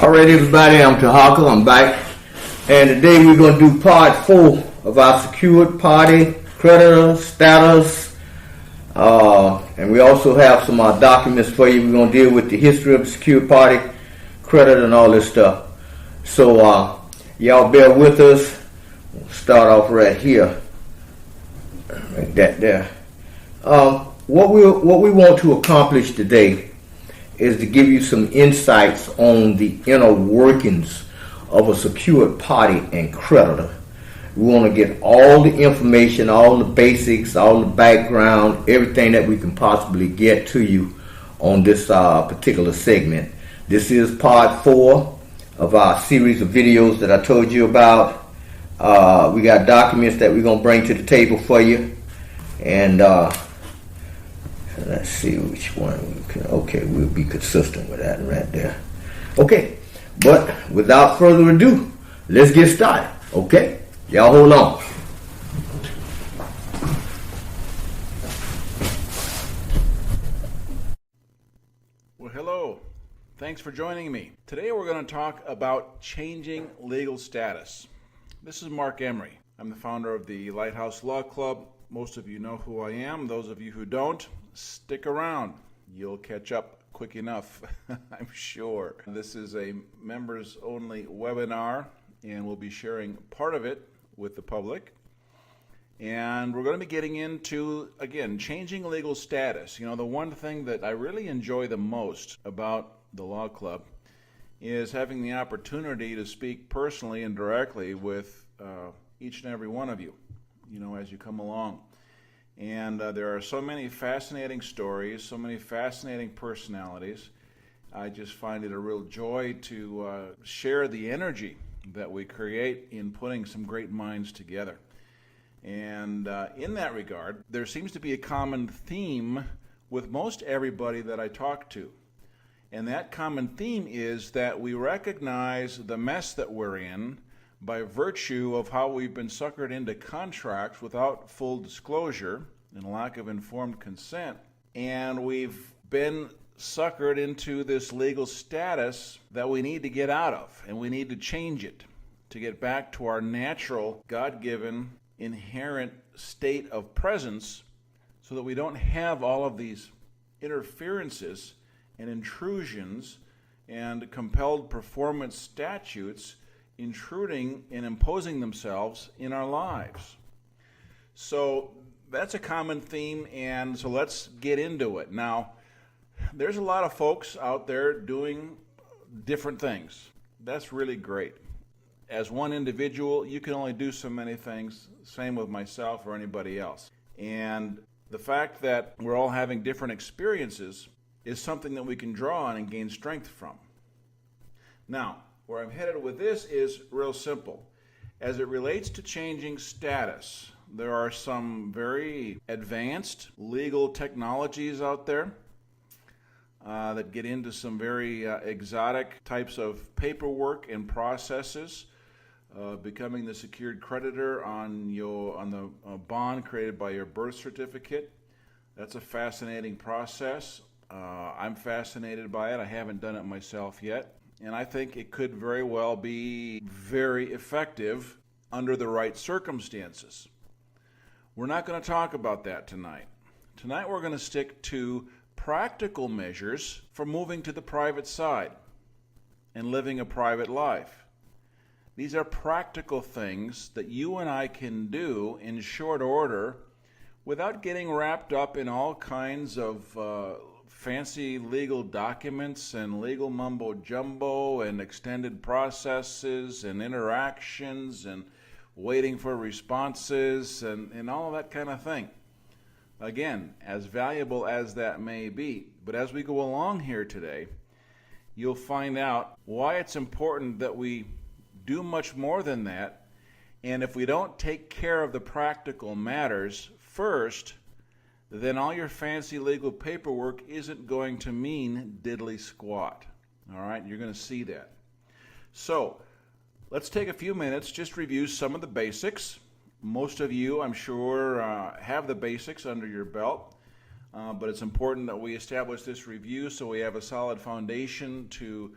Alright everybody, I'm Tarhaka, I'm back. And today we're going to do part 4 of our secured party creditor status. And we also have some documents for you. We're going to deal with the history of the secured party creditor and all this stuff. So y'all bear with us. We'll start off right here. Right that there. What we want to accomplish today is to give you some insights on the inner workings of a secured party and creditor. We want to get all the information, all the basics, all the background, everything that we can possibly get to you on this particular segment. This is part 4 of our series of videos that I told you about. We got documents that we're going to bring to the table for you. And let's see which one we can. Okay, we'll be consistent with that right there. Okay, but without further ado, let's get started. Okay, y'all hold on. Well, hello. Thanks for joining me. Today we're going to talk about changing legal status. This is Mark Emery. I'm the founder of the Lighthouse Law Club. Most of you know who I am. Those of you who don't, stick around. You'll catch up quick enough, I'm sure. This is a members-only webinar, and we'll be sharing part of it with the public. And we're going to be getting into, again, changing legal status. You know, the one thing that I really enjoy the most about the Law Club is having the opportunity to speak personally and directly with each and every one of you, you know, as you come along. And there are so many fascinating stories, so many fascinating personalities. I just find it a real joy to share the energy that we create in putting some great minds together. And in that regard, there seems to be a common theme with most everybody that I talk to. And that common theme is that we recognize the mess that we're in by virtue of how we've been suckered into contracts without full disclosure and lack of informed consent. And we've been suckered into this legal status that we need to get out of, and we need to change it to get back to our natural, God-given, inherent state of presence so that we don't have all of these interferences and intrusions and compelled performance statutes intruding and imposing themselves in our lives. So that's a common theme, and so let's get into it. Now, there's a lot of folks out there doing different things. That's really great. As one individual, you can only do so many things, same with myself or anybody else. And the fact that we're all having different experiences is something that we can draw on and gain strength from. Now, where I'm headed with this is real simple. As it relates to changing status, there are some very advanced legal technologies out there that get into some very exotic types of paperwork and processes. Becoming the secured creditor on the bond created by your birth certificate. That's a fascinating process. I'm fascinated by it. I haven't done it myself yet. And I think it could very well be very effective under the right circumstances. We're not going to talk about that tonight. Tonight we're going to stick to practical measures for moving to the private side and living a private life. These are practical things that you and I can do in short order without getting wrapped up in all kinds of fancy legal documents and legal mumbo jumbo and extended processes and interactions and waiting for responses and all of that kind of thing. Again, as valuable as that may be, but as we go along here today, you'll find out why it's important that we do much more than that. And if we don't take care of the practical matters first, then all your fancy legal paperwork isn't going to mean diddly squat. All right, you're going to see that. So let's take a few minutes, just review some of the basics. Most of you, I'm sure, have the basics under your belt, but it's important that we establish this review so we have a solid foundation to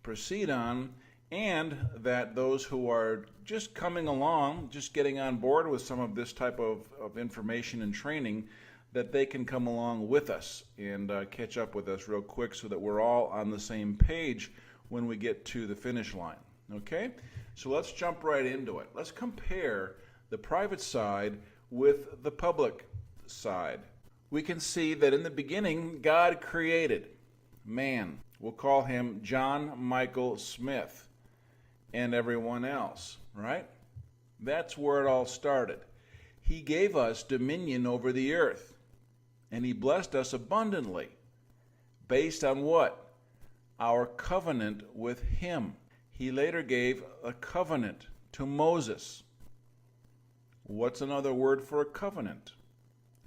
proceed on, and that those who are just coming along, just getting on board with some of this type of information and training, that they can come along with us and catch up with us real quick so that we're all on the same page when we get to the finish line. Okay? So let's jump right into it. Let's compare the private side with the public side. We can see that in the beginning, God created man. We'll call him John Michael Smith and everyone else, right? That's where it all started. He gave us dominion over the earth, and he blessed us abundantly. Based on what? Our covenant with him. He later gave a covenant to Moses. What's another word for a covenant?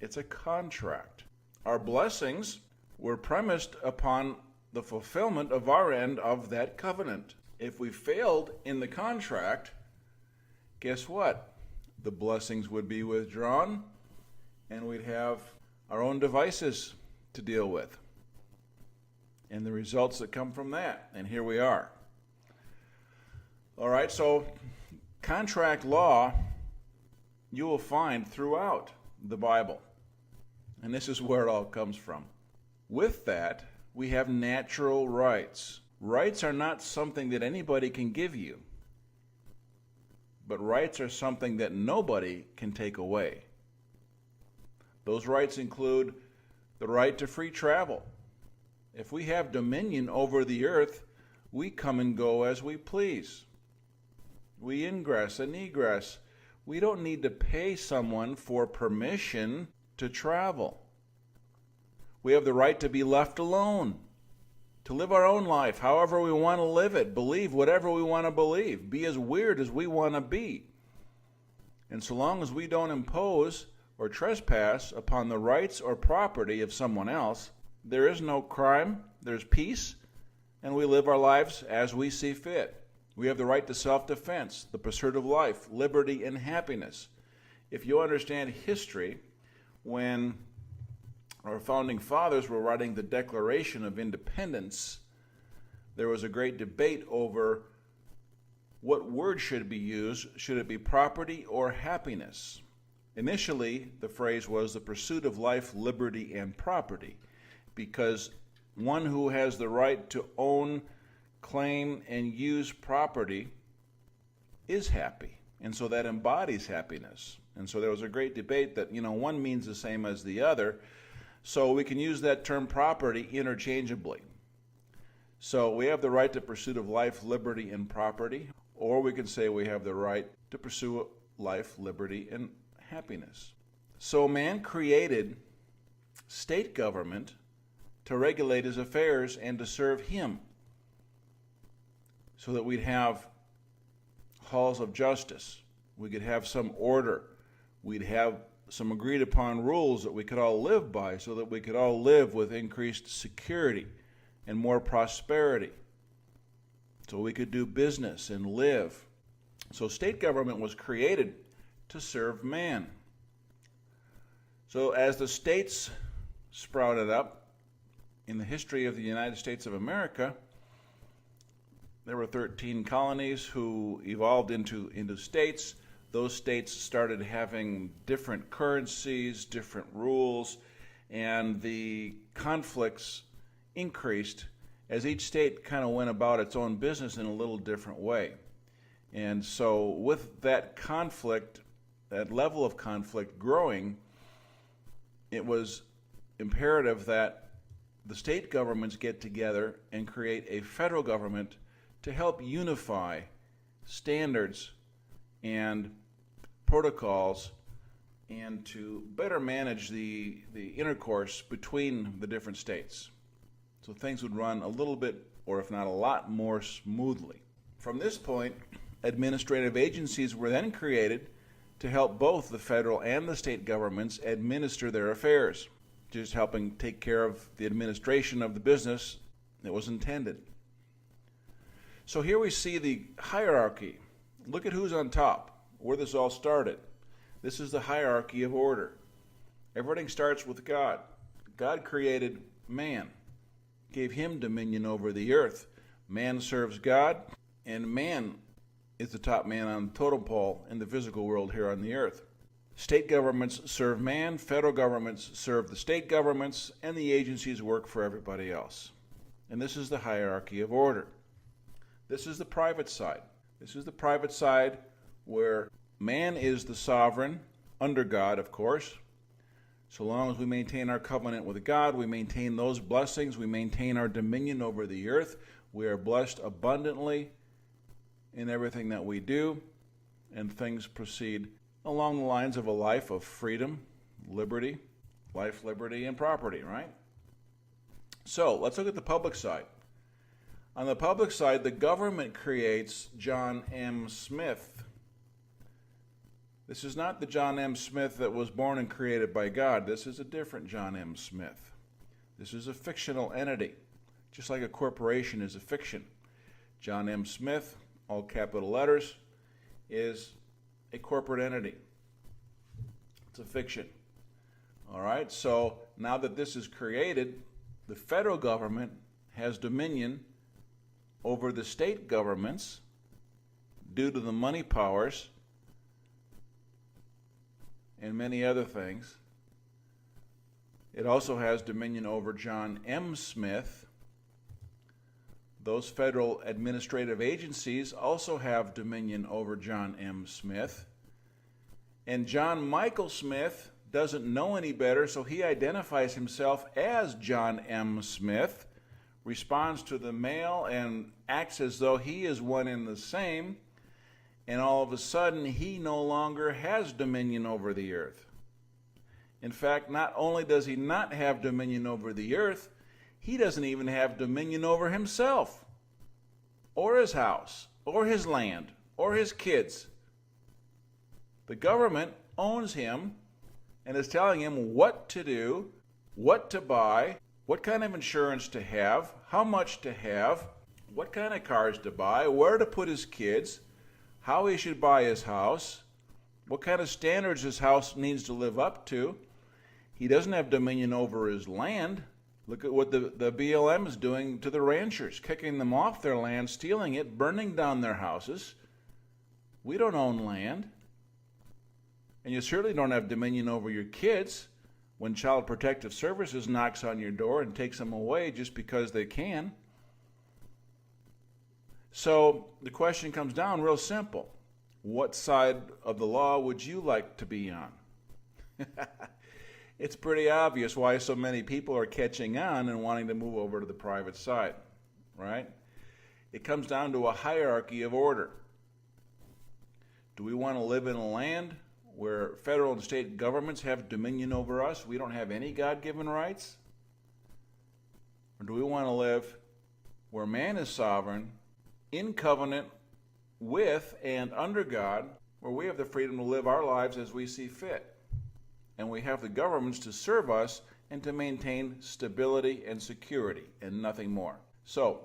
It's a contract. Our blessings were premised upon the fulfillment of our end of that covenant. If we failed in the contract, guess what? The blessings would be withdrawn, and we'd have our own devices to deal with, and the results that come from that. And here we are. All right, so contract law you will find throughout the Bible, and this is where it all comes from. With that, we have natural rights. Rights are not something that anybody can give you, but rights are something that nobody can take away. Those rights include the right to free travel. If we have dominion over the earth, we come and go as we please. We ingress and egress. We don't need to pay someone for permission to travel. We have the right to be left alone, to live our own life however we want to live it, believe whatever we want to believe, be as weird as we want to be. And so long as we don't impose or trespass upon the rights or property of someone else, there is no crime, there's peace, and we live our lives as we see fit. We have the right to self-defense, the pursuit of life, liberty, and happiness. If you understand history, when our founding fathers were writing the Declaration of Independence, there was a great debate over what word should be used. Should it be property or happiness? Initially, the phrase was the pursuit of life, liberty, and property, because one who has the right to own, claim, and use property is happy, and so that embodies happiness. And so there was a great debate that, one means the same as the other, so we can use that term property interchangeably. So we have the right to pursuit of life, liberty, and property, or we can say we have the right to pursue life, liberty, and happiness. So man created state government to regulate his affairs and to serve him, so that we'd have halls of justice, we could have some order, we'd have some agreed upon rules that we could all live by, so that we could all live with increased security and more prosperity, so we could do business and live. So state government was created to serve man. So as the states sprouted up in the history of the United States of America, there were 13 colonies who evolved into states. Those states started having different currencies, different rules, and the conflicts increased as each state kind of went about its own business in a little different way. And so with that conflict, that level of conflict growing, it was imperative that the state governments get together and create a federal government to help unify standards and protocols and to better manage the intercourse between the different states, so things would run a little bit, or if not a lot, more smoothly. From this point, administrative agencies were then created to help both the federal and the state governments administer their affairs, just helping take care of the administration of the business that was intended. So here we see the hierarchy. Look at who's on top, where this all started. This is the hierarchy of order. Everything starts with God. God created man, gave him dominion over the earth. Man serves God, and man is the top man on the totem pole in the physical world here on the earth. State governments serve man, federal governments serve the state governments, and the agencies work for everybody else. And this is the hierarchy of order. This is the private side. This is the private side where man is the sovereign, under God, of course. So long as we maintain our covenant with God, we maintain those blessings, we maintain our dominion over the earth, we are blessed abundantly in everything that we do, and things proceed along the lines of a life of freedom, liberty, life, liberty, and property, right? So let's look at the public side. On the public side, the government creates John M. Smith. This is not the John M. Smith that was born and created by God. This is a different John M. Smith. This is a fictional entity, just like a corporation is a fiction. John M. Smith, all capital letters, is a corporate entity. It's a fiction. All right, so now that this is created, the federal government has dominion over the state governments due to the money powers and many other things. It also has dominion over John M. Smith. Those federal administrative agencies also have dominion over John M. Smith. And John Michael Smith doesn't know any better, so he identifies himself as John M. Smith, responds to the mail, and acts as though he is one and the same. And all of a sudden, he no longer has dominion over the earth. In fact, not only does he not have dominion over the earth, he doesn't even have dominion over himself, or his house, or his land, or his kids. The government owns him and is telling him what to do, what to buy, what kind of insurance to have, how much to have, what kind of cars to buy, where to put his kids, how he should buy his house, what kind of standards his house needs to live up to. He doesn't have dominion over his land. Look at what the BLM is doing to the ranchers, kicking them off their land, stealing it, burning down their houses. We don't own land. And you certainly don't have dominion over your kids when Child Protective Services knocks on your door and takes them away just because they can. So the question comes down real simple. What side of the law would you like to be on? It's pretty obvious why so many people are catching on and wanting to move over to the private side, right? It comes down to a hierarchy of order. Do we want to live in a land where federal and state governments have dominion over us? We don't have any God-given rights? Or do we want to live where man is sovereign, in covenant with and under God, where we have the freedom to live our lives as we see fit? And we have the governments to serve us and to maintain stability and security and nothing more. So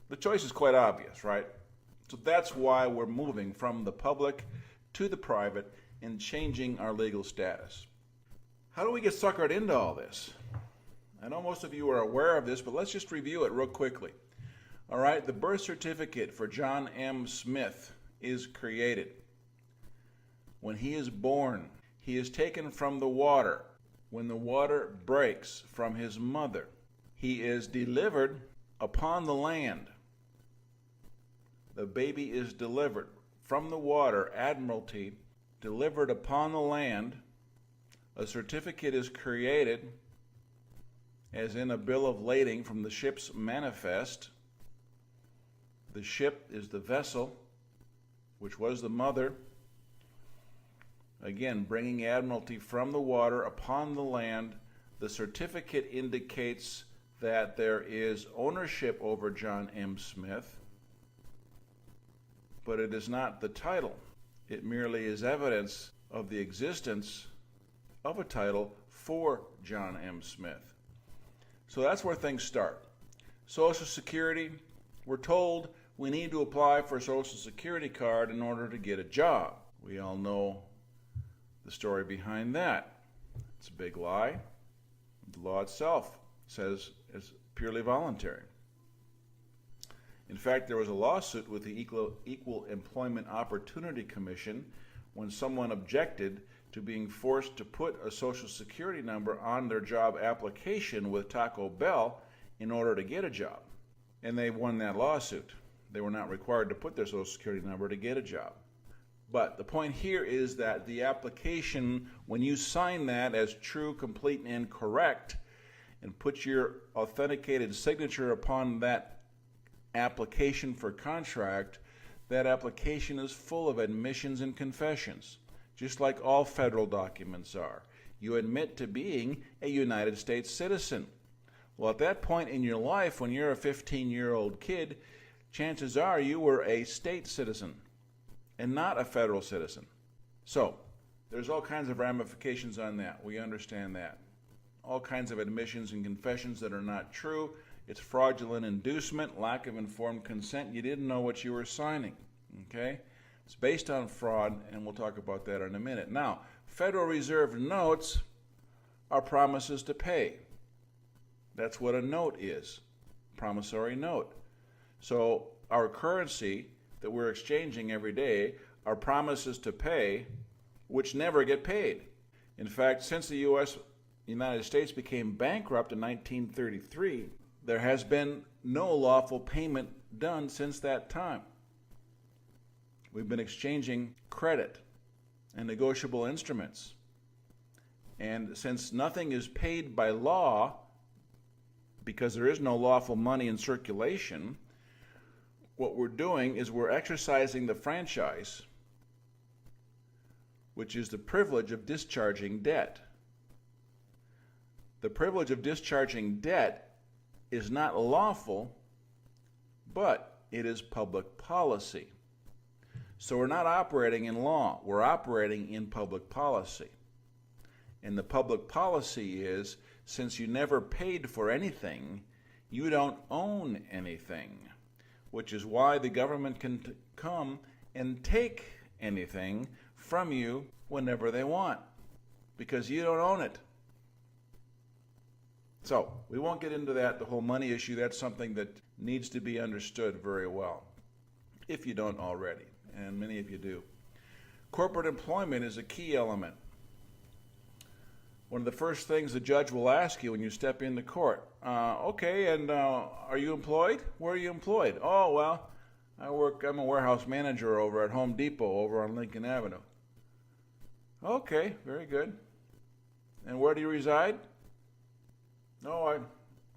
the choice is quite obvious, right? So that's why we're moving from the public to the private and changing our legal status. How do we get suckered into all this? I know most of you are aware of this, but let's just review it real quickly. All right, the birth certificate for John M. Smith is created. When he is born, he is taken from the water. When the water breaks from his mother, he is delivered upon the land. The baby is delivered from the water, admiralty, delivered upon the land. A certificate is created, as in a bill of lading from the ship's manifest. The ship is the vessel, which was the mother. Again, bringing admiralty from the water upon the land. The certificate indicates that there is ownership over John M. Smith, but it is not the title. It merely is evidence of the existence of a title for John M. Smith. So that's where things start. Social Security, we're told we need to apply for a Social Security card in order to get a job. We all know the story behind that. It's a big lie. The law itself says it's purely voluntary. In fact, there was a lawsuit with the Equal Employment Opportunity Commission when someone objected to being forced to put a Social Security number on their job application with Taco Bell in order to get a job. And they won that lawsuit. They were not required to put their Social Security number to get a job. But the point here is that the application, when you sign that as true, complete, and correct, and put your authenticated signature upon that application for contract, that application is full of admissions and confessions, just like all federal documents are. You admit to being a United States citizen. Well, at that point in your life, when you're a 15-year-old kid, chances are you were a state citizen and not a federal citizen. So, there's all kinds of ramifications on that. We understand that. All kinds of admissions and confessions that are not true. It's fraudulent inducement, lack of informed consent. You didn't know what you were signing. Okay? It's based on fraud, and we'll talk about that in a minute. Now, Federal Reserve notes are promises to pay. That's what a note is, promissory note. So our currency that we're exchanging every day are promises to pay, which never get paid. In fact, since the United States became bankrupt in 1933, there has been no lawful payment done since that time. We've been exchanging credit and negotiable instruments. And since nothing is paid by law, because there is no lawful money in circulation, what we're doing is we're exercising the franchise, which is the privilege of discharging debt. The privilege of discharging debt is not lawful, but it is public policy. So we're not operating in law, we're operating in public policy. And the public policy is, since you never paid for anything, you don't own anything, which is why the government can come and take anything from you whenever they want, because you don't own it. So, we won't get into that, the whole money issue. That's something that needs to be understood very well, if you don't already, and many of you do. Corporate employment is a key element. One of the first things the judge will ask you when you step into court, okay, and are you employed? Where are you employed? Oh, well, I'm a warehouse manager over at Home Depot over on Lincoln Avenue. Okay, very good. And where do you reside? Oh, I'm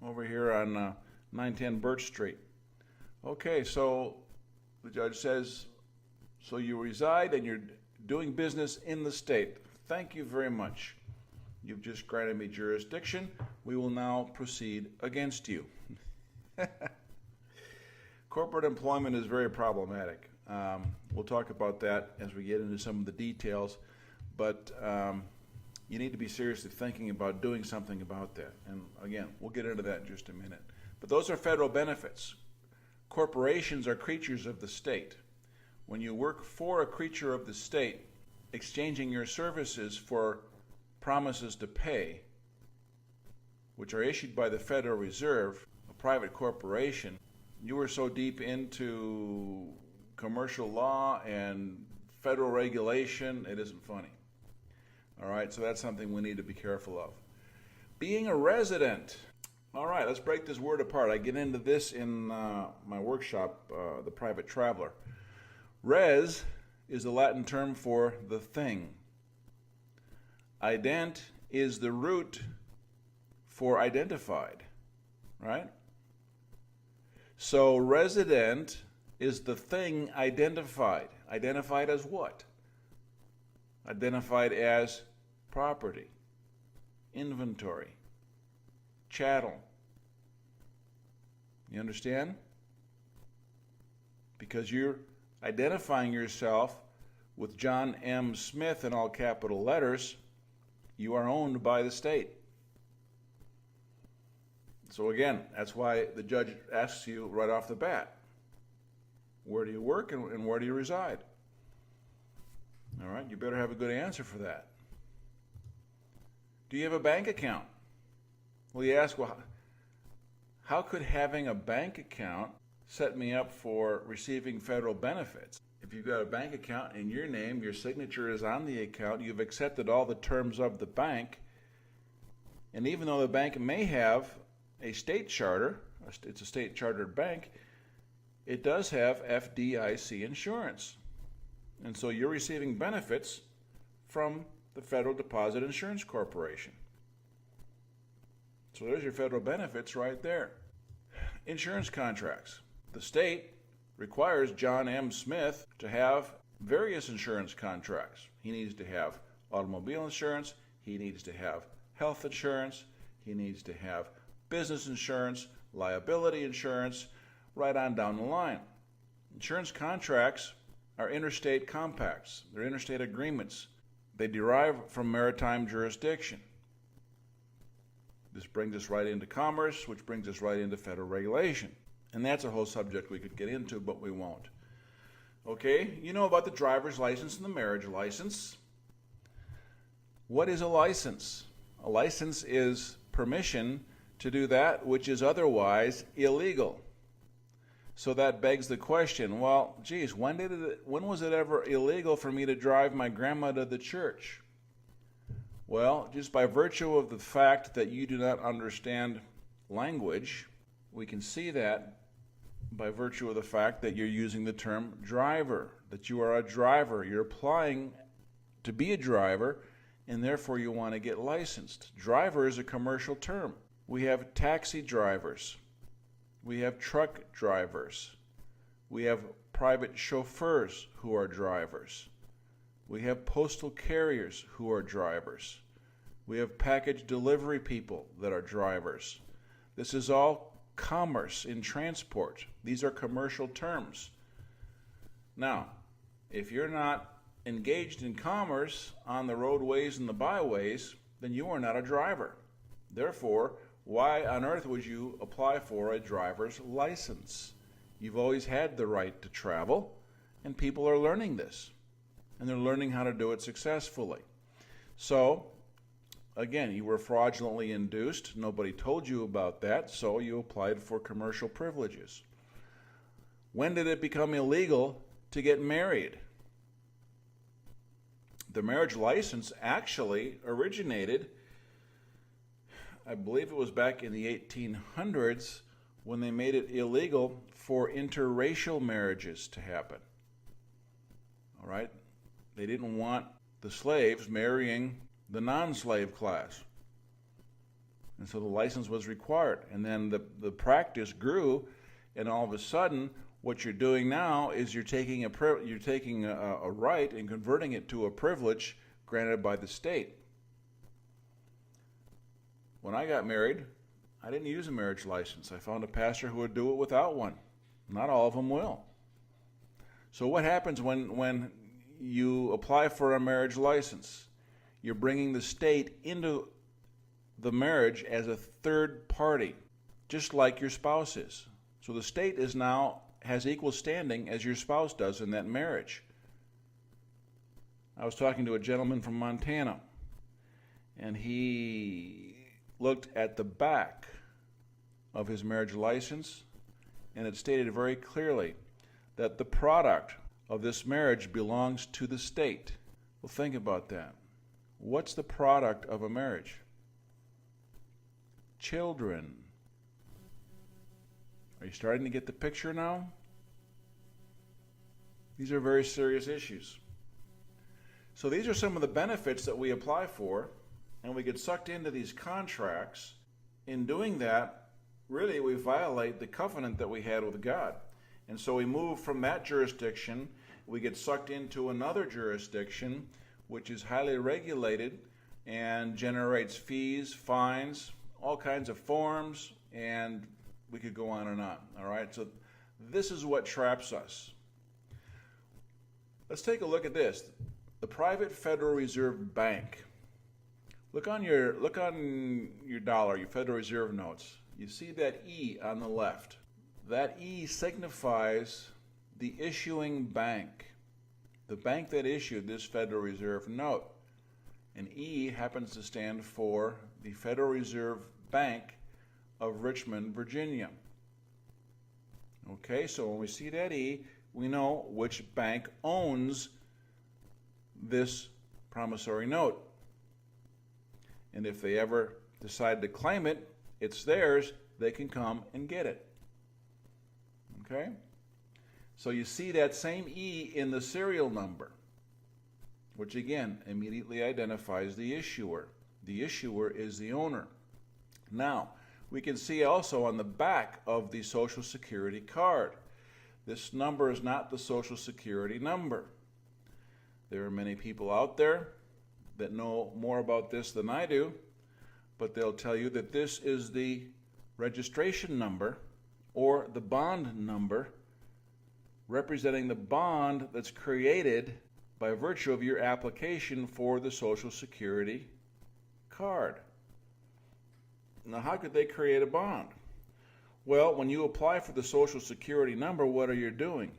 over here on 910 Birch Street. Okay, so the judge says, so you reside and you're doing business in the state. Thank you very much. You've just granted me jurisdiction. We will now proceed against you. Corporate employment is very problematic. We'll talk about that as we get into some of the details, but you need to be seriously thinking about doing something about that. And again, we'll get into that in just a minute. But those are federal benefits. Corporations are creatures of the state. When you work for a creature of the state, exchanging your services for promises to pay, which are issued by the Federal Reserve, a private corporation, you are so deep into commercial law and federal regulation, it isn't funny. All right, so that's something we need to be careful of. Being a resident. All right, let's break this word apart. I get into this in my workshop, The Private Traveler. Res is the Latin term for the thing. Ident is the root for identified, right? So resident is the thing identified. Identified as what? Identified as property, inventory, chattel. You understand? Because you're identifying yourself with John M. Smith in all capital letters, you are owned by the state. So again, that's why the judge asks you right off the bat, where do you work and where do you reside? All right, you better have a good answer for that. Do you have a bank account? Well, you ask, well, how could having a bank account set me up for receiving federal benefits. If you've got a bank account in your name, your signature is on the account, you've accepted all the terms of the bank, and even though the bank may have a state charter, it's a state chartered bank, it does have FDIC insurance. And so you're receiving benefits from the Federal Deposit Insurance Corporation. So there's your federal benefits right there. Insurance contracts. The state requires John M. Smith to have various insurance contracts. He needs to have automobile insurance, he needs to have health insurance, he needs to have business insurance, liability insurance, right on down the line. Insurance contracts are interstate compacts. They're interstate agreements. They derive from maritime jurisdiction. This brings us right into commerce, which brings us right into federal regulation. And that's a whole subject we could get into, but we won't. Okay, you know about the driver's license and the marriage license. What is a license? A license is permission to do that which is otherwise illegal. So that begs the question, well, geez, when was it ever illegal for me to drive my grandma to the church? Well, just by virtue of the fact that you do not understand language, we can see that by virtue of the fact that you're using the term driver, that you are a driver. You're applying to be a driver, and therefore you want to get licensed. Driver is a commercial term. We have taxi drivers. We have truck drivers. We have private chauffeurs who are drivers. We have postal carriers who are drivers. We have package delivery people that are drivers. This is all commerce in transport. These are commercial terms. Now, if you're not engaged in commerce on the roadways and the byways, then you are not a driver. Therefore, why on earth would you apply for a driver's license? You've always had the right to travel, and people are learning this, and they're learning how to do it successfully. So, again, you were fraudulently induced. Nobody told you about that, so you applied for commercial privileges. When did it become illegal to get married? The marriage license actually originated, I believe it was back in the 1800s, when they made it illegal for interracial marriages to happen. All right? They didn't want the slaves marrying the non-slave class. And so the license was required. And then the practice grew, and all of a sudden, what you're doing now is you're taking a right and converting it to a privilege granted by the state. When I got married, I didn't use a marriage license. I found a pastor who would do it without one. Not all of them will. So what happens when you apply for a marriage license? You're bringing the state into the marriage as a third party, just like your spouse is. So the state has equal standing as your spouse does in that marriage. I was talking to a gentleman from Montana, and he looked at the back of his marriage license, and it stated very clearly that the product of this marriage belongs to the state. Well, think about that. What's the product of a marriage? Children. Are you starting to get the picture now? These are very serious issues. So these are some of the benefits that we apply for, and we get sucked into these contracts. In doing that, really we violate the covenant that we had with God. And so we move from that jurisdiction, we get sucked into another jurisdiction, which is highly regulated and generates fees, fines, all kinds of forms, and we could go on and on. All right, so this is what traps us. Let's take a look at this. The private Federal Reserve Bank. Look on your dollar, your Federal Reserve notes. You see that E on the left. That E signifies the issuing bank, the bank that issued this Federal Reserve note. And E happens to stand for the Federal Reserve Bank of Richmond, Virginia. Okay, so when we see that E, we know which bank owns this promissory note. And if they ever decide to claim it, it's theirs, they can come and get it. Okay? So you see that same E in the serial number, which again immediately identifies the issuer. The issuer is the owner. Now, we can see also on the back of the Social Security card, this number is not the Social Security number. There are many people out there that know more about this than I do, but they'll tell you that this is the registration number or the bond number representing the bond that's created by virtue of your application for the Social Security card. Now, how could they create a bond? Well, when you apply for the Social Security number, what are you doing?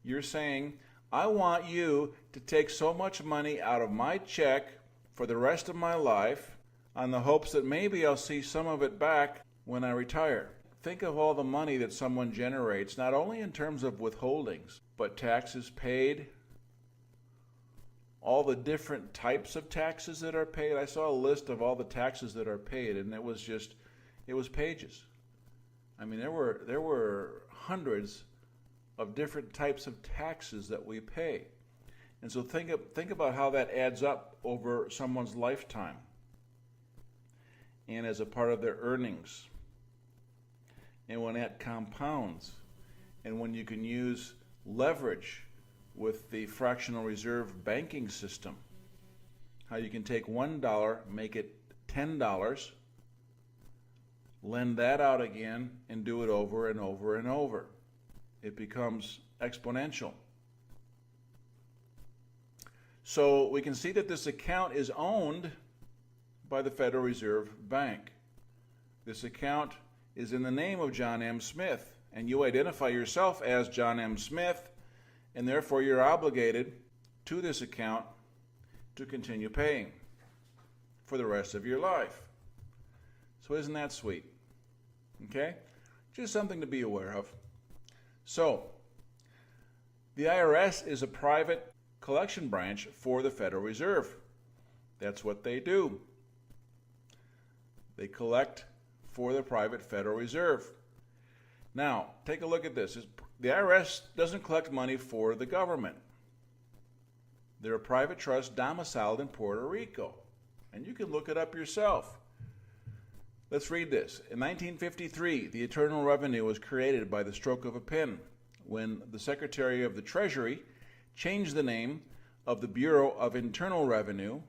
You're saying, I want you to take so much money out of my check for the rest of my life on the hopes that maybe I'll see some of it back when I retire. Think of all the money that someone generates, not only in terms of withholdings, but taxes paid, all the different types of taxes that are paid. I saw a list of all the taxes that are paid, and it was pages. I mean, there were hundreds of different types of taxes that we pay. And so think about how that adds up over someone's lifetime and as a part of their earnings. And when that compounds, and when you can use leverage with the fractional reserve banking system, how you can take $1, make it $10, lend that out again, and do it over and over and over. It becomes exponential. So we can see that this account is owned by the Federal Reserve Bank. This account is in the name of John M. Smith, and you identify yourself as John M. Smith, and therefore you're obligated to this account to continue paying for the rest of your life. So isn't that sweet? Okay? Just something to be aware of. So, the IRS is a private collection branch for the Federal Reserve. That's what they do. They collect for the private Federal Reserve. Now, take a look at this. The IRS doesn't collect money for the government. They're a private trust domiciled in Puerto Rico. And you can look it up yourself. Let's read this. In 1953, the Internal Revenue was created by the stroke of a pen when the Secretary of the Treasury changed the name of the Bureau of Internal Revenue,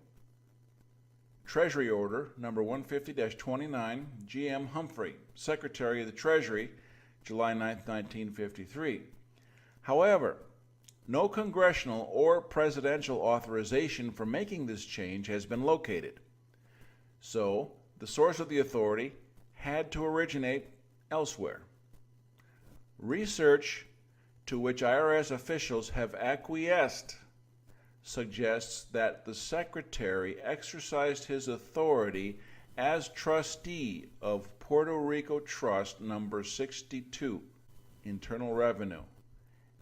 Treasury Order number 150-29, G.M. Humphrey, Secretary of the Treasury, July 9, 1953. However, no congressional or presidential authorization for making this change has been located. So, the source of the authority had to originate elsewhere. Research to which IRS officials have acquiesced suggests that the Secretary exercised his authority as trustee of Puerto Rico Trust number 62, Internal Revenue.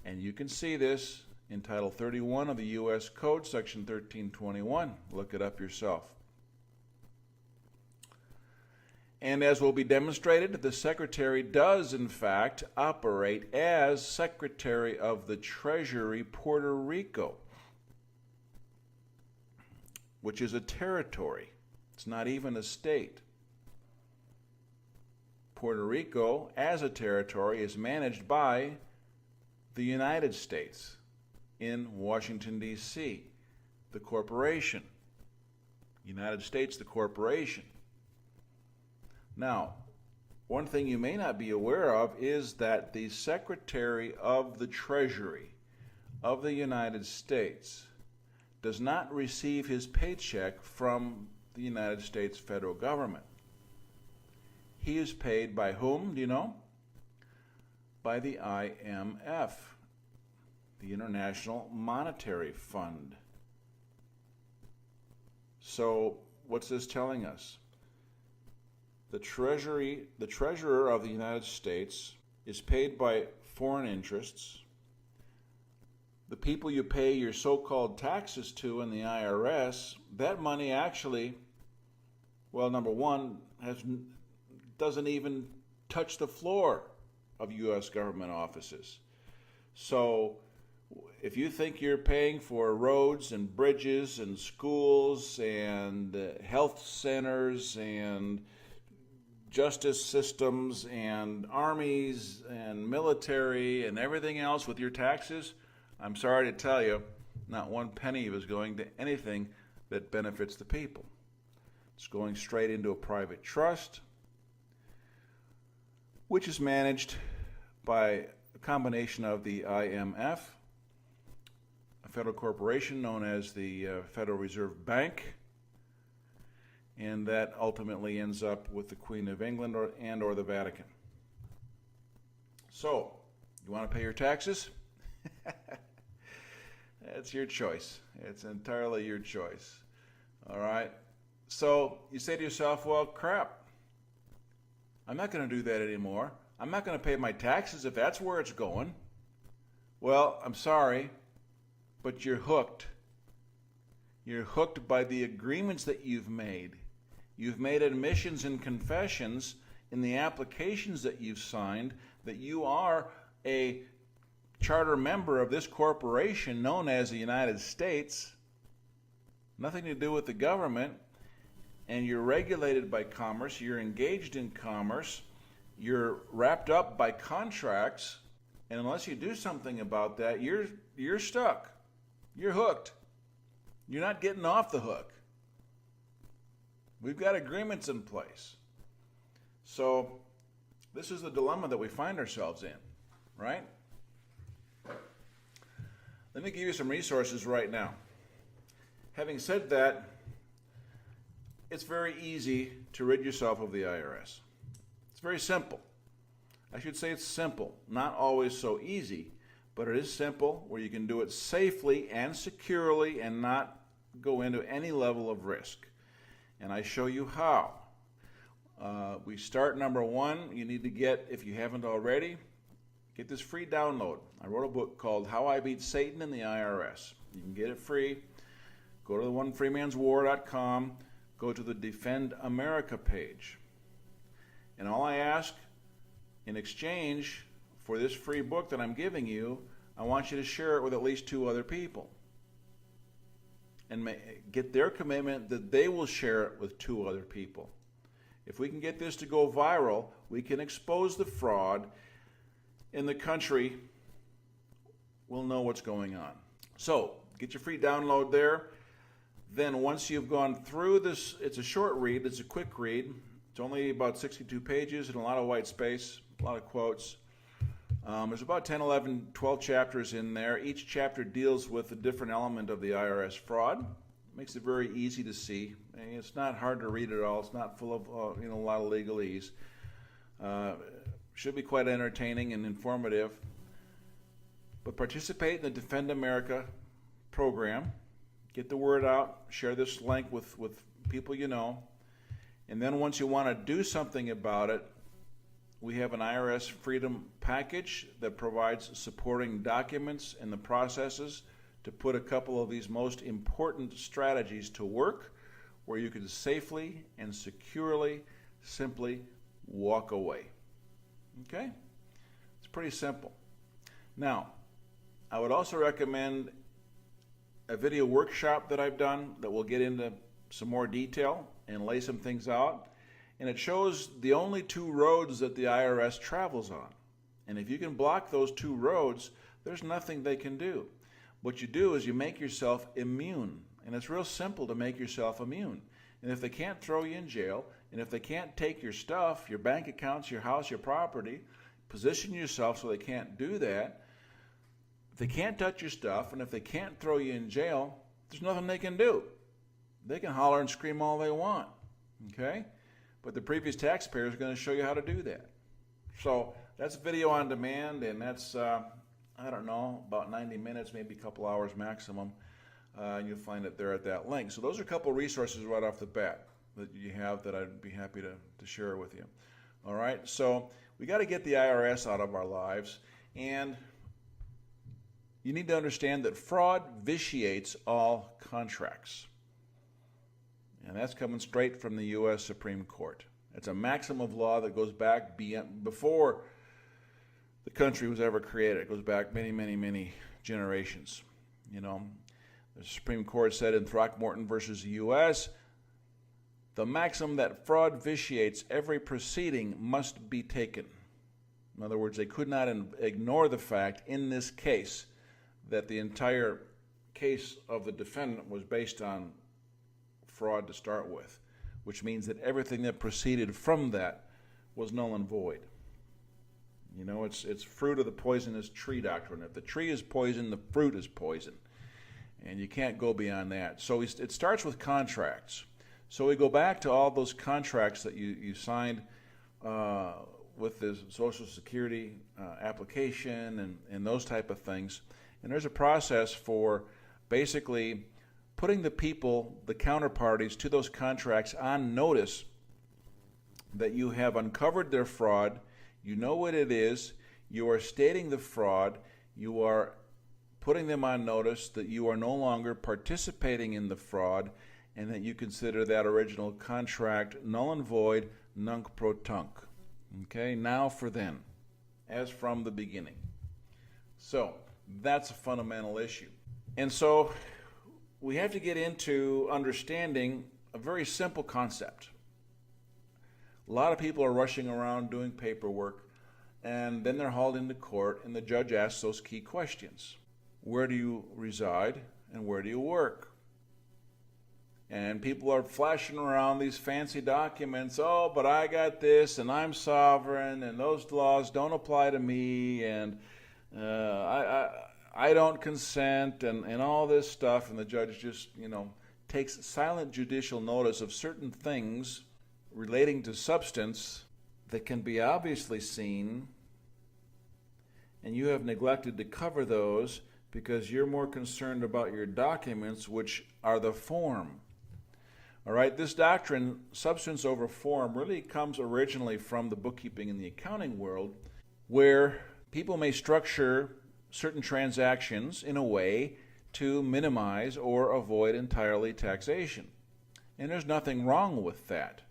And you can see this in Title 31 of the U.S. Code, Section 1321. Look it up yourself. And as will be demonstrated, the Secretary does, in fact, operate as Secretary of the Treasury, Puerto Rico, which is a territory. It's not even a state. Puerto Rico, as a territory, is managed by the United States in Washington, D.C., the corporation. United States, the corporation. Now, one thing you may not be aware of is that the Secretary of the Treasury of the United States does not receive his paycheck from the United States federal government. He is paid by whom, do you know? By the IMF, the International Monetary Fund. So, what's this telling us? The treasurer of the United States is paid by foreign interests. The people you pay your so-called taxes to in the IRS, that money actually, well, number one, doesn't even touch the floor of U.S. government offices. So if you think you're paying for roads and bridges and schools and health centers and justice systems and armies and military and everything else with your taxes, I'm sorry to tell you, not one penny is going to anything that benefits the people. It's going straight into a private trust, which is managed by a combination of the IMF, a federal corporation known as the Federal Reserve Bank, and that ultimately ends up with the Queen of England or the Vatican. So, you want to pay your taxes? That's your choice. It's entirely your choice. All right? So, you say to yourself, well, crap. I'm not going to do that anymore. I'm not going to pay my taxes if that's where it's going. Well, I'm sorry, but you're hooked. You're hooked by the agreements that you've made. You've made admissions and confessions in the applications that you've signed that you are a charter member of this corporation known as the United States. Nothing to do with the government. And you're regulated by commerce, you're engaged in commerce, you're wrapped up by contracts, and unless you do something about that, you're stuck. You're hooked. You're not getting off the hook. We've got agreements in place. So this is the dilemma that we find ourselves in, right? Let me give you some resources right now. Having said that, it's very easy to rid yourself of the IRS. It's very simple. I should say it's simple. Not always so easy, but it is simple where you can do it safely and securely and not go into any level of risk. And I show you how. We start number one. You need to get, if you haven't already, get this free download. I wrote a book called How I Beat Satan and the IRS. You can get it free. Go to the onefreemanswar.com. Go to the Defend America page. And all I ask in exchange for this free book that I'm giving you, I want you to share it with at least 2 other people. And get their commitment that they will share it with 2 other people. If we can get this to go viral, we can expose the fraud in the country. We'll know what's going on. So, get your free download there. Then once you've gone through this, it's a short read, it's a quick read. It's only about 62 pages and a lot of white space, a lot of quotes. There's about 10, 11, 12 chapters in there. Each chapter deals with a different element of the IRS fraud. Makes it very easy to see. And it's not hard to read at all. It's not full of a lot of legalese. Should be quite entertaining and informative. But participate in the Defend America program. Get the word out. Share this link with people you know. And then once you want to do something about it, we have an IRS Freedom Package that provides supporting documents and the processes to put a couple of these most important strategies to work where you can safely and securely simply walk away. Okay? It's pretty simple. Now, I would also recommend a video workshop that I've done that will get into some more detail and lay some things out. And it shows the only 2 roads that the IRS travels on. And if you can block those 2 roads, there's nothing they can do. What you do is you make yourself immune. And it's real simple to make yourself immune. And if they can't throw you in jail, and if they can't take your stuff, your bank accounts, your house, your property, position yourself so they can't do that. If they can't touch your stuff, and if they can't throw you in jail, there's nothing they can do. They can holler and scream all they want. Okay? But the previous taxpayer is going to show you how to do that. So that's video on demand, and that's, I don't know, about 90 minutes, maybe a couple hours maximum. And you'll find it there at that link. So those are a couple of resources right off the bat that you have that I'd be happy to share with you. All right, so we got to get the IRS out of our lives. And you need to understand that fraud vitiates all contracts. And that's coming straight from the U.S. Supreme Court. It's a maxim of law that goes back before the country was ever created. It goes back many, many, many generations. You know, the Supreme Court said in Throckmorton versus the U.S., the maxim that fraud vitiates every proceeding must be taken. In other words, they could not ignore the fact in this case that the entire case of the defendant was based on fraud to start with, which means that everything that proceeded from that was null and void. You know, it's fruit of the poisonous tree doctrine. If the tree is poison, the fruit is poison. And you can't go beyond that. So it starts with contracts. So we go back to all those contracts that you signed with the Social Security application and those type of things. And there's a process for basically putting the people, the counterparties to those contracts on notice that you have uncovered their fraud, you know what it is, you are stating the fraud, you are putting them on notice that you are no longer participating in the fraud, and that you consider that original contract null and void, nunc pro tunc. Okay, now for then, as from the beginning. So, that's a fundamental issue. And so, we have to get into understanding a very simple concept. A lot of people are rushing around doing paperwork, and then they're hauled into court, and the judge asks those key questions. Where do you reside, and where do you work? And people are flashing around these fancy documents. Oh, but I got this, and I'm sovereign, and those laws don't apply to me, and I don't consent, and all this stuff. And the judge just, takes silent judicial notice of certain things relating to substance that can be obviously seen, and you have neglected to cover those because you're more concerned about your documents, which are the form. All right, this doctrine, substance over form, really comes originally from the bookkeeping and the accounting world, where people may structure certain transactions in a way to minimize or avoid entirely taxation. And there's nothing wrong with that,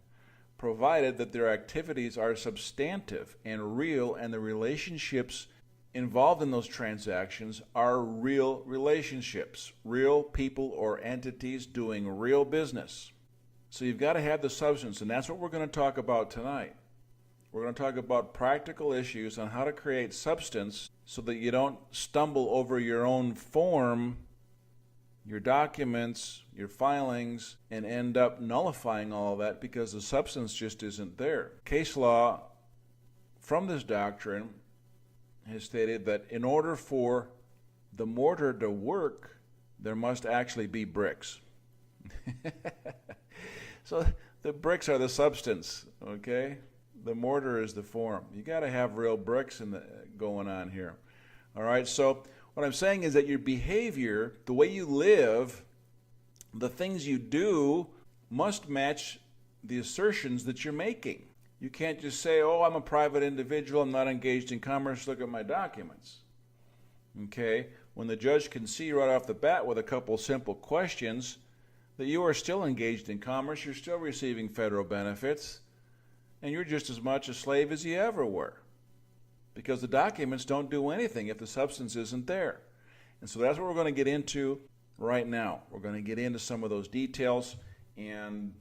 provided that their activities are substantive and real, and the relationships involved in those transactions are real relationships, real people or entities doing real business. So you've got to have the substance, and that's what we're going to talk about tonight. We're going to talk about practical issues on how to create substance so that you don't stumble over your own form, your documents, your filings, and end up nullifying all of that because the substance just isn't there. Case law from this doctrine has stated that in order for the mortar to work, there must actually be bricks. So the bricks are the substance, okay? The mortar is the form. You got to have real bricks going on here. All right, so what I'm saying is that your behavior, the way you live, the things you do must match the assertions that you're making. You can't just say, oh, I'm a private individual, I'm not engaged in commerce, look at my documents. Okay, when the judge can see right off the bat with a couple simple questions that you are still engaged in commerce, you're still receiving federal benefits, and you're just as much a slave as you ever were. Because the documents don't do anything if the substance isn't there. And so that's what we're going to get into right now. We're going to get into some of those details and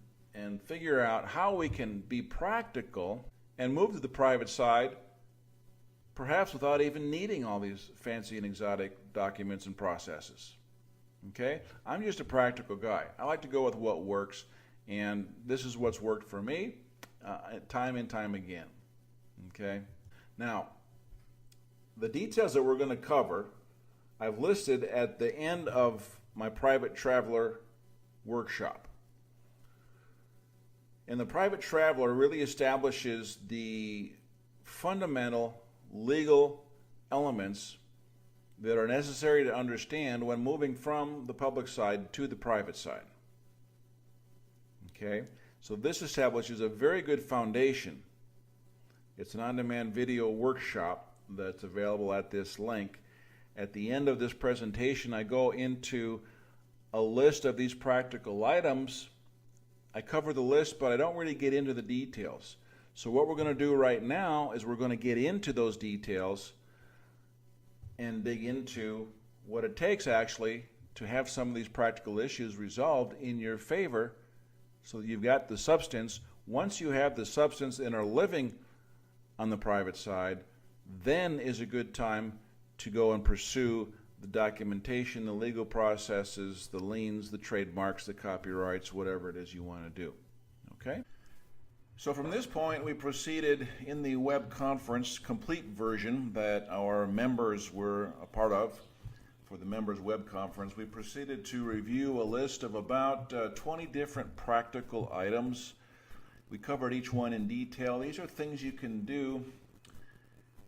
figure out how we can be practical and move to the private side, perhaps without even needing all these fancy and exotic documents and processes. Okay? I'm just a practical guy. I like to go with what works, and this is what's worked for me time and time again. Okay? Now, the details that we're going to cover, I've listed at the end of my private traveler workshop. And the private traveler really establishes the fundamental legal elements that are necessary to understand when moving from the public side to the private side. Okay? So this establishes a very good foundation. It's an on-demand video workshop that's available at this link. At the end of this presentation, I go into a list of these practical items. I cover the list, but I don't really get into the details. So what we're going to do right now is we're going to get into those details and dig into what it takes actually to have some of these practical issues resolved in your favor so that you've got the substance. Once you have the substance and are living on the private side, then is a good time to go and pursue the documentation, the legal processes, the liens, the trademarks, the copyrights, whatever it is you want to do. Okay? So from this point, we proceeded in the web conference complete version that our members were a part of. For the members web conference, we proceeded to review a list of about 20 different practical items. We covered each one in detail. These are things you can do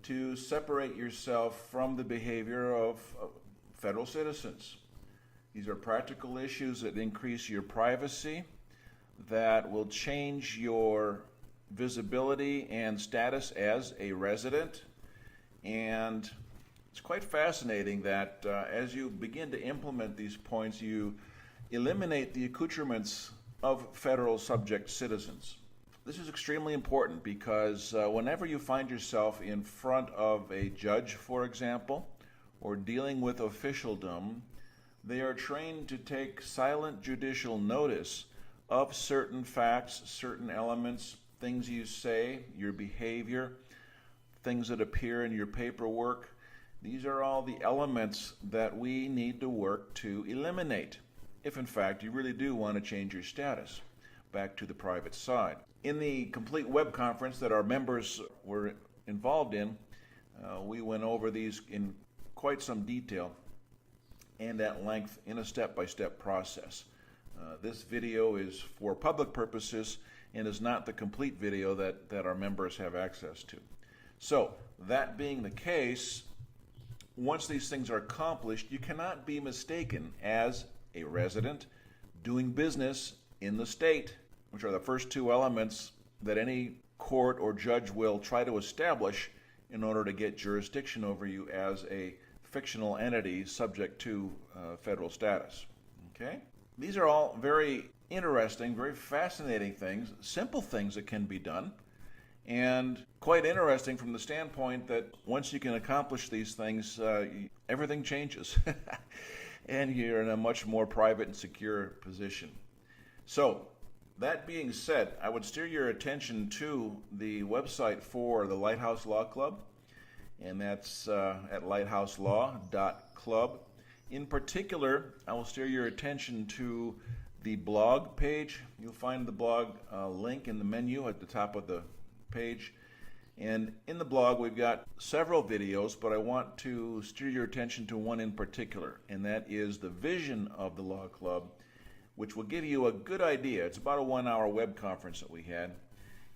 to separate yourself from the behavior of federal citizens. These are practical issues that increase your privacy, that will change your visibility and status as a resident. And it's quite fascinating that as you begin to implement these points, you eliminate the accoutrements of federal subject citizens. This is extremely important because whenever you find yourself in front of a judge, for example, or dealing with officialdom, they are trained to take silent judicial notice of certain facts, certain elements, things you say, your behavior, things that appear in your paperwork. These are all the elements that we need to work to eliminate, if in fact you really do want to change your status back to the private side. In the complete web conference that our members were involved in, we went over these in quite some detail and at length in a step-by-step process. This video is for public purposes and is not the complete video that our members have access to. So, that being the case, once these things are accomplished, you cannot be mistaken as a resident doing business in the state, which are the first two elements that any court or judge will try to establish in order to get jurisdiction over you as a fictional entity subject to federal status. Okay? These are all very interesting, very fascinating things, simple things that can be done, and quite interesting from the standpoint that once you can accomplish these things, everything changes, and you're in a much more private and secure position. So, that being said, I would steer your attention to the website for the Lighthouse Law Club, and that's at lighthouselaw.club. In particular, I will steer your attention to the blog page. You'll find the blog link in the menu at the top of the page. And in the blog, we've got several videos, but I want to steer your attention to one in particular, and that is the vision of the Law Club, which will give you a good idea. It's about a 1-hour web conference that we had,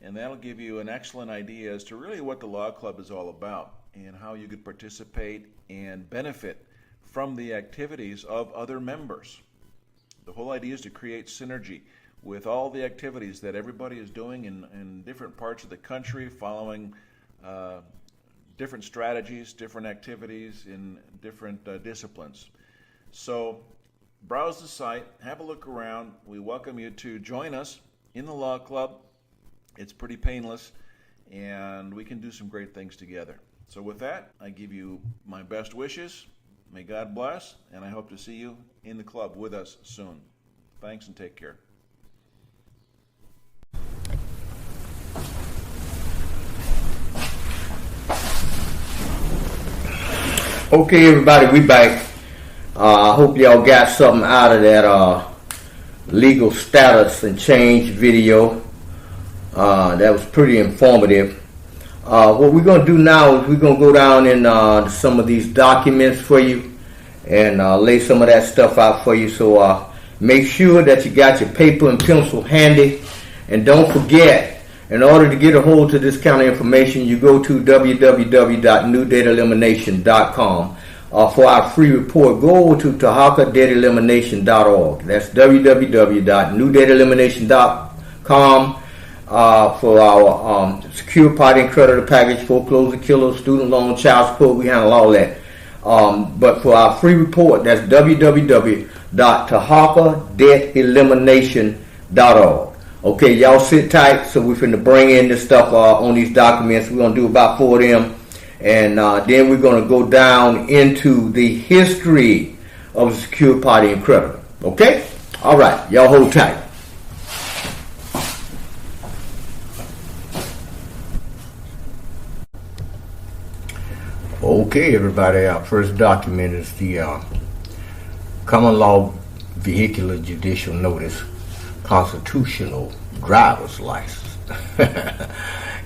and that'll give you an excellent idea as to really what the Law Club is all about and how you could participate and benefit from the activities of other members. The whole idea is to create synergy with all the activities that everybody is doing in different parts of the country, following different strategies, different activities in different disciplines. So browse the site, have a look around. We welcome you to join us in the Law Club. It's pretty painless, and we can do some great things together. So with that, I give you my best wishes. May God bless, and I hope to see you in the club with us soon. Thanks and take care. Okay, everybody, we back. I hope y'all got something out of that legal status and change video. That was pretty informative. What we're going to do now is we're going to go down in some of these documents for you and lay some of that stuff out for you. So make sure that you got your paper and pencil handy. And don't forget, in order to get a hold of this kind of information, you go to www.newdataelimination.com. For our free report, go over to tarhakadataelimination.org. That's www.newdataelimination.com. for our secure party and creditor package, foreclosure killer, student loan, child support. We handle all that. But for our free report, that's www.tarhakadebtelimination.org. Okay, y'all sit tight. So we're finna bring in this stuff on these documents. We're gonna do about 4 of them, and then we're gonna go down into the history of the secure party and creditor. Okay, all right, y'all hold tight. Okay, everybody, our first document is the Common Law Vehicular Judicial Notice Constitutional Driver's License.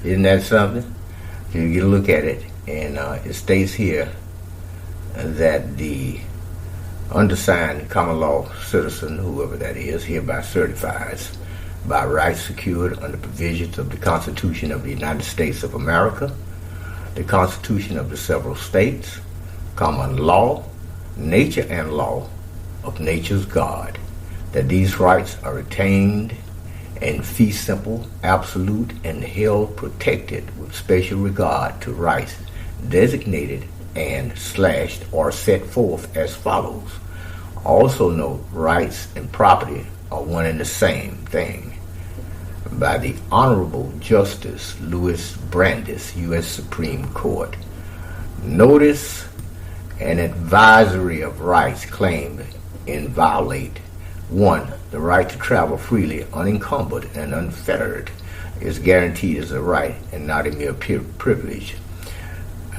Isn't that something? You get a look at it, and it states here that the undersigned common law citizen, whoever that is, hereby certifies by rights secured under provisions of the Constitution of the United States of America, the Constitution of the several states, common law, nature and law of nature's God, that these rights are retained in fee simple, absolute, and held protected with special regard to rights designated and slashed or set forth as follows. Also note, rights and property are one and the same thing. By the Honorable Justice Louis Brandeis, U.S. Supreme Court. Notice an advisory of rights claimed inviolate. 1. The right to travel freely, unencumbered, and unfettered is guaranteed as a right and not a mere privilege.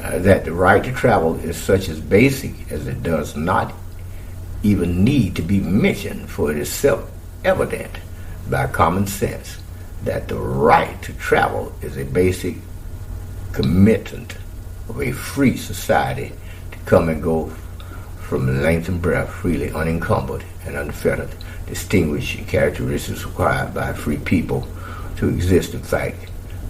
That the right to travel is such as basic as it does not even need to be mentioned, for it is self-evident by common sense that the right to travel is a basic commitment of a free society to come and go from length and breadth freely, unencumbered and unfettered, distinguishing characteristics required by free people to exist. In fact,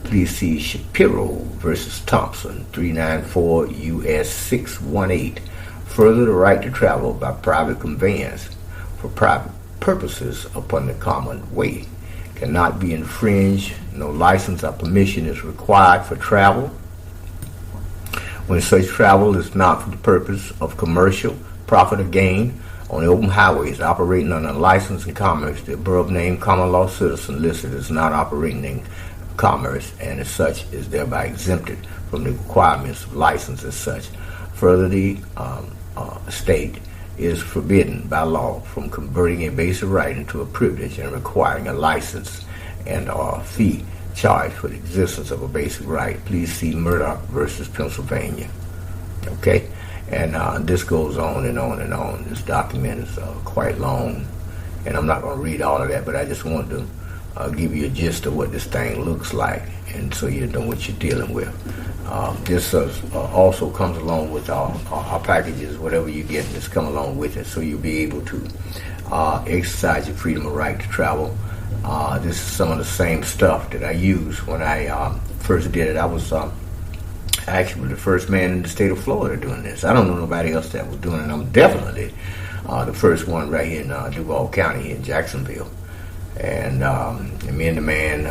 please see Shapiro versus Thompson, 394 U.S. 618. Further, the right to travel by private conveyance for private purposes upon the common way cannot be infringed. No license or permission is required for travel when such travel is not for the purpose of commercial profit or gain on the open highways operating under license and commerce. The above named common law citizen listed as not operating in commerce, and as such is thereby exempted from the requirements of license as such. Further, the state is forbidden by law from converting a basic right into a privilege and requiring a license and or fee charged for the existence of a basic right. Please see Murdoch versus Pennsylvania. Okay, and this goes on and on and on. This document is quite long, and I'm not going to read all of that, but I just want to give you a gist of what this thing looks like, and so you know what you're dealing with. This also comes along with our packages. Whatever you get, this come along with it, so you'll be able to exercise your freedom of right to travel. This is some of the same stuff that I used when I first did it. I was actually the first man in the state of Florida doing this. I don't know nobody else that was doing it. I'm definitely the first one right here in Duval County, here in Jacksonville. And me and the man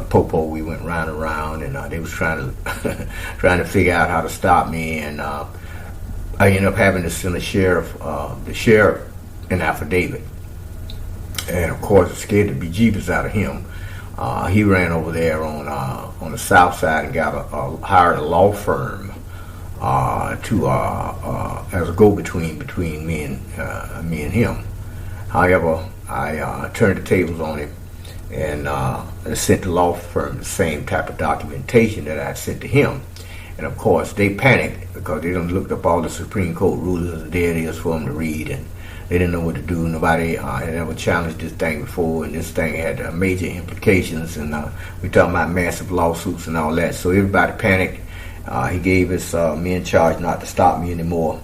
Popo, we went round and round, and they was trying to figure out how to stop me, and I ended up having to send the sheriff an affidavit, and of course it scared the bejeebus out of him. He ran over there on the south side and hired a law firm to as a go-between between me and him. However, I turned the tables on him and sent the law firm the same type of documentation that I sent to him. And of course, they panicked because they done looked up all the Supreme Court rulings, and there it is for them to read, and they didn't know what to do. Nobody had ever challenged this thing before, and this thing had major implications, and we're talking about massive lawsuits and all that. So everybody panicked. He gave us me in charge not to stop me anymore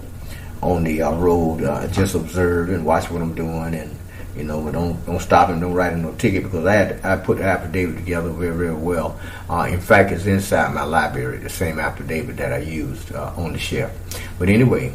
on the road. Just observe and watch what I'm doing, and but don't stop him, don't write him no ticket, because I put the affidavit together very, very well. In fact, it's inside my library, the same affidavit that I used on the sheriff. But anyway,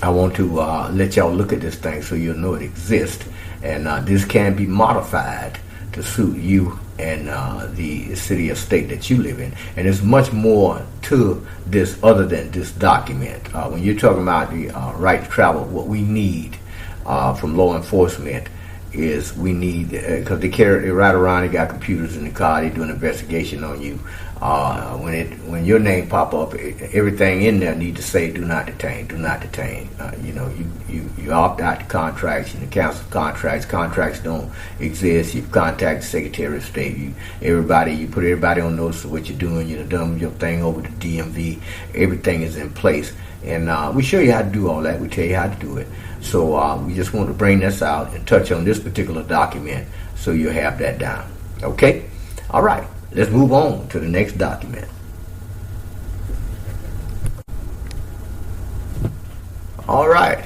I want to let y'all look at this thing so you'll know it exists, and this can be modified to suit you and the city or state that you live in. And there's much more to this other than this document. When you're talking about the right to travel, what we need from law enforcement is we need, because they ride around, they got computers in the car, they do an investigation on you. When your name pop up, everything in there need to say do not detain, do not detain. You opt out the contracts, you cancel contracts don't exist. You contact the Secretary of State, you put everybody on notice of what you're doing. You've done your thing over the DMV. Everything is in place, and we show you how to do all that. We tell you how to do it. So we just want to bring this out and touch on this particular document so you have that down. Okay? All right. Let's move on to the next document. All right.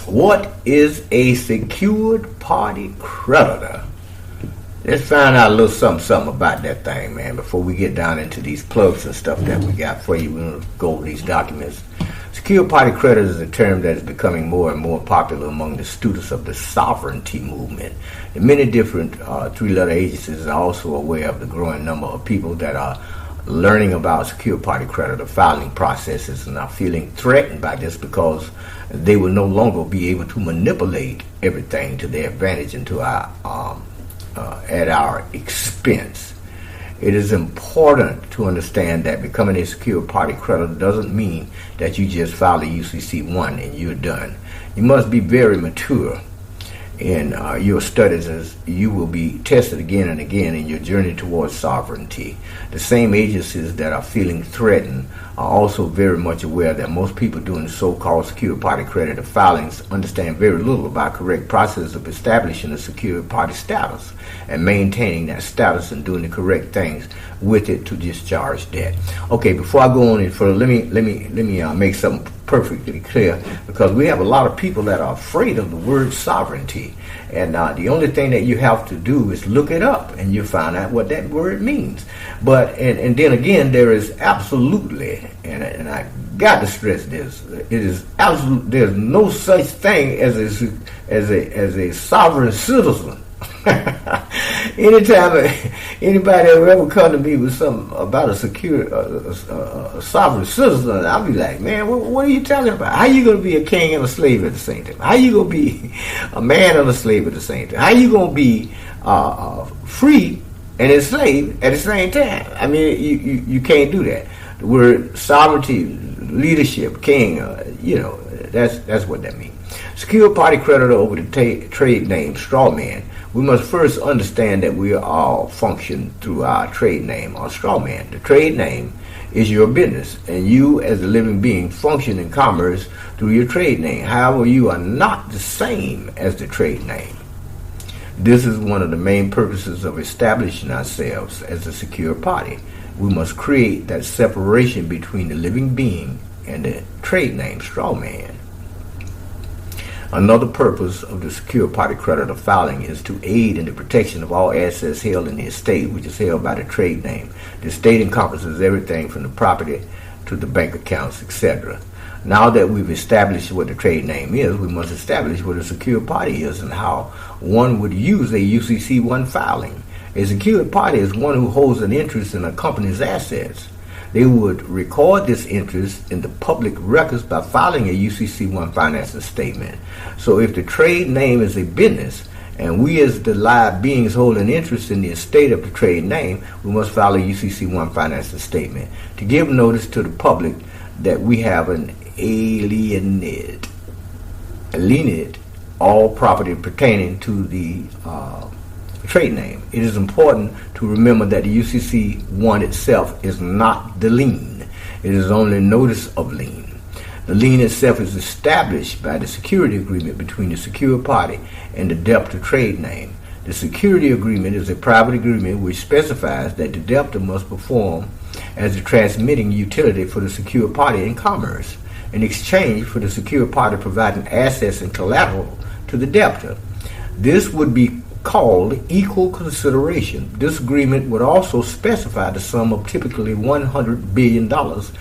What is a secured party creditor? Let's find out a little something about that thing, man, before we get down into these plugs and stuff that we got for you. We're going to go over these documents. Secured party creditor is a term that is becoming more and more popular among the students of the sovereignty movement. And many different three-letter agencies are also aware of the growing number of people that are learning about secured party creditor filing processes and are feeling threatened by this because they will no longer be able to manipulate everything to their advantage and to our at our expense. It is important to understand that becoming a secured party creditor doesn't mean that you just file a UCC-1 and you're done. You must be very mature in your studies, as you will be tested again and again in your journey towards sovereignty. The same agencies that are feeling threatened are also very much aware that most people doing the so-called secured party creditor filings understand very little about correct process of establishing a secured party status and maintaining that status and doing the correct things with it to discharge debt. Okay, before I go on any further, let me make something perfectly clear, because we have a lot of people that are afraid of the word sovereignty, and the only thing that you have to do is look it up and you find out what that word means. But and then again, there is absolutely, and I got to stress this, it is absolute, there's no such thing as a sovereign citizen. Anytime anybody ever come to me with something about a secure, a sovereign citizen, I'll be like, man, what are you talking about? How you going to be a king and a slave at the same time? How you going to be a man and a slave at the same time? How you going to be free and enslaved at the same time? I mean, you can't do that. The word sovereignty, leadership, king, that's what that means. Secured party creditor over the trade name straw man. We must first understand that we all function through our trade name or straw man. The trade name is your business, and you as a living being function in commerce through your trade name. However, you are not the same as the trade name. This is one of the main purposes of establishing ourselves as a secure party. We must create that separation between the living being and the trade name straw man. Another purpose of the secure party creditor filing is to aid in the protection of all assets held in the estate, which is held by the trade name. The estate encompasses everything from the property to the bank accounts, etc. Now that we've established what the trade name is, we must establish what a secure party is and how one would use a UCC-1 filing. A secured party is one who holds an interest in a company's assets. They would record this interest in the public records by filing a UCC-1 financial statement. So if the trade name is a business, and we as the live beings hold an interest in the estate of the trade name, we must file a UCC-1 financial statement to give notice to the public that we have an alienated all property pertaining to the trade name. It is important to remember that the UCC-1 itself is not the lien. It is only notice of lien. The lien itself is established by the security agreement between the secured party and the debtor trade name. The security agreement is a private agreement which specifies that the debtor must perform as the transmitting utility for the secured party in commerce, in exchange for the secured party providing assets and collateral to the debtor. This would be called equal consideration. This agreement would also specify the sum of typically $100 billion as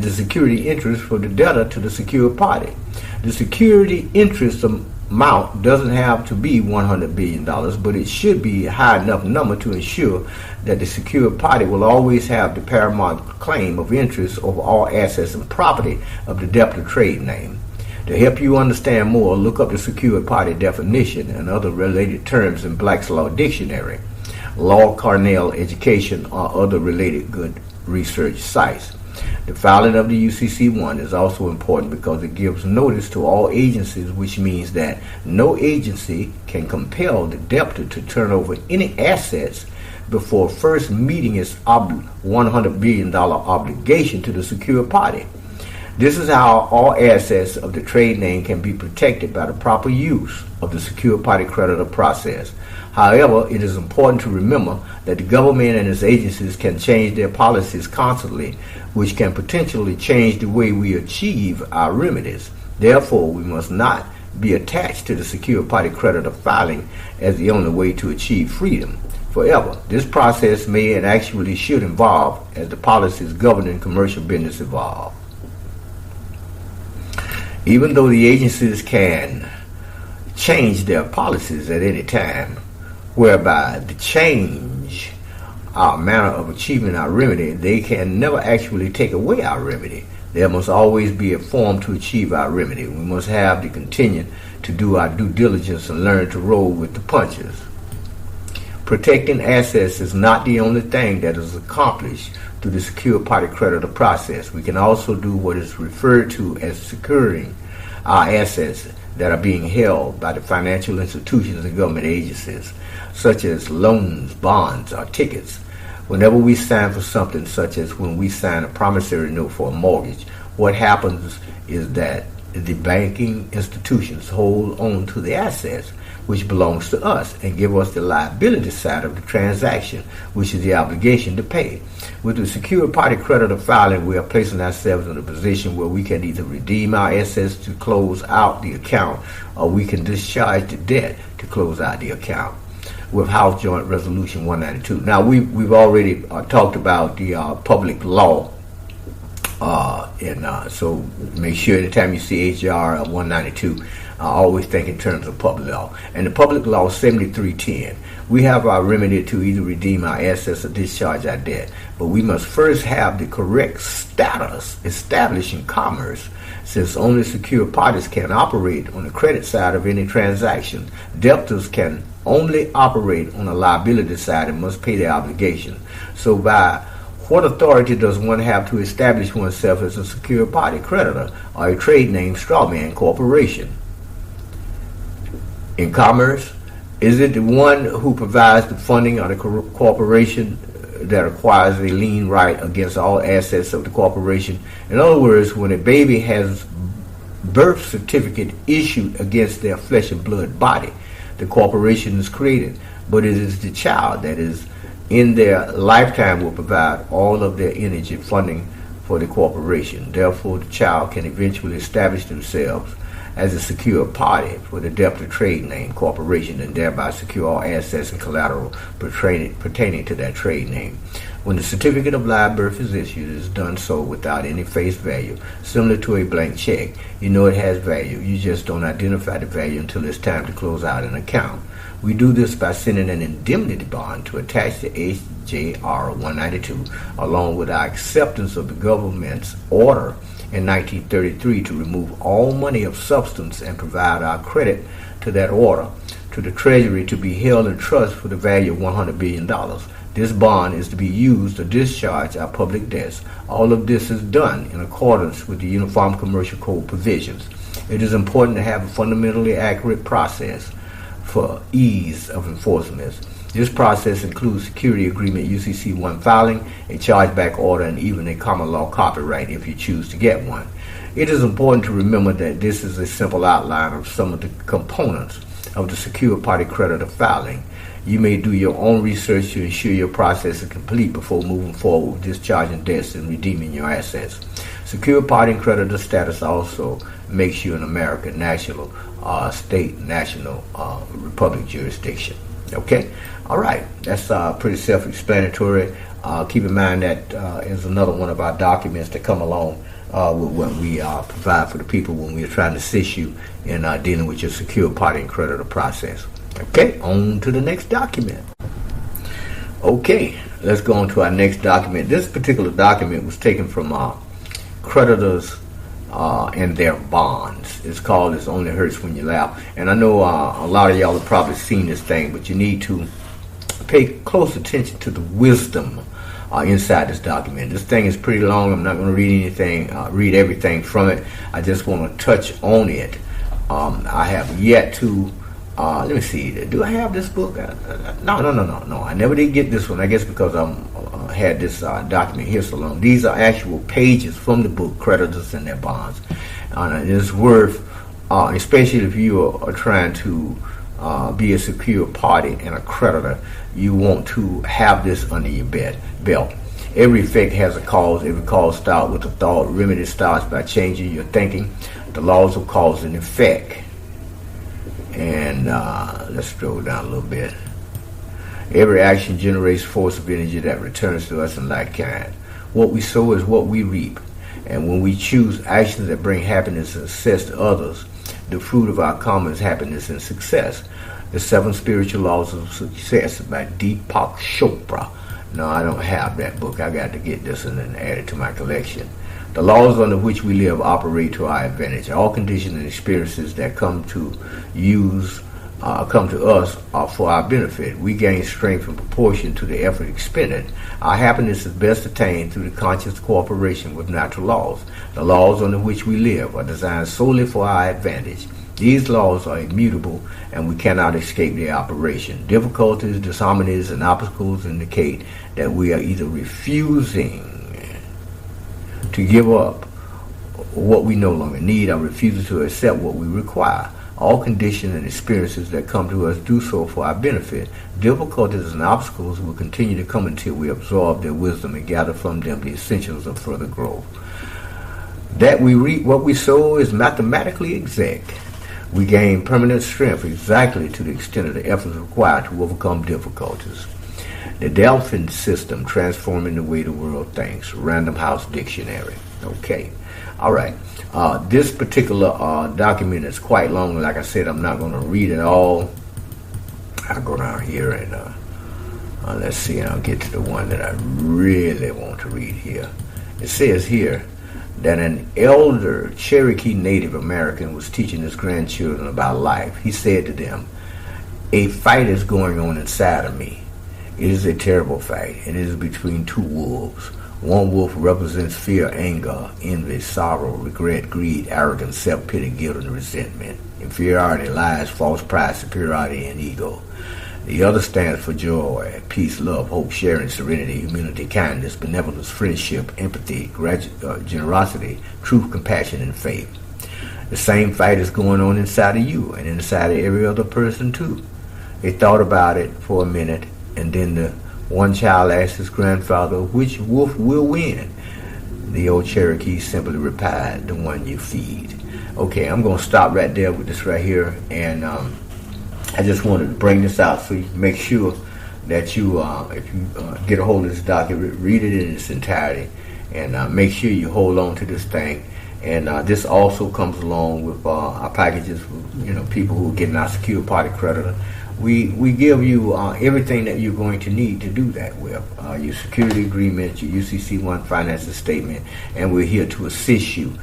the security interest for the debtor to the secured party. The security interest amount doesn't have to be $100 billion, but it should be a high enough number to ensure that the secured party will always have the paramount claim of interest over all assets and property of the debtor trade name. To help you understand more, look up the secured party definition and other related terms in Black's Law Dictionary, Law Cornell Education, or other related good research sites. The filing of the UCC-1 is also important because it gives notice to all agencies, which means that no agency can compel the debtor to turn over any assets before first meeting its $100 billion obligation to the secured party. This is how all assets of the trade name can be protected by the proper use of the secured party creditor process. However, it is important to remember that the government and its agencies can change their policies constantly, which can potentially change the way we achieve our remedies. Therefore, we must not be attached to the secured party creditor filing as the only way to achieve freedom forever. This process may and actually should evolve as the policies governing commercial business evolve. Even though the agencies can change their policies at any time, whereby the change our manner of achieving our remedy, they can never actually take away our remedy. There must always be a form to achieve our remedy. We must have to continue to do our due diligence and learn to roll with the punches. Protecting assets is not the only thing that is accomplished through the secured party creditor process. We can also do what is referred to as securing our assets that are being held by the financial institutions and government agencies, such as loans, bonds, or tickets. Whenever we sign for something, such as when we sign a promissory note for a mortgage, what happens is that the banking institutions hold on to the assets which belongs to us and give us the liability side of the transaction, which is the obligation to pay. With the secured party creditor filing, we are placing ourselves in a position where we can either redeem our assets to close out the account, or we can discharge the debt to close out the account with House Joint Resolution 192. Now, we've already talked about the public law, so make sure anytime you see HR 192, always think in terms of public law. And the public law 7310, we have our remedy to either redeem our assets or discharge our debt. But we must first have the correct status established in commerce, since only secured parties can operate on the credit side of any transaction. Debtors can only operate on the liability side and must pay their obligation. So by what authority does one have to establish oneself as a secured party creditor or a trade name strawman corporation? In commerce, is it the one who provides the funding or the corporation that acquires a lien right against all assets of the corporation? In other words, when a baby has birth certificate issued against their flesh and blood body, the corporation is created, but it is the child that is in their lifetime will provide all of their energy funding for the corporation. Therefore, the child can eventually establish themselves as a secure party for the debtor trade name corporation and thereby secure all assets and collateral pertaining to that trade name. When the certificate of live birth is issued, it is done so without any face value, similar to a blank check. You know it has value, you just don't identify the value until it's time to close out an account. We do this by sending an indemnity bond to attach to HJR 192, along with our acceptance of the government's order in 1933 to remove all money of substance and provide our credit to that order to the Treasury to be held in trust for the value of $100 billion. This bond is to be used to discharge our public debts. All of this is done in accordance with the Uniform Commercial Code provisions. It is important to have a fundamentally accurate process for ease of enforcement. This process includes security agreement UCC-1 filing, a chargeback order, and even a common law copyright if you choose to get one. It is important to remember that this is a simple outline of some of the components of the secured party creditor filing. You may do your own research to ensure your process is complete before moving forward with discharging debts and redeeming your assets. Secured party creditor status also makes you an American national, state, national, republic jurisdiction. Okay? All right. That's pretty self-explanatory. Keep in mind that is another one of our documents that come along with what we provide for the people when we are trying to assist you in dealing with your secured party and creditor process. Okay, on to the next document. Okay, let's go on to our next document. This particular document was taken from creditors and their bonds. It's called "It Only Hurts When You Laugh." And I know a lot of y'all have probably seen this thing, but you need to pay close attention to the wisdom inside this document. This thing is pretty long. I'm not going to read everything from it. I just want to touch on it. I have yet to let me see. Do I have this book? No. I never did get this one. I guess because I had this document here so long. These are actual pages from the book, Creditors and Their Bonds. It's worth, especially if you are trying to be a secure party and a creditor, you want to have this under your belt. Every effect has a cause. Every cause starts with a thought. Remedy starts by changing your thinking. The laws of cause and effect. And let's scroll down a little bit. Every action generates force of energy that returns to us in like kind. What we sow is what we reap. And when we choose actions that bring happiness and success to others, the fruit of our karma is happiness and success. The 7 Spiritual Laws of Success by Deepak Chopra. No, I don't have that book. I got to get this and then add it to my collection. The laws under which we live operate to our advantage. All conditions and experiences that come to us are for our benefit. We gain strength in proportion to the effort expended. Our happiness is best attained through the conscious cooperation with natural laws. The laws under which we live are designed solely for our advantage. These laws are immutable and we cannot escape their operation. Difficulties, disharmonies, and obstacles indicate that we are either refusing to give up what we no longer need or refusing to accept what we require. All conditions and experiences that come to us do so for our benefit. Difficulties and obstacles will continue to come until we absorb their wisdom and gather from them the essentials of further growth. That we reap what we sow is mathematically exact. We gain permanent strength exactly to the extent of the efforts required to overcome difficulties. The Delphin system transforming the way the world thinks. Random House Dictionary. Okay. All right. This particular document is quite long. Like I said, I'm not going to read it all. I'll go down here and let's see. I'll get to the one that I really want to read here. It says here that an elder Cherokee Native American was teaching his grandchildren about life. He said to them, "A fight is going on inside of me. It is a terrible fight. It is between 2 wolves. One wolf represents fear, anger, envy, sorrow, regret, greed, arrogance, self-pity, guilt, and resentment. Inferiority, lies, false pride, superiority, and ego. The other stands for joy, peace, love, hope, sharing, serenity, humility, kindness, benevolence, friendship, empathy, generosity, truth, compassion, and faith. The same fight is going on inside of you and inside of every other person too." They thought about it for a minute, and then the one child asked his grandfather, "Which wolf will win?" The old Cherokee simply replied, "The one you feed." Okay, I'm going to stop right there with this right here, and I just wanted to bring this out so you can make sure that you, if you get a hold of this document, read it in its entirety, and make sure you hold on to this thing. And this also comes along with our packages for people who are getting our secure party creditor. We give you everything that you're going to need to do that with. Your security agreement, your UCC1 financial statement, and we're here to assist you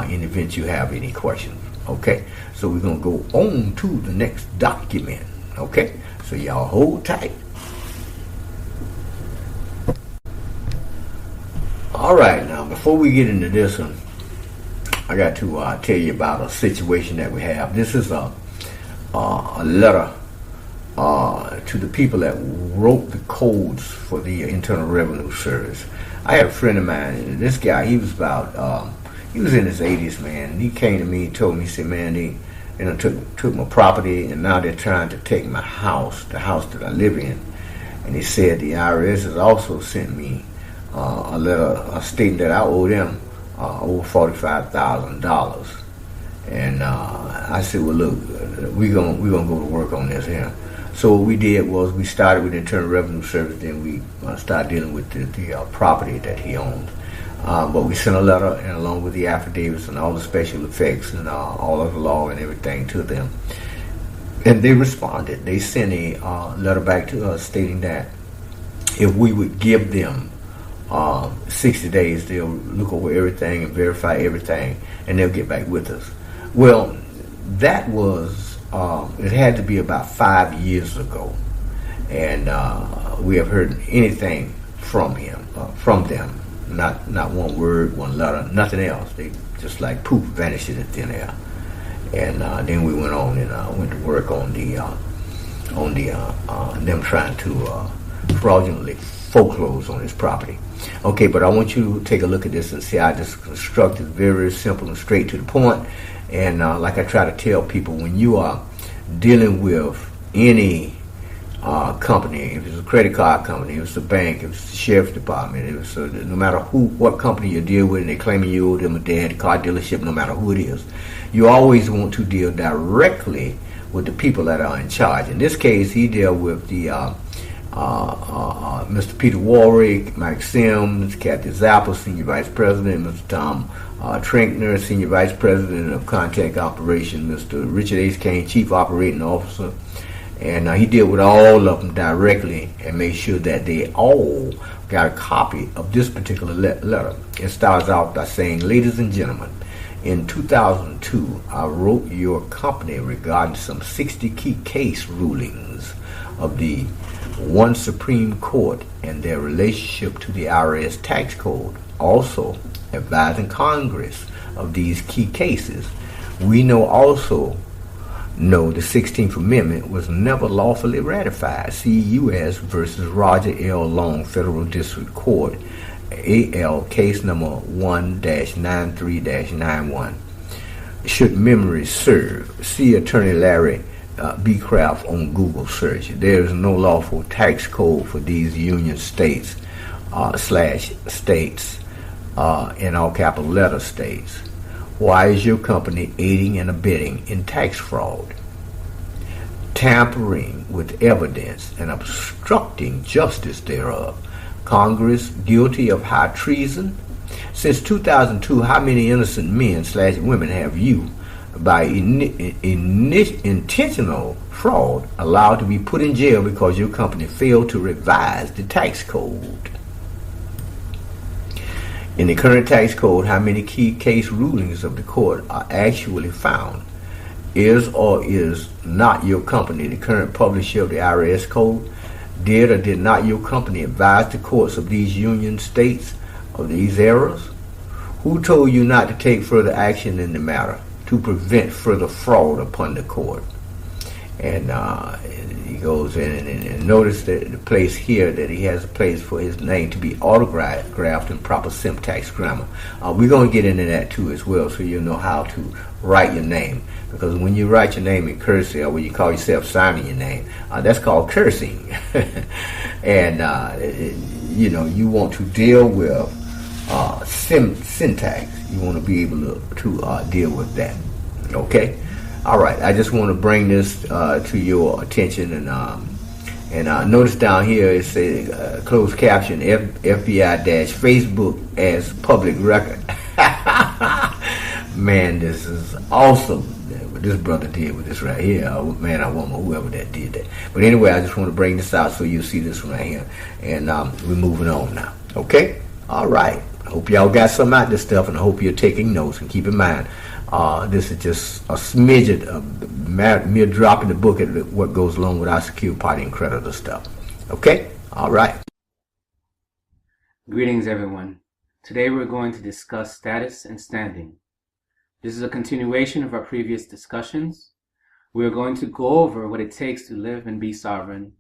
in the event you have any questions. Okay, so we're going to go on to the next document. Okay, so y'all hold tight. All right, now before we get into this one, I got to tell you about a situation that we have. This is a letter to the people that wrote the codes for the Internal Revenue Service. I had a friend of mine, and this guy, he was he was in his 80s, man, and he came to me and told me, he said, "Man, they took my property, and now they're trying to take my house, the house that I live in." And he said the IRS has also sent me a letter stating that I owe them over $45,000. And I said, "Well, look, we're gonna go to work on this here." So what we did was we started with the Internal Revenue Service, then we started dealing with the property that he owned. But we sent a letter and along with the affidavits and all the special effects and all of the law and everything to them. And they responded. They sent a letter back to us stating that if we would give them 60 days, they'll look over everything and verify everything, and they'll get back with us. Well, that was, it had to be about 5 years ago. And we have heard anything from them. Not one word, one letter, nothing else. They just like poof, vanished in thin air. And then we went on and went to work on them trying to fraudulently foreclose on his property. Okay, but I want you to take a look at this and see how this is constructed. Very simple and straight to the point. And like I try to tell people, when you are dealing with any company, if it's a credit card company, if it's a bank, if it's the sheriff's department, if it's no matter what company you deal with, and they're claiming you owe them a debt, a car dealership, no matter who it is, you always want to deal directly with the people that are in charge. In this case, he dealt with the Mr. Peter Warwick, Mike Sims, Kathy Zappa, Senior Vice President, Mr. Tom Trinkner, Senior Vice President of Contact Operation, Mr. Richard H. Kane, Chief Operating Officer. And he dealt with all of them directly and made sure that they all got a copy of this particular letter. It starts out by saying, "Ladies and gentlemen, in 2002, I wrote your company regarding some 60 key case rulings of the one Supreme Court and their relationship to the IRS tax code, also advising Congress of these key cases. We also know the 16th Amendment was never lawfully ratified. See U.S. versus Roger L. Long, Federal District Court, AL case number 1-93-91. Should memory serve, see Attorney Larry B. Kraft on Google search. There is no lawful tax code for these union states / states in all capital letter states. Why is your company aiding and abetting in tax fraud, tampering with evidence, and obstructing justice thereof? Congress guilty of high treason? Since 2002, how many innocent men / women have you, by intentional fraud, allowed to be put in jail because your company failed to revise the tax code? In the current tax code, how many key case rulings of the court are actually found? Is or is not your company the current publisher of the IRS code? Did or did not your company advise the courts of these union states of these errors? Who told you not to take further action in the matter to prevent further fraud upon the court? And he goes in and notice that the place here that he has a place for his name to be autographed in proper syntax grammar. We're going to get into that too as well, so you'll know how to write your name. Because when you write your name in cursive, or when you call yourself signing your name, that's called cursing. And you want to deal with syntax. You want to be able to deal with that. Okay. All right, I just want to bring this to your attention, and notice down here it says closed caption FBI-Facebook as public record. Man, this is awesome. What this brother did with this right here, man, I woman, whoever that did that. But anyway, I just want to bring this out so you see this right here, and we're moving on now. Okay, all right. I hope y'all got some out of this stuff, and I hope you're taking notes. And keep in mind, this is just a smidget of mere drop in the book at what goes along with our secure party and creditor stuff. Okay? All right. Greetings, everyone. Today we're going to discuss status and standing. This is a continuation of our previous discussions. We are going to go over what it takes to live and be sovereign,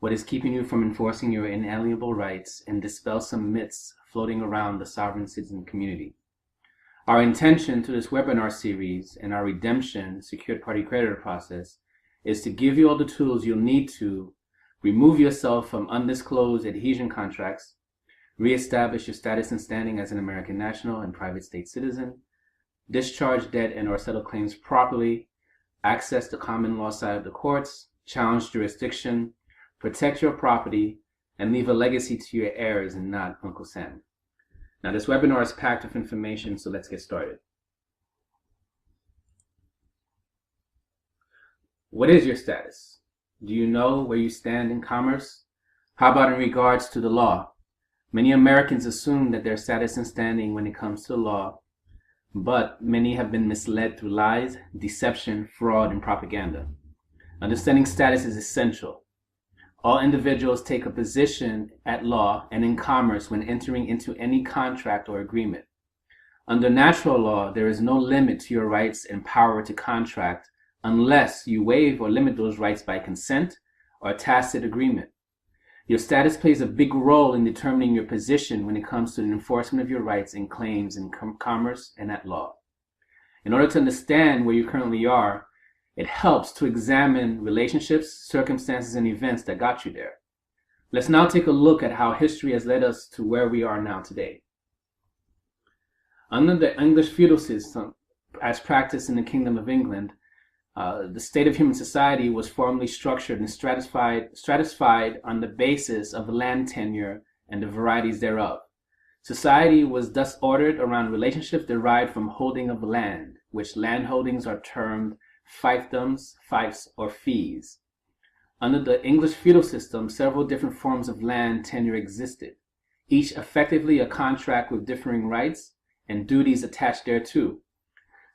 what is keeping you from enforcing your inalienable rights, and dispel some myths floating around the sovereign citizen community. Our intention to this webinar series and our redemption secured party creditor process is to give you all the tools you'll need to remove yourself from undisclosed adhesion contracts, reestablish your status and standing as an American national and private state citizen, discharge debt and or settle claims properly, access the common law side of the courts, challenge jurisdiction, protect your property, and leave a legacy to your heirs and not Uncle Sam. Now, this webinar is packed with information, so let's get started. What is your status? Do you know where you stand in commerce? How about in regards to the law? Many Americans assume that their status and standing when it comes to the law, but many have been misled through lies, deception, fraud, and propaganda. Understanding status is essential. All individuals take a position at law and in commerce when entering into any contract or agreement. Under natural law, there is no limit to your rights and power to contract unless you waive or limit those rights by consent or a tacit agreement. Your status plays a big role in determining your position when it comes to the enforcement of your rights and claims in commerce and at law. In order to understand where you currently are, it helps to examine relationships, circumstances, and events that got you there. Let's now take a look at how history has led us to where we are now today. Under the English feudal system, as practiced in the Kingdom of England, the state of human society was formally structured and stratified on the basis of land tenure and the varieties thereof. Society was thus ordered around relationships derived from holding of land, which land holdings are termed fiefdoms, fiefs, or fees. Under the English feudal system, several different forms of land tenure existed, each effectively a contract with differing rights and duties attached thereto.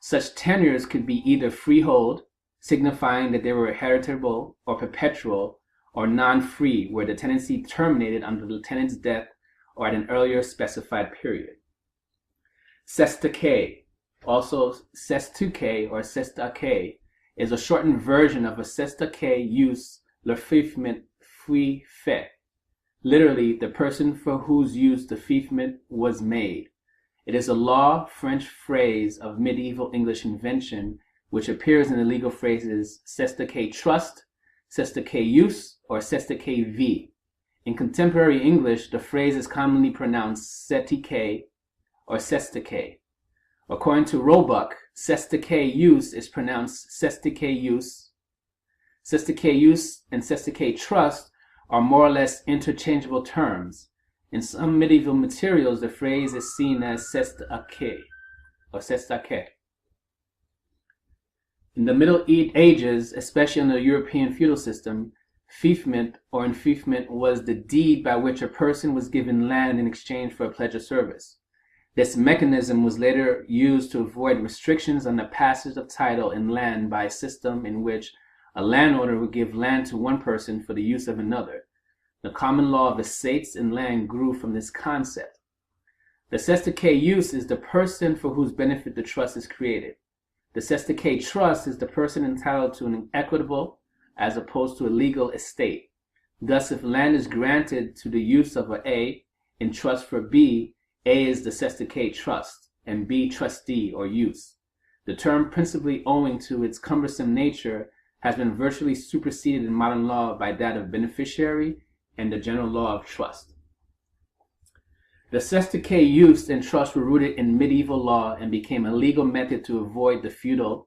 Such tenures could be either freehold, signifying that they were heritable or perpetual, or non-free, where the tenancy terminated under the tenant's death or at an earlier specified period. Sestake, also sestuke or sestake, is a shortened version of a sestake use le fiefment fui fait, literally the person for whose use the fiefment was made. It is a law French phrase of medieval English invention, which appears in the legal phrases sestake trust, sestake use, or sestake vie. In contemporary English, the phrase is commonly pronounced setike or sestake. According to Roebuck, sestake use is pronounced sestake use. Sestake use and sestake trust are more or less interchangeable terms. In some medieval materials, the phrase is seen as sestake or sestake. In the Middle Ages, especially in the European feudal system, fiefment or enfeoffment was the deed by which a person was given land in exchange for a pledge of service. This mechanism was later used to avoid restrictions on the passage of title in land by a system in which a landowner would give land to one person for the use of another. The common law of estates and land grew from this concept. The sestake use is the person for whose benefit the trust is created. The sestake trust is the person entitled to an equitable as opposed to a legal estate. Thus, if land is granted to the use of A in trust for B, A is the sestake trust and B trustee or use. The term, principally owing to its cumbersome nature, has been virtually superseded in modern law by that of beneficiary and the general law of trust. The sestake use and trust were rooted in medieval law and became a legal method to avoid the feudal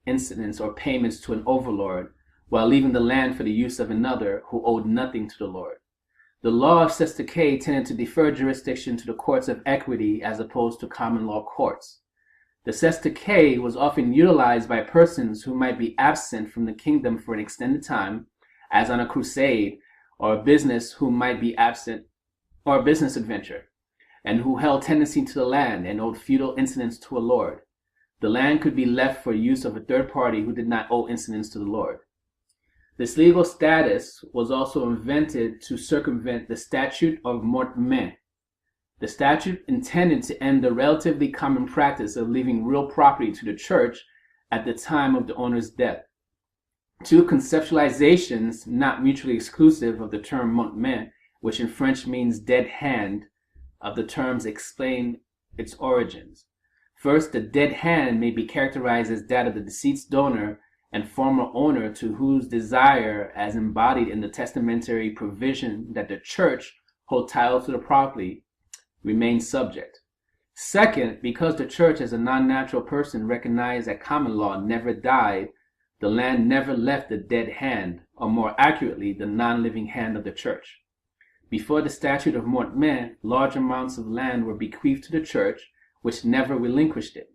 incidents or payments to an overlord, while leaving the land for the use of another who owed nothing to the lord. The law of sestake tended to defer jurisdiction to the courts of equity as opposed to common law courts. The sestake was often utilized by persons who might be absent from the kingdom for an extended time, as on a crusade, or a business who might be absent, or a business adventure, and who held tenancy to the land and owed feudal incidents to a lord. The land could be left for use of a third party who did not owe incidents to the lord. This legal status was also invented to circumvent the statute of mortmain. The statute intended to end the relatively common practice of leaving real property to the church at the time of the owner's death. Two conceptualizations, not mutually exclusive, of the term mortmain, which in French means dead hand, of the terms explain its origins. First, the dead hand may be characterized as that of the deceased's donor and former owner to whose desire, as embodied in the testamentary provision that the church hold title to the property, remains subject. Second, because the church as a non-natural person recognized that common law never died, the land never left the dead hand, or more accurately, the non-living hand of the church. Before the statute of mortmain, large amounts of land were bequeathed to the church, which never relinquished it.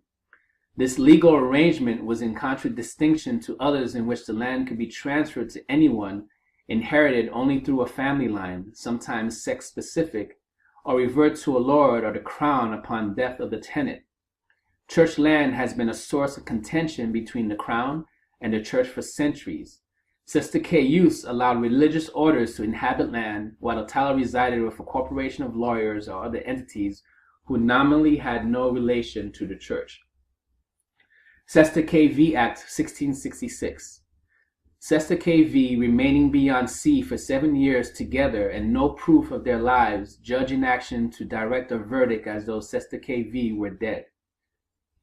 This legal arrangement was in contradistinction to others in which the land could be transferred to anyone, inherited only through a family line, sometimes sex-specific, or revert to a lord or the crown upon death of the tenant. Church land has been a source of contention between the crown and the church for centuries. Sestake use allowed religious orders to inhabit land, while the title resided with a corporation of lawyers or other entities who nominally had no relation to the church. Sestake v. Act 1666. Sestake v. remaining beyond sea for 7 years together and no proof of their lives, judge in action to direct a verdict as though Sestake v. were dead.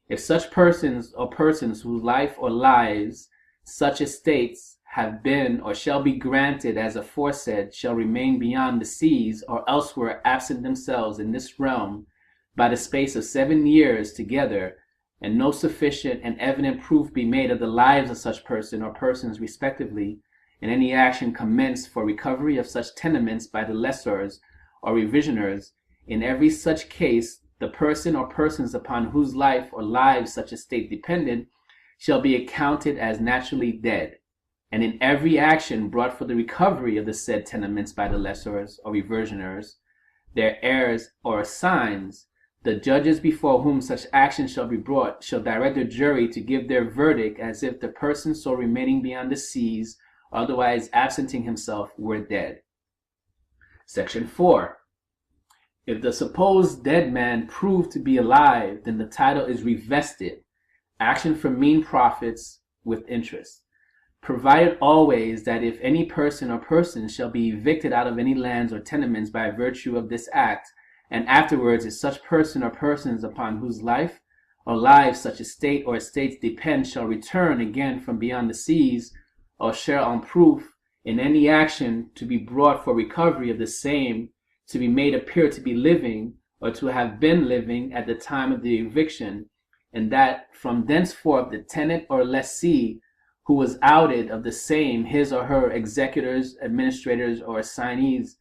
If such persons or persons whose life or lives such estates have been or shall be granted as aforesaid shall remain beyond the seas or elsewhere absent themselves in this realm by the space of 7 years together, and no sufficient and evident proof be made of the lives of such person or persons respectively, and any action commenced for recovery of such tenements by the lessors or revisioners, in every such case the person or persons upon whose life or lives such estate depended shall be accounted as naturally dead, and in every action brought for the recovery of the said tenements by the lessors or reversioners, their heirs or assigns, the judges before whom such action shall be brought shall direct the jury to give their verdict as if the person so remaining beyond the seas, otherwise absenting himself, were dead. Section 4. If the supposed dead man prove to be alive, then the title is revested, action for mean profits with interest, provided always that if any person or persons shall be evicted out of any lands or tenements by virtue of this act, and afterwards if such person or persons upon whose life or lives such estate or estates depend shall return again from beyond the seas, or share on proof in any action to be brought for recovery of the same, to be made appear to be living, or to have been living at the time of the eviction, and that from thenceforth the tenant or lessee who was outed of the same, his or her executors, administrators, or assignees,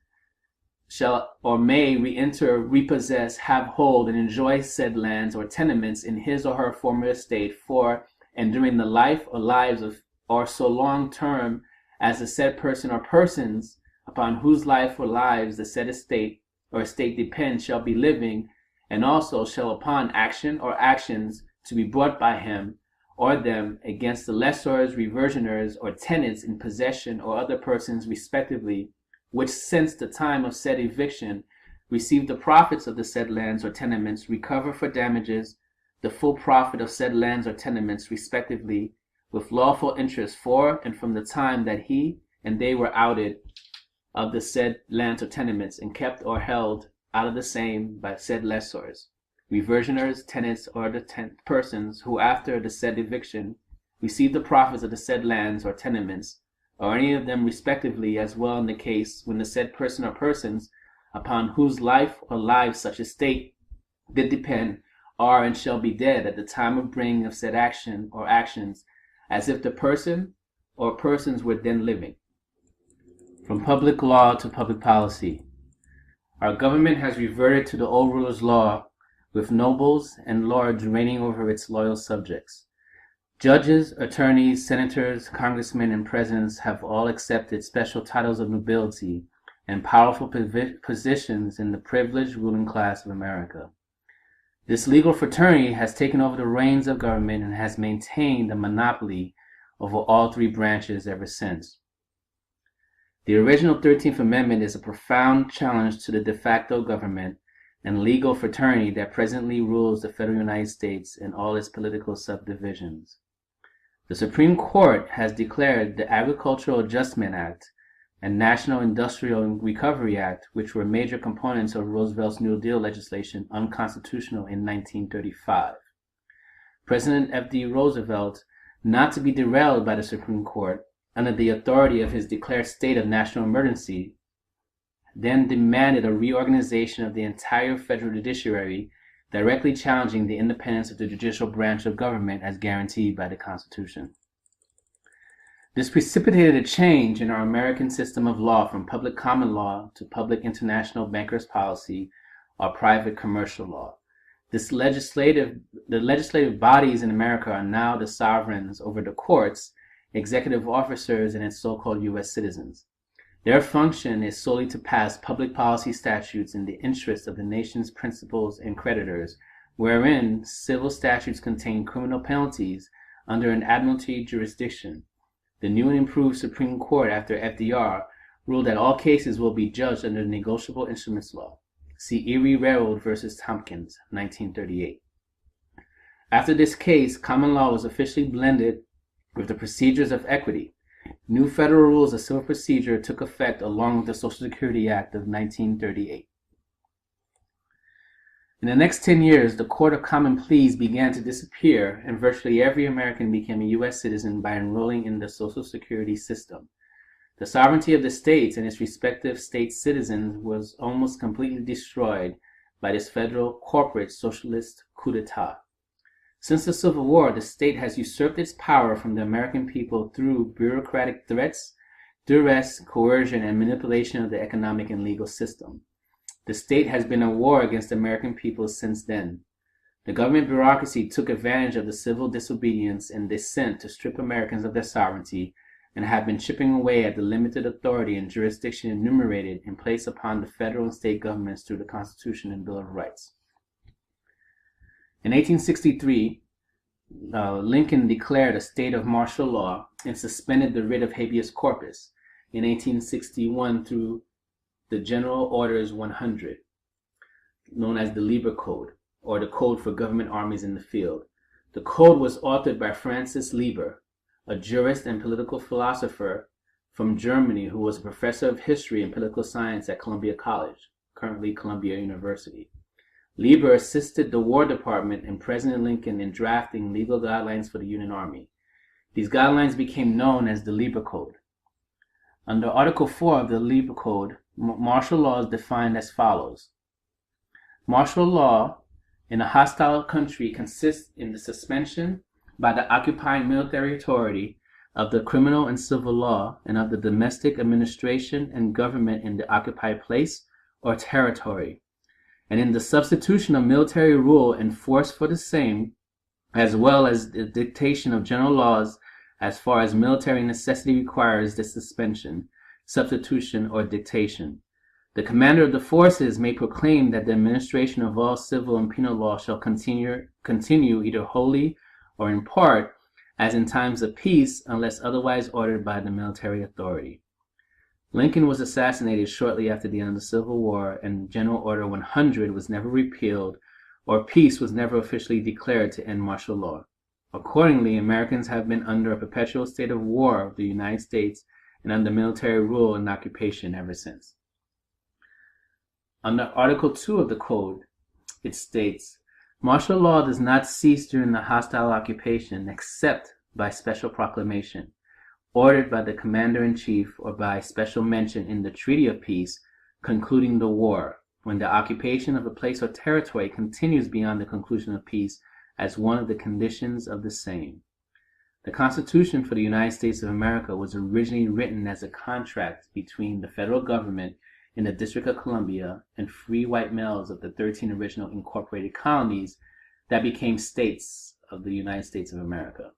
shall or may re-enter, repossess, have hold, and enjoy said lands or tenements in his or her former estate for and during the life or lives of or so long term as the said person or persons upon whose life or lives the said estate or estate depends shall be living, and also shall upon action or actions to be brought by him or them against the lessors, reversioners, or tenants in possession or other persons respectively, which since the time of said eviction receive the profits of the said lands or tenements, recover for damages the full profit of said lands or tenements respectively, with lawful interest for and from the time that he and they were outed of the said lands or tenements, and kept or held out of the same by said lessors, reversioners, tenants, or other persons who after the said eviction receive the profits of the said lands or tenements, or any of them respectively, as well in the case when the said person or persons upon whose life or lives such estate did depend are and shall be dead at the time of bringing of said action or actions, as if the person or persons were then living. From public law to public policy. Our government has reverted to the old ruler's law, with nobles and lords reigning over its loyal subjects. Judges, attorneys, senators, congressmen, and presidents have all accepted special titles of nobility and powerful positions in the privileged ruling class of America. This legal fraternity has taken over the reins of government and has maintained a monopoly over all three branches ever since. The original 13th Amendment is a profound challenge to the de facto government and legal fraternity that presently rules the federal United States and all its political subdivisions. The Supreme Court has declared the Agricultural Adjustment Act and National Industrial Recovery Act, which were major components of Roosevelt's New Deal legislation, unconstitutional in 1935. President F.D. Roosevelt, not to be derailed by the Supreme Court, under the authority of his declared state of national emergency, then demanded a reorganization of the entire federal judiciary, directly challenging the independence of the judicial branch of government as guaranteed by the Constitution. This precipitated a change in our American system of law from public common law to public international bankers' policy or private commercial law. The legislative bodies in America are now the sovereigns over the courts, executive officers, and its so-called U.S. citizens. Their function is solely to pass public policy statutes in the interest of the nation's principals and creditors, wherein civil statutes contain criminal penalties under an admiralty jurisdiction. The new and improved Supreme Court after FDR ruled that all cases will be judged under the negotiable instruments law. See Erie Railroad versus Tompkins, 1938. After this case, common law was officially blended with the procedures of equity. New federal rules of civil procedure took effect along with the Social Security Act of 1938. In the next 10 years, the Court of Common Pleas began to disappear, and virtually every American became a U.S. citizen by enrolling in the Social Security system. The sovereignty of the states and its respective state citizens was almost completely destroyed by this federal corporate socialist coup d'etat. Since the Civil War, the state has usurped its power from the American people through bureaucratic threats, duress, coercion, and manipulation of the economic and legal system. The state has been at war against the American people since then. The government bureaucracy took advantage of the civil disobedience and dissent to strip Americans of their sovereignty and have been chipping away at the limited authority and jurisdiction enumerated and placed upon the federal and state governments through the Constitution and Bill of Rights. In 1863, Lincoln declared a state of martial law and suspended the writ of habeas corpus in 1861 through the General Orders 100, known as the Lieber Code, or the Code for Government Armies in the Field. The code was authored by Francis Lieber, a jurist and political philosopher from Germany who was a professor of history and political science at Columbia College, currently Columbia University. Lieber assisted the War Department and President Lincoln in drafting legal guidelines for the Union Army. These guidelines became known as the Lieber Code. Under Article 4 of the Lieber Code, martial law is defined as follows. Martial law in a hostile country consists in the suspension by the occupying military authority of the criminal and civil law and of the domestic administration and government in the occupied place or territory, and in the substitution of military rule and force for the same, as well as the dictation of general laws as far as military necessity requires the suspension, substitution, or dictation. The commander of the forces may proclaim that the administration of all civil and penal law shall continue either wholly or in part, as in times of peace, unless otherwise ordered by the military authority. Lincoln was assassinated shortly after the end of the Civil War, and General Order 100 was never repealed, or peace was never officially declared to end martial law. Accordingly, Americans have been under a perpetual state of war with the United States and under military rule and occupation ever since. Under Article 2 of the Code, it states, martial law does not cease during the hostile occupation except by special proclamation, ordered by the Commander-in-Chief or by special mention in the Treaty of Peace concluding the war, when the occupation of a place or territory continues beyond the conclusion of peace as one of the conditions of the same. The Constitution for the United States of America was originally written as a contract between the federal government in the District of Columbia and free white males of the 13 original incorporated colonies that became states of the United States of America.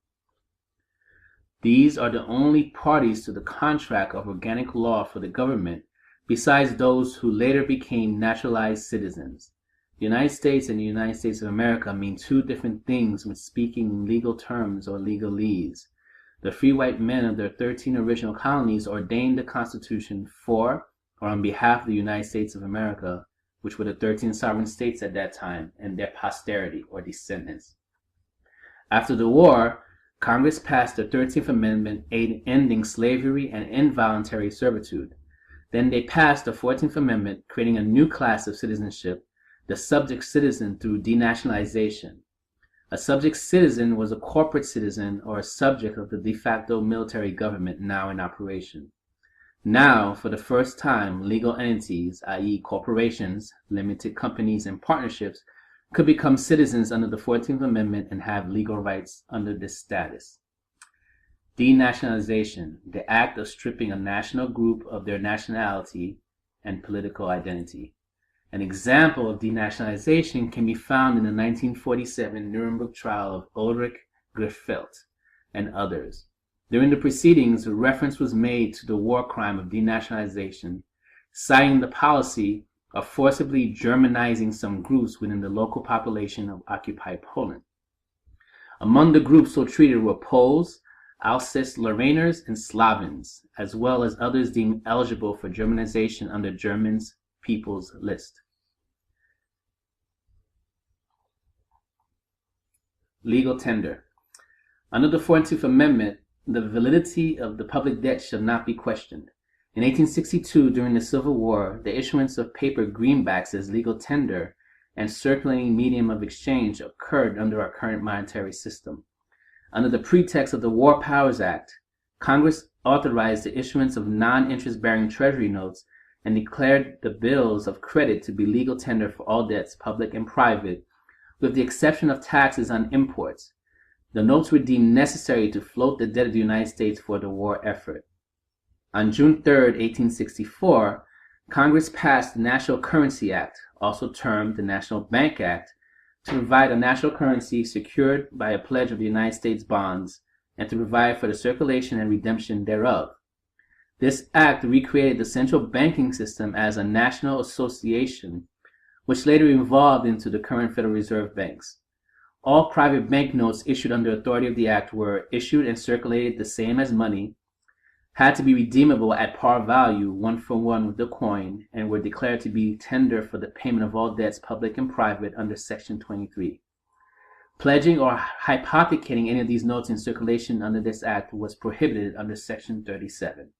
These are the only parties to the contract of organic law for the government, besides those who later became naturalized citizens. The United States and the United States of America mean two different things when speaking in legal terms or legalese. The free white men of their 13 original colonies ordained the Constitution for or on behalf of the United States of America, which were the 13 sovereign states at that time, and their posterity or descendants. After the war, Congress passed the 13th Amendment ending slavery and involuntary servitude. Then they passed the 14th Amendment, creating a new class of citizenship, the subject citizen, through denationalization. A subject citizen was a corporate citizen or a subject of the de facto military government now in operation. Now, for the first time, legal entities, i.e. corporations, limited companies, and partnerships, could become citizens under the 14th Amendment and have legal rights under this status. Denationalization, the act of stripping a national group of their nationality and political identity. An example of denationalization can be found in the 1947 Nuremberg trial of Ulrich Greffelt and others. During the proceedings, a reference was made to the war crime of denationalization, citing the policy of forcibly Germanizing some groups within the local population of occupied Poland. Among the groups so treated were Poles, Alsace-Lorrainers, and Slavons, as well as others deemed eligible for Germanization under German's People's List. Legal tender. Under the 14th Amendment, the validity of the public debt shall not be questioned. In 1862, during the Civil War, the issuance of paper greenbacks as legal tender and circulating medium of exchange occurred under our current monetary system. Under the pretext of the War Powers Act, Congress authorized the issuance of non-interest-bearing treasury notes and declared the bills of credit to be legal tender for all debts, public and private, with the exception of taxes on imports. The notes were deemed necessary to float the debt of the United States for the war effort. On June 3, 1864, Congress passed the National Currency Act, also termed the National Bank Act, to provide a national currency secured by a pledge of the United States bonds and to provide for the circulation and redemption thereof. This act recreated the central banking system as a national association, which later evolved into the current Federal Reserve banks. All private banknotes issued under authority of the act were issued and circulated the same as money, had to be redeemable at par value, 1-for-1 with the coin, and were declared to be tender for the payment of all debts, public and private, under Section 23. Pledging or hypothecating any of these notes in circulation under this act was prohibited under Section 37.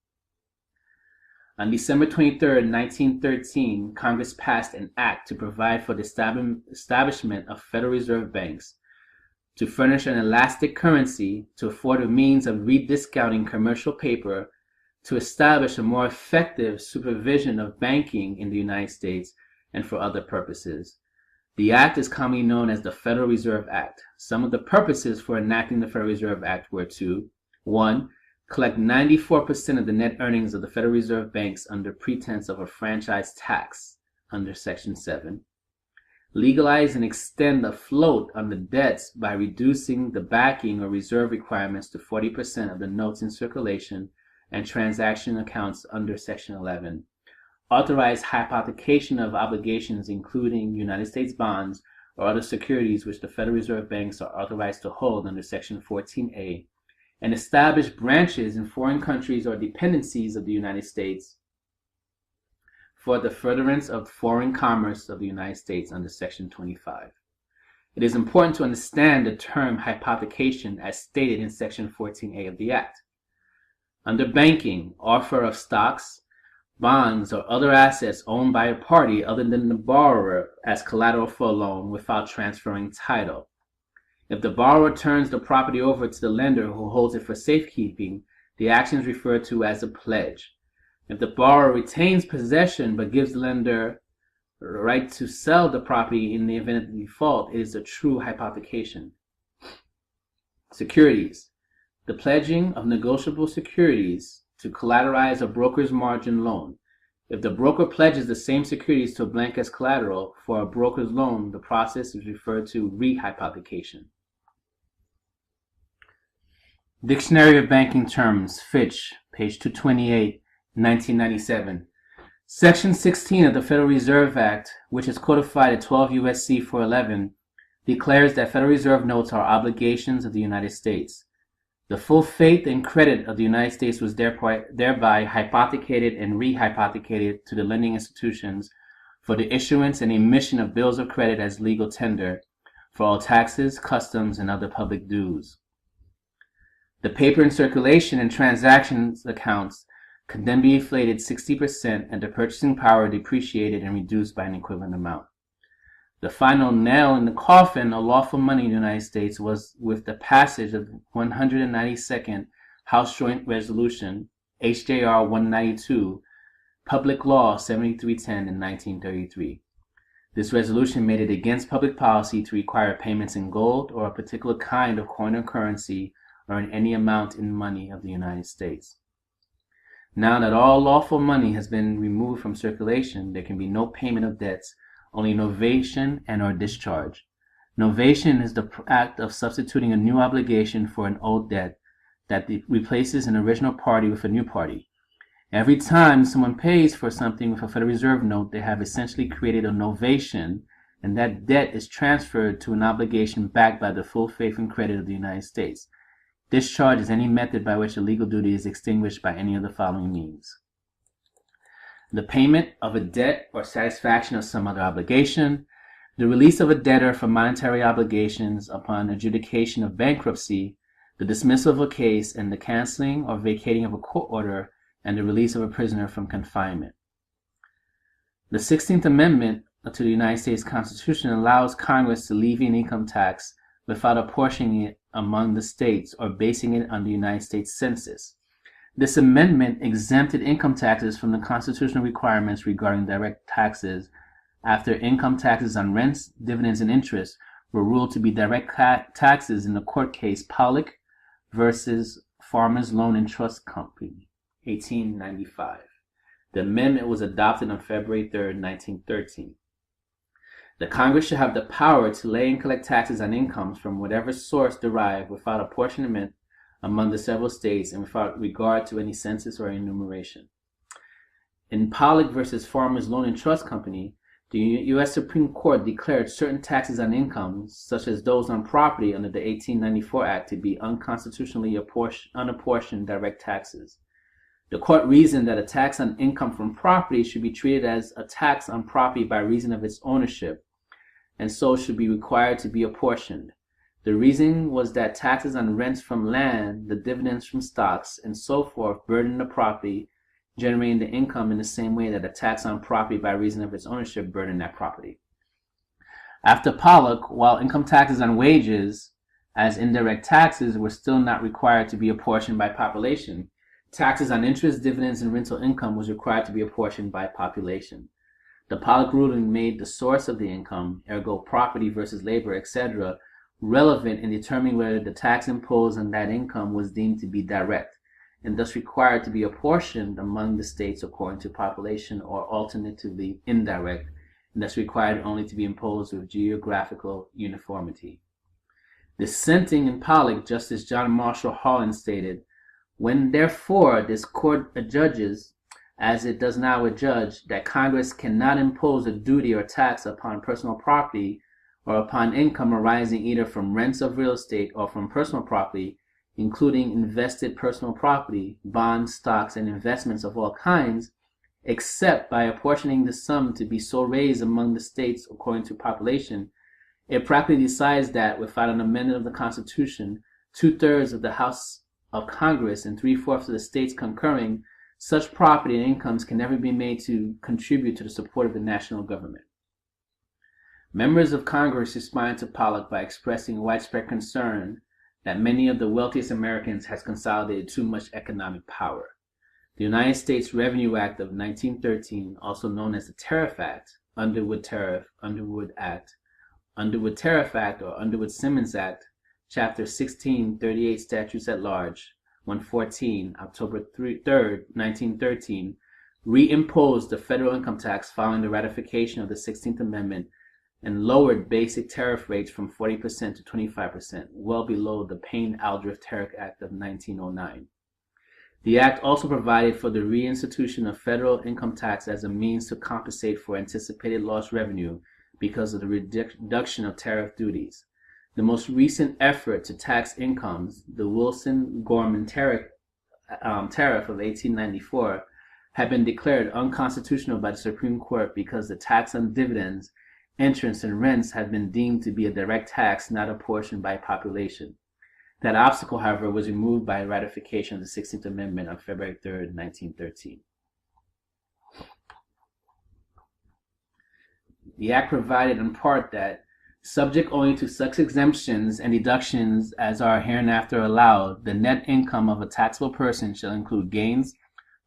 On December 23, 1913, Congress passed an act to provide for the establishment of Federal Reserve banks, to furnish an elastic currency, to afford a means of rediscounting commercial paper, to establish a more effective supervision of banking in the United States, and for other purposes. The act is commonly known as the Federal Reserve Act. Some of the purposes for enacting the Federal Reserve Act were to: 1. Collect 94% of the net earnings of the Federal Reserve banks under pretense of a franchise tax under Section 7. Legalize and extend a float on the debts by reducing the backing or reserve requirements to 40% of the notes in circulation and transaction accounts under Section 11. Authorize hypothecation of obligations including United States bonds or other securities which the Federal Reserve banks are authorized to hold under Section 14A, and establish branches in foreign countries or dependencies of the United States for the furtherance of foreign commerce of the United States under Section 25. It is important to understand the term hypothecation as stated in Section 14A of the Act. Under banking, offer of stocks, bonds, or other assets owned by a party other than the borrower as collateral for a loan without transferring title. If the borrower turns the property over to the lender who holds it for safekeeping, the action is referred to as a pledge. If the borrower retains possession but gives the lender the right to sell the property in the event of default, it is a true hypothecation. Securities. The pledging of negotiable securities to collateralize a broker's margin loan. If the broker pledges the same securities to a blank as collateral for a broker's loan, the process is referred to rehypothecation. Dictionary of Banking Terms, Fitch, page 228, 1997. Section 16 of the Federal Reserve Act, which is codified at 12 U.S.C. 411, declares that Federal Reserve notes are obligations of the United States. The full faith and credit of the United States was thereby hypothecated and rehypothecated to the lending institutions for the issuance and emission of bills of credit as legal tender for all taxes, customs, and other public dues. The paper in circulation and transactions accounts could then be inflated 60% and the purchasing power depreciated and reduced by an equivalent amount. The final nail in the coffin of lawful money in the United States was with the passage of 192nd House Joint Resolution, HJR 192, Public Law 7310 in 1933. This resolution made it against public policy to require payments in gold or a particular kind of coin or currency or in any amount in money of the United States. Now that all lawful money has been removed from circulation, there can be no payment of debts, only novation and or discharge. Novation is the act of substituting a new obligation for an old debt that replaces an original party with a new party. Every time someone pays for something with a Federal Reserve note, they have essentially created a novation, and that debt is transferred to an obligation backed by the full faith and credit of the United States. Discharge is any method by which a legal duty is extinguished by any of the following means: the payment of a debt or satisfaction of some other obligation, the release of a debtor from monetary obligations upon adjudication of bankruptcy, the dismissal of a case, and the canceling or vacating of a court order, and the release of a prisoner from confinement. The 16th Amendment to the United States Constitution allows Congress to levy an income tax without apportioning it among the states or basing it on the United States Census. This amendment exempted income taxes from the constitutional requirements regarding direct taxes after income taxes on rents, dividends, and interest were ruled to be direct taxes in the court case Pollock versus Farmers Loan and Trust Company, 1895. The amendment was adopted on February 3, 1913. The Congress shall have the power to lay and collect taxes on incomes from whatever source derived without apportionment among the several states and without regard to any census or enumeration. In Pollock versus Farmers Loan and Trust Company, the U.S. Supreme Court declared certain taxes on incomes, such as those on property under the 1894 Act, to be unconstitutionally unapportioned direct taxes. The court reasoned that a tax on income from property should be treated as a tax on property by reason of its ownership, and so should be required to be apportioned. The reason was that taxes on rents from land, the dividends from stocks, and so forth burden the property, generating the income in the same way that a tax on property by reason of its ownership burdened that property. After Pollock, while income taxes on wages as indirect taxes were still not required to be apportioned by population, taxes on interest, dividends, and rental income was required to be apportioned by population. The Pollock ruling made the source of the income, ergo property versus labor, etc., relevant in determining whether the tax imposed on that income was deemed to be direct, and thus required to be apportioned among the states according to population, or alternatively indirect, and thus required only to be imposed with geographical uniformity. Dissenting in Pollock, Justice John Marshall Holland stated, "When therefore this court adjudges, as it does now adjudge, that Congress cannot impose a duty or tax upon personal property or upon income arising either from rents of real estate or from personal property, including invested personal property, bonds, stocks, and investments of all kinds, except by apportioning the sum to be so raised among the states according to population, it practically decides that without an amendment of the Constitution, 2/3 of the House of Congress and 3/4 of the states concurring, such property and incomes can never be made to contribute to the support of the national government." Members of Congress responded to Pollock by expressing widespread concern that many of the wealthiest Americans has consolidated too much economic power. The United States Revenue Act of 1913, also known as the Tariff Act, Underwood Tariff, Underwood Act, Underwood Tariff Act, or Underwood-Simmons Act, Chapter 16, 38 Statutes at Large, 114, October 3rd, 1913, reimposed the federal income tax following the ratification of the 16th Amendment and lowered basic tariff rates from 40% to 25%, well below the Payne-Aldrich Tariff Act of 1909. The act also provided for the reinstitution of federal income tax as a means to compensate for anticipated lost revenue because of the reduction of tariff duties. The most recent effort to tax incomes, the Wilson-Gorman tariff of 1894, had been declared unconstitutional by the Supreme Court because the tax on dividends, entrance, and rents had been deemed to be a direct tax not apportioned by population. That obstacle, however, was removed by ratification of the 16th Amendment on February 3rd, 1913. The act provided in part that, subject only to such exemptions and deductions as are hereinafter allowed, the net income of a taxable person shall include gains,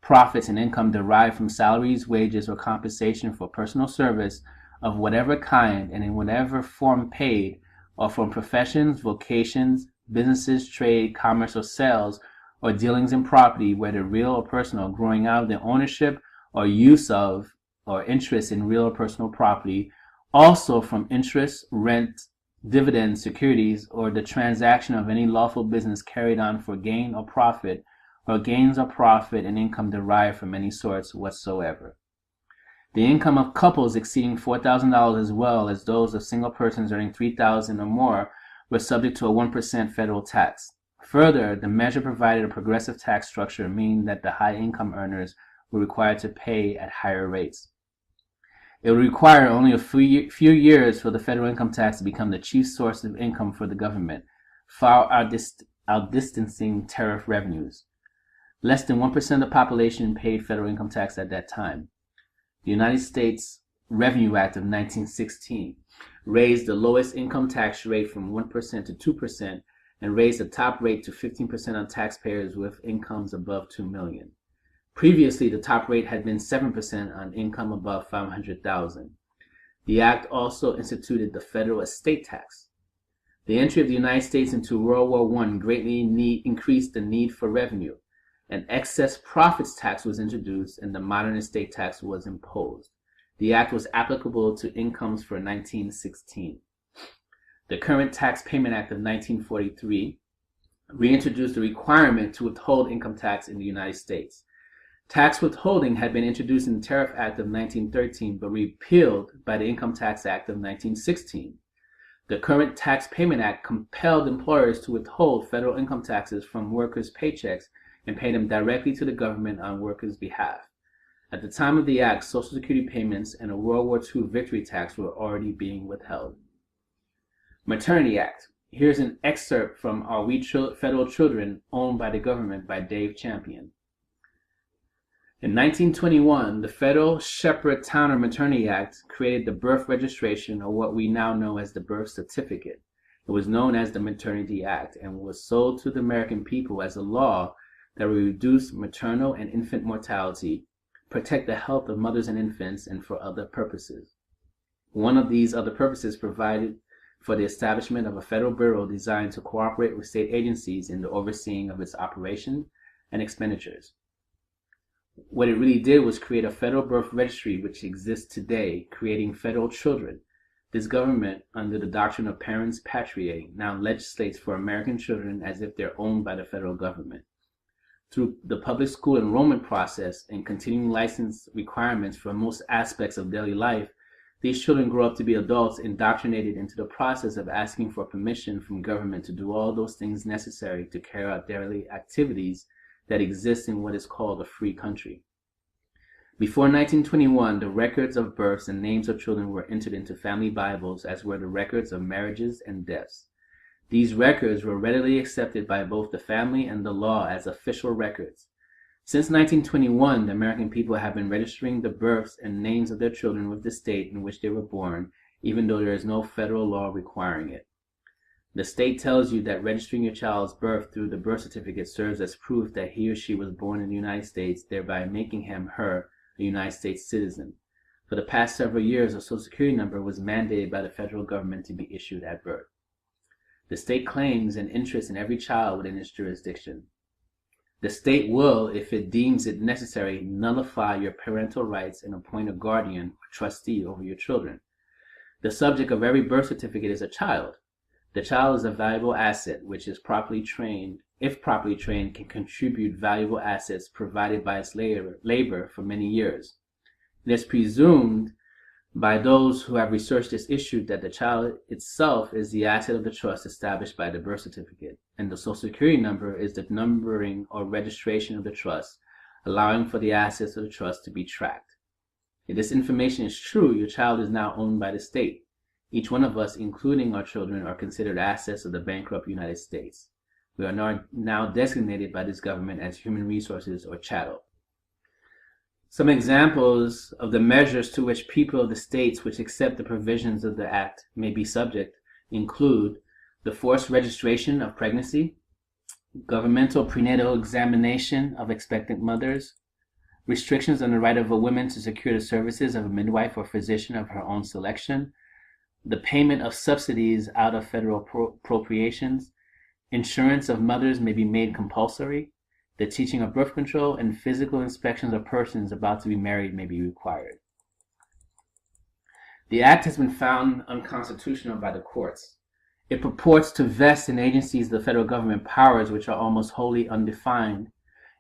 profits, and income derived from salaries, wages, or compensation for personal service of whatever kind and in whatever form paid, or from professions, vocations, businesses, trade, commerce, or sales, or dealings in property, whether real or personal, growing out of the ownership or use of or interest in real or personal property, also from interest, rent, dividends, securities, or the transaction of any lawful business carried on for gain or profit, or gains or profit and income derived from any source whatsoever. The income of couples exceeding $4,000 as well as those of single persons earning $3,000 or more were subject to a 1% federal tax. Further, the measure provided a progressive tax structure, meaning that the high income earners were required to pay at higher rates. It would require only a few years for the federal income tax to become the chief source of income for the government, far outdistancing tariff revenues. Less than 1% of the population paid federal income tax at that time. The United States Revenue Act of 1916 raised the lowest income tax rate from 1% to 2% and raised the top rate to 15% on taxpayers with incomes above $2 million. Previously, the top rate had been 7% on income above $500,000. The act also instituted the federal estate tax. The entry of the United States into World War I greatly increased the need for revenue. An excess profits tax was introduced and the modern estate tax was imposed. The act was applicable to incomes for 1916. The current Tax Payment Act of 1943 reintroduced the requirement to withhold income tax in the United States. Tax withholding had been introduced in the Tariff Act of 1913 but repealed by the Income Tax Act of 1916. The current Tax Payment Act compelled employers to withhold federal income taxes from workers' paychecks and pay them directly to the government on workers' behalf. At the time of the act, Social Security payments and a World War II victory tax were already being withheld. Maternity Act. Here's an excerpt from Are We Federal Children Owned by the Government by Dave Champion. In 1921, the Federal Shepherd-Towner Maternity Act created the birth registration, or what we now know as the birth certificate. It was known as the Maternity Act and was sold to the American people as a law that would reduce maternal and infant mortality, protect the health of mothers and infants, and for other purposes. One of these other purposes provided for the establishment of a federal bureau designed to cooperate with state agencies in the overseeing of its operation and expenditures. What it really did was create a federal birth registry which exists today, creating federal children. This government, under the doctrine of parens patriae, now legislates for American children as if they're owned by the federal government. Through the public school enrollment process and continuing license requirements for most aspects of daily life, these children grow up to be adults indoctrinated into the process of asking for permission from government to do all those things necessary to carry out daily activities that exist in what is called a free country. Before 1921, the records of births and names of children were entered into family Bibles, as were the records of marriages and deaths. These records were readily accepted by both the family and the law as official records. Since 1921, the American people have been registering the births and names of their children with the state in which they were born, even though there is no federal law requiring it. The state tells you that registering your child's birth through the birth certificate serves as proof that he or she was born in the United States, thereby making him/her a United States citizen. For the past several years, a Social Security number was mandated by the federal government to be issued at birth. The state claims an interest in every child within its jurisdiction. The state will, if it deems it necessary, nullify your parental rights and appoint a guardian or trustee over your children. The subject of every birth certificate is a child. The child is a valuable asset which is properly trained, if properly trained, can contribute valuable assets provided by its labor for many years. It is presumed by those who have researched this issue that the child itself is the asset of the trust established by the birth certificate, and the Social Security number is the numbering or registration of the trust, allowing for the assets of the trust to be tracked. If this information is true, your child is now owned by the state. Each one of us, including our children, are considered assets of the bankrupt United States. We are now designated by this government as human resources or chattel. Some examples of the measures to which people of the states which accept the provisions of the Act may be subject include the forced registration of pregnancy, governmental prenatal examination of expectant mothers, restrictions on the right of a woman to secure the services of a midwife or physician of her own selection, the payment of subsidies out of federal appropriations, Insurance of mothers may be made compulsory. The teaching of birth control and physical inspections of persons about to be married may be required. The act has been found unconstitutional by the courts. It purports to vest in agencies of the federal government powers which are almost wholly undefined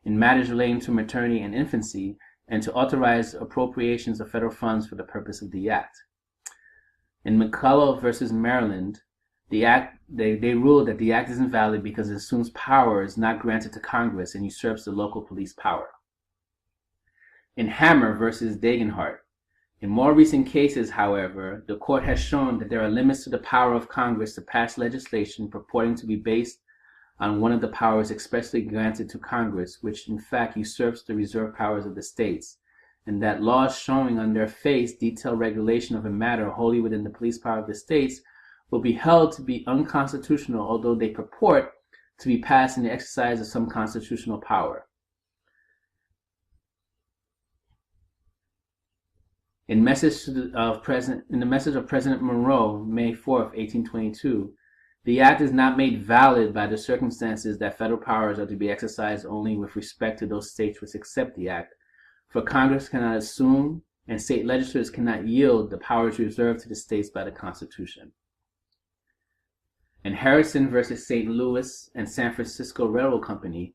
in matters relating to maternity and infancy, and to authorize appropriations of federal funds for the purpose of the act. In McCullough versus Maryland, they ruled that the act is invalid because it assumes powers not granted to Congress and usurps the local police power. In Hammer versus Dagenhart, in more recent cases, however, the court has shown that there are limits to the power of Congress to pass legislation purporting to be based on one of the powers expressly granted to Congress, which in fact usurps the reserved powers of the states, and that laws showing on their face detailed regulation of a matter wholly within the police power of the states will be held to be unconstitutional, although they purport to be passed in the exercise of some constitutional power. In the message of President Monroe, May 4, 1822, the act is not made valid by the circumstances that federal powers are to be exercised only with respect to those states which accept the act, for Congress cannot assume and state legislatures cannot yield the powers reserved to the states by the Constitution. In Harrison versus St. Louis and San Francisco Railroad Company,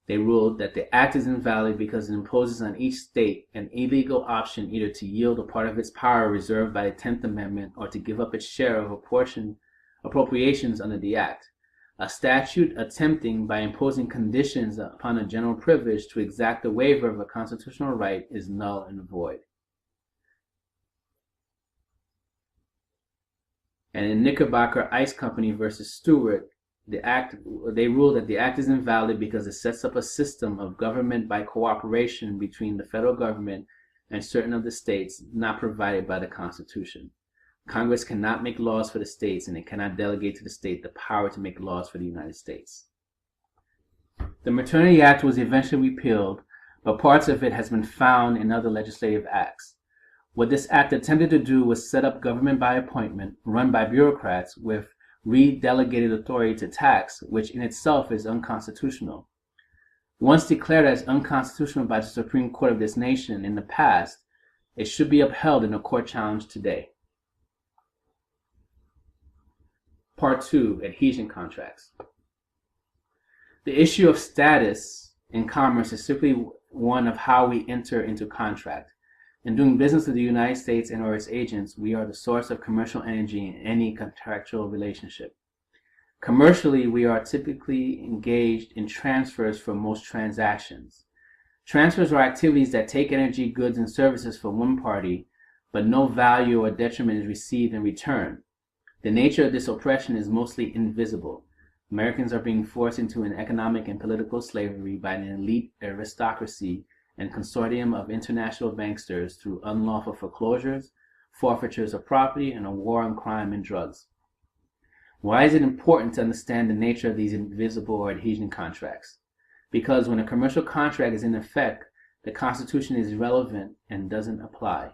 they ruled that the act is invalid because it imposes on each state an illegal option either to yield a part of its power reserved by the 10th Amendment or to give up its share of appropriations under the act. A statute attempting by imposing conditions upon a general privilege to exact a waiver of a constitutional right is null and void. And in Knickerbocker Ice Company versus Stewart, they ruled that the act is invalid because it sets up a system of government by cooperation between the federal government and certain of the states not provided by the Constitution. Congress cannot make laws for the states, and it cannot delegate to the state the power to make laws for the United States. The Maternity Act was eventually repealed, but parts of it has been found in other legislative acts. What this act attempted to do was set up government by appointment, run by bureaucrats, with re-delegated authority to tax, which in itself is unconstitutional. Once declared as unconstitutional by the Supreme Court of this nation in the past, it should be upheld in a court challenge today. Part 2, Adhesion Contracts. The issue of status in commerce is simply one of how we enter into contract. In doing business with the United States and or its agents, we are the source of commercial energy in any contractual relationship. Commercially, we are typically engaged in transfers for most transactions. Transfers are activities that take energy, goods, and services from one party, but no value or detriment is received in return. The nature of this oppression is mostly invisible. Americans are being forced into an economic and political slavery by an elite aristocracy and consortium of international banksters through unlawful foreclosures, forfeitures of property, and a war on crime and drugs. Why is it important to understand the nature of these invisible or adhesion contracts? Because when a commercial contract is in effect, the Constitution is irrelevant and doesn't apply.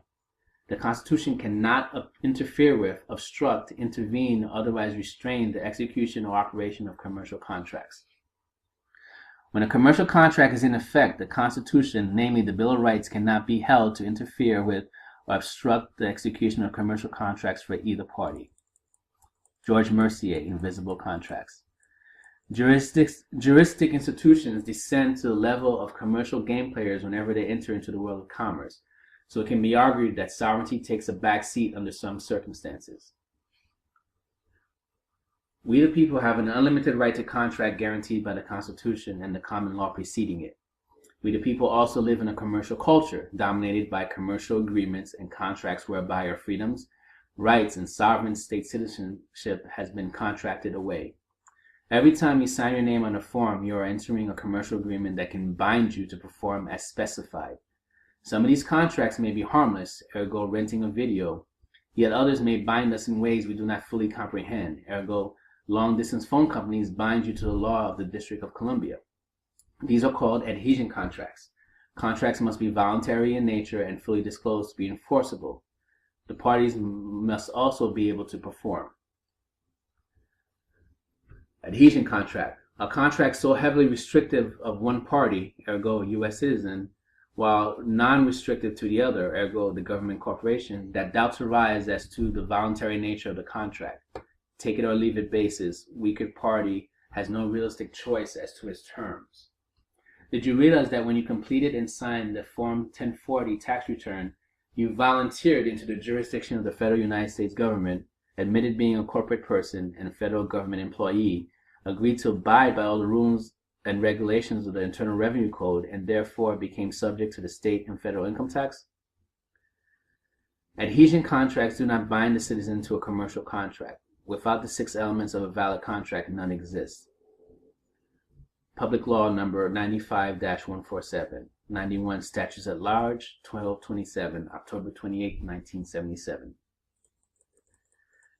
The Constitution cannot interfere with, obstruct, intervene, or otherwise restrain the execution or operation of commercial contracts. When a commercial contract is in effect, the Constitution, namely the Bill of Rights, cannot be held to interfere with or obstruct the execution of commercial contracts for either party. George Mercier, Invisible Contracts. Juristic institutions descend to the level of commercial game players whenever they enter into the world of commerce, so it can be argued that sovereignty takes a back seat under some circumstances. We the people have an unlimited right to contract guaranteed by the Constitution and the common law preceding it. We the people also live in a commercial culture dominated by commercial agreements and contracts whereby our freedoms, rights, and sovereign state citizenship has been contracted away. Every time you sign your name on a form, you are entering a commercial agreement that can bind you to perform as specified. Some of these contracts may be harmless, ergo renting a video, yet others may bind us in ways we do not fully comprehend, ergo long-distance phone companies bind you to the law of the District of Columbia. These are called adhesion contracts. Contracts must be voluntary in nature and fully disclosed to be enforceable. The parties must also be able to perform. Adhesion contract. A contract so heavily restrictive of one party, ergo U.S. citizen, while non-restrictive to the other, ergo the government corporation, that doubts arise as to the voluntary nature of the contract. Take it or leave it basis, weaker party has no realistic choice as to its terms. Did you realize that when you completed and signed the Form 1040 tax return, you volunteered into the jurisdiction of the federal United States government, admitted being a corporate person and federal government employee, agreed to abide by all the rules and regulations of the Internal Revenue Code, and therefore became subject to the state and federal income tax? Adhesion contracts do not bind the citizen to a commercial contract. Without the 6 elements of a valid contract, none exist. Public Law number 95-147, 91 Statutes at Large, 1227, October 28, 1977.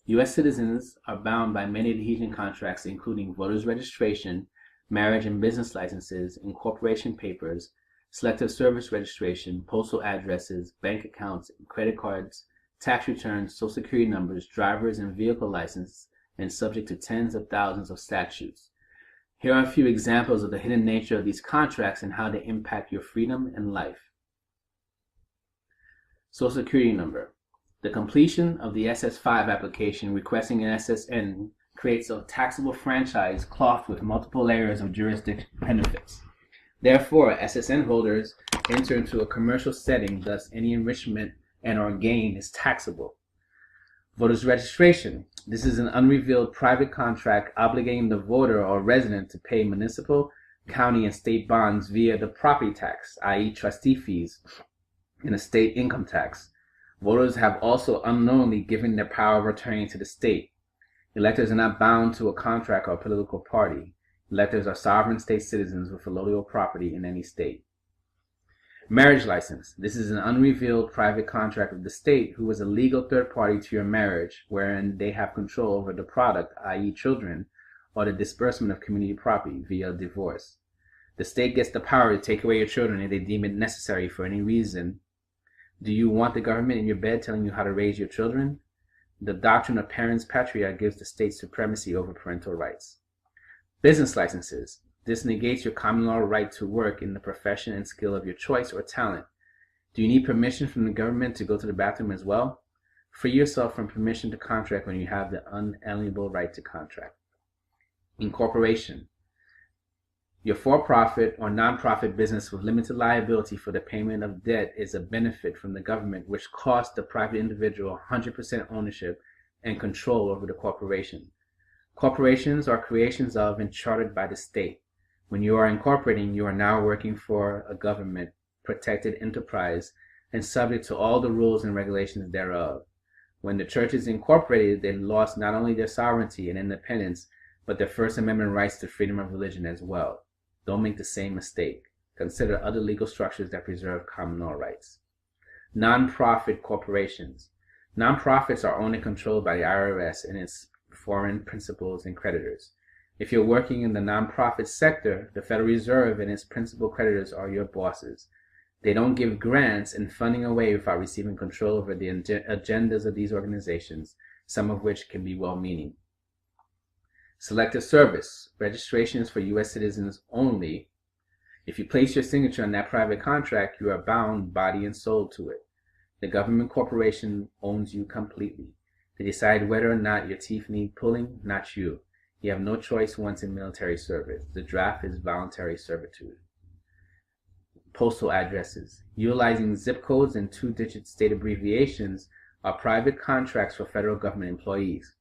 U.S. citizens are bound by many adhesion contracts, including voters registration, marriage and business licenses, incorporation papers, selective service registration, postal addresses, bank accounts, credit cards, tax returns, social security numbers, drivers and vehicle license, and subject to tens of thousands of statutes. Here are a few examples of the hidden nature of these contracts and how they impact your freedom and life. Social security number. The completion of the SS5 application requesting an SSN creates a taxable franchise clothed with multiple layers of jurisdiction benefits. Therefore, SSN holders enter into a commercial setting, thus any enrichment and or gain is taxable. Voters registration. This is an unrevealed private contract obligating the voter or resident to pay municipal, county, and state bonds via the property tax, i.e. trustee fees, and a state income tax. Voters have also unknowingly given their power of attorney to the state. Electors are not bound to a contract or a political party. Electors are sovereign state citizens with allodial property in any state. Marriage license. This is an unrevealed private contract of the state who is a legal third party to your marriage, wherein they have control over the product, i.e. children, or the disbursement of community property via divorce. The state gets the power to take away your children if they deem it necessary for any reason. Do you want the government in your bed telling you how to raise your children? The doctrine of parens patria gives the state supremacy over parental rights. Business licenses. This negates your common law right to work in the profession and skill of your choice or talent. Do you need permission from the government to go to the bathroom as well? Free yourself from permission to contract when you have the unalienable right to contract. Incorporation. Your for-profit or non-profit business with limited liability for the payment of debt is a benefit from the government which costs the private individual 100% ownership and control over the corporation. Corporations are creations of and chartered by the state. When you are incorporating, you are now working for a government-protected enterprise and subject to all the rules and regulations thereof. When the church is incorporated, they lost not only their sovereignty and independence, but their First Amendment rights to freedom of religion as well. Don't make the same mistake. Consider other legal structures that preserve common law rights. Non-profit corporations. Non-profits are owned and controlled by the IRS and its foreign principals and creditors. If you're working in the non-profit sector, the Federal Reserve and its principal creditors are your bosses. They don't give grants and funding away without receiving control over the agendas of these organizations, some of which can be well-meaning. Selective service. Registration is for U.S. citizens only. If you place your signature on that private contract, you are bound body and soul to it. The government corporation owns you completely. They decide whether or not your teeth need pulling, not you. You have no choice once in military service. The draft is voluntary servitude. Postal addresses. Utilizing zip codes and 2-digit state abbreviations are private contracts for federal government employees.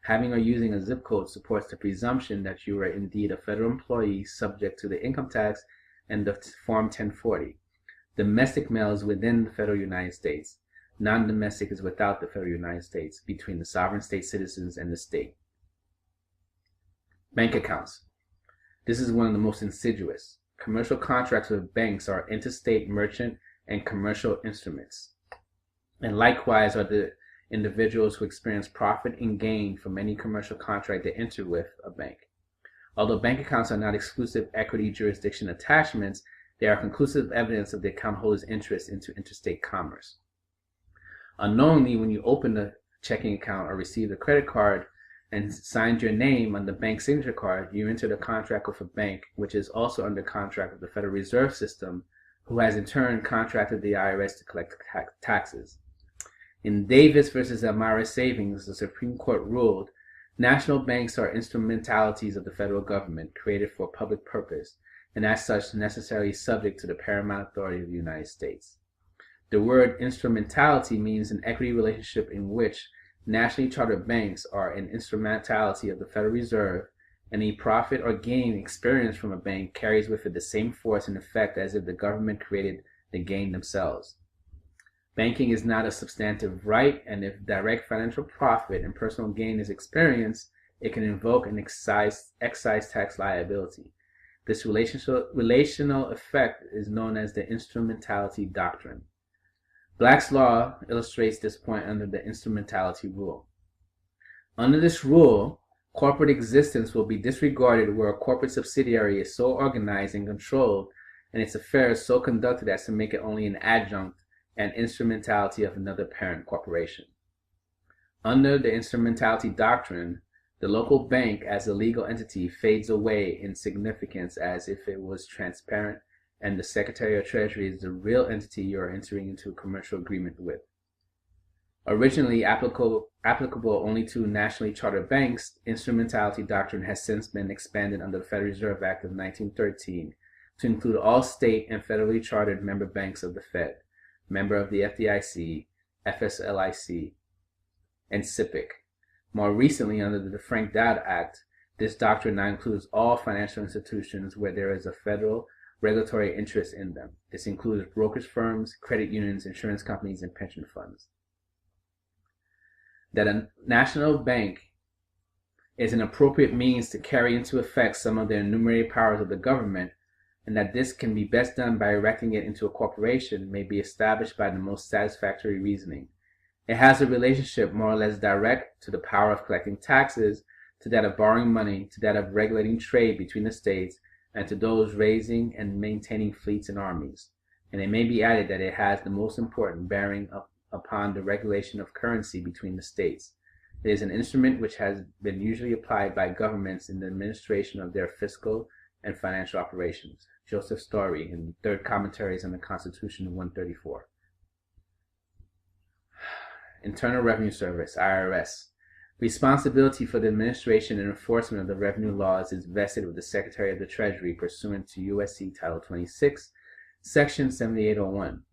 Having or using a zip code supports the presumption that you are indeed a federal employee subject to the income tax and the Form 1040. Domestic mail is within the federal United States. Non-domestic is without the federal United States, between the sovereign state citizens and the state. Bank accounts. This is one of the most insidious. Commercial contracts with banks are interstate merchant and commercial instruments, and likewise are the individuals who experience profit and gain from any commercial contract they enter with a bank. Although bank accounts are not exclusive equity jurisdiction attachments, they are conclusive evidence of the account holder's interest into interstate commerce. Unknowingly, when you open a checking account or receive a credit card, and signed your name on the bank signature card, you entered a contract with a bank, which is also under contract with the Federal Reserve System, who has in turn contracted the IRS to collect taxes. In Davis versus Elmira Savings, the Supreme Court ruled, national banks are instrumentalities of the federal government created for a public purpose, and as such necessarily subject to the paramount authority of the United States. The word instrumentality means an equity relationship in which nationally chartered banks are an instrumentality of the Federal Reserve, and any profit or gain experienced from a bank carries with it the same force and effect as if the government created the gain themselves. Banking is not a substantive right, and if direct financial profit and personal gain is experienced, it can invoke an excise tax liability. This relational effect is known as the instrumentality doctrine. Black's law illustrates this point under the instrumentality rule. Under this rule, corporate existence will be disregarded where a corporate subsidiary is so organized and controlled and its affairs so conducted as to make it only an adjunct and instrumentality of another parent corporation. Under the instrumentality doctrine, the local bank as a legal entity fades away in significance as if it was transparent, and the Secretary of Treasury is the real entity you are entering into a commercial agreement with. Originally applicable only to nationally chartered banks, instrumentality doctrine has since been expanded under the Federal Reserve Act of 1913 to include all state and federally chartered member banks of the Fed, member of the FDIC, FSLIC, and SIPC. More recently, under the Frank-Dodd Act, this doctrine now includes all financial institutions where there is a federal regulatory interest in them. This includes brokerage firms, credit unions, insurance companies, and pension funds. That a national bank is an appropriate means to carry into effect some of the enumerated powers of the government, and that this can be best done by erecting it into a corporation may be established by the most satisfactory reasoning. It has a relationship more or less direct to the power of collecting taxes, to that of borrowing money, to that of regulating trade between the states, and to those raising and maintaining fleets and armies. And it may be added that it has the most important bearing upon the regulation of currency between the states. It is an instrument which has been usually applied by governments in the administration of their fiscal and financial operations. Joseph Story in Third Commentaries on the Constitution 134. Internal Revenue Service, IRS. Responsibility for the administration and enforcement of the revenue laws is vested with the Secretary of the Treasury pursuant to U.S.C. Title 26, Section 7801.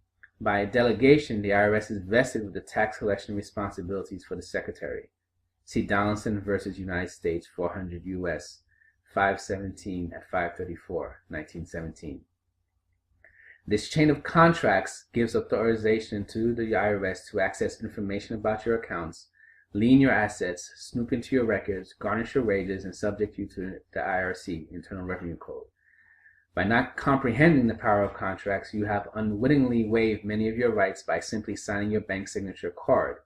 By delegation, the IRS is vested with the tax collection responsibilities for the Secretary. See Donaldson versus United States, 400 U.S. 517 at 534, 1917. This chain of contracts gives authorization to the IRS to access information about your accounts, lien your assets, snoop into your records, garnish your wages, and subject you to the IRC, Internal Revenue Code. By not comprehending the power of contracts, you have unwittingly waived many of your rights by simply signing your bank signature card.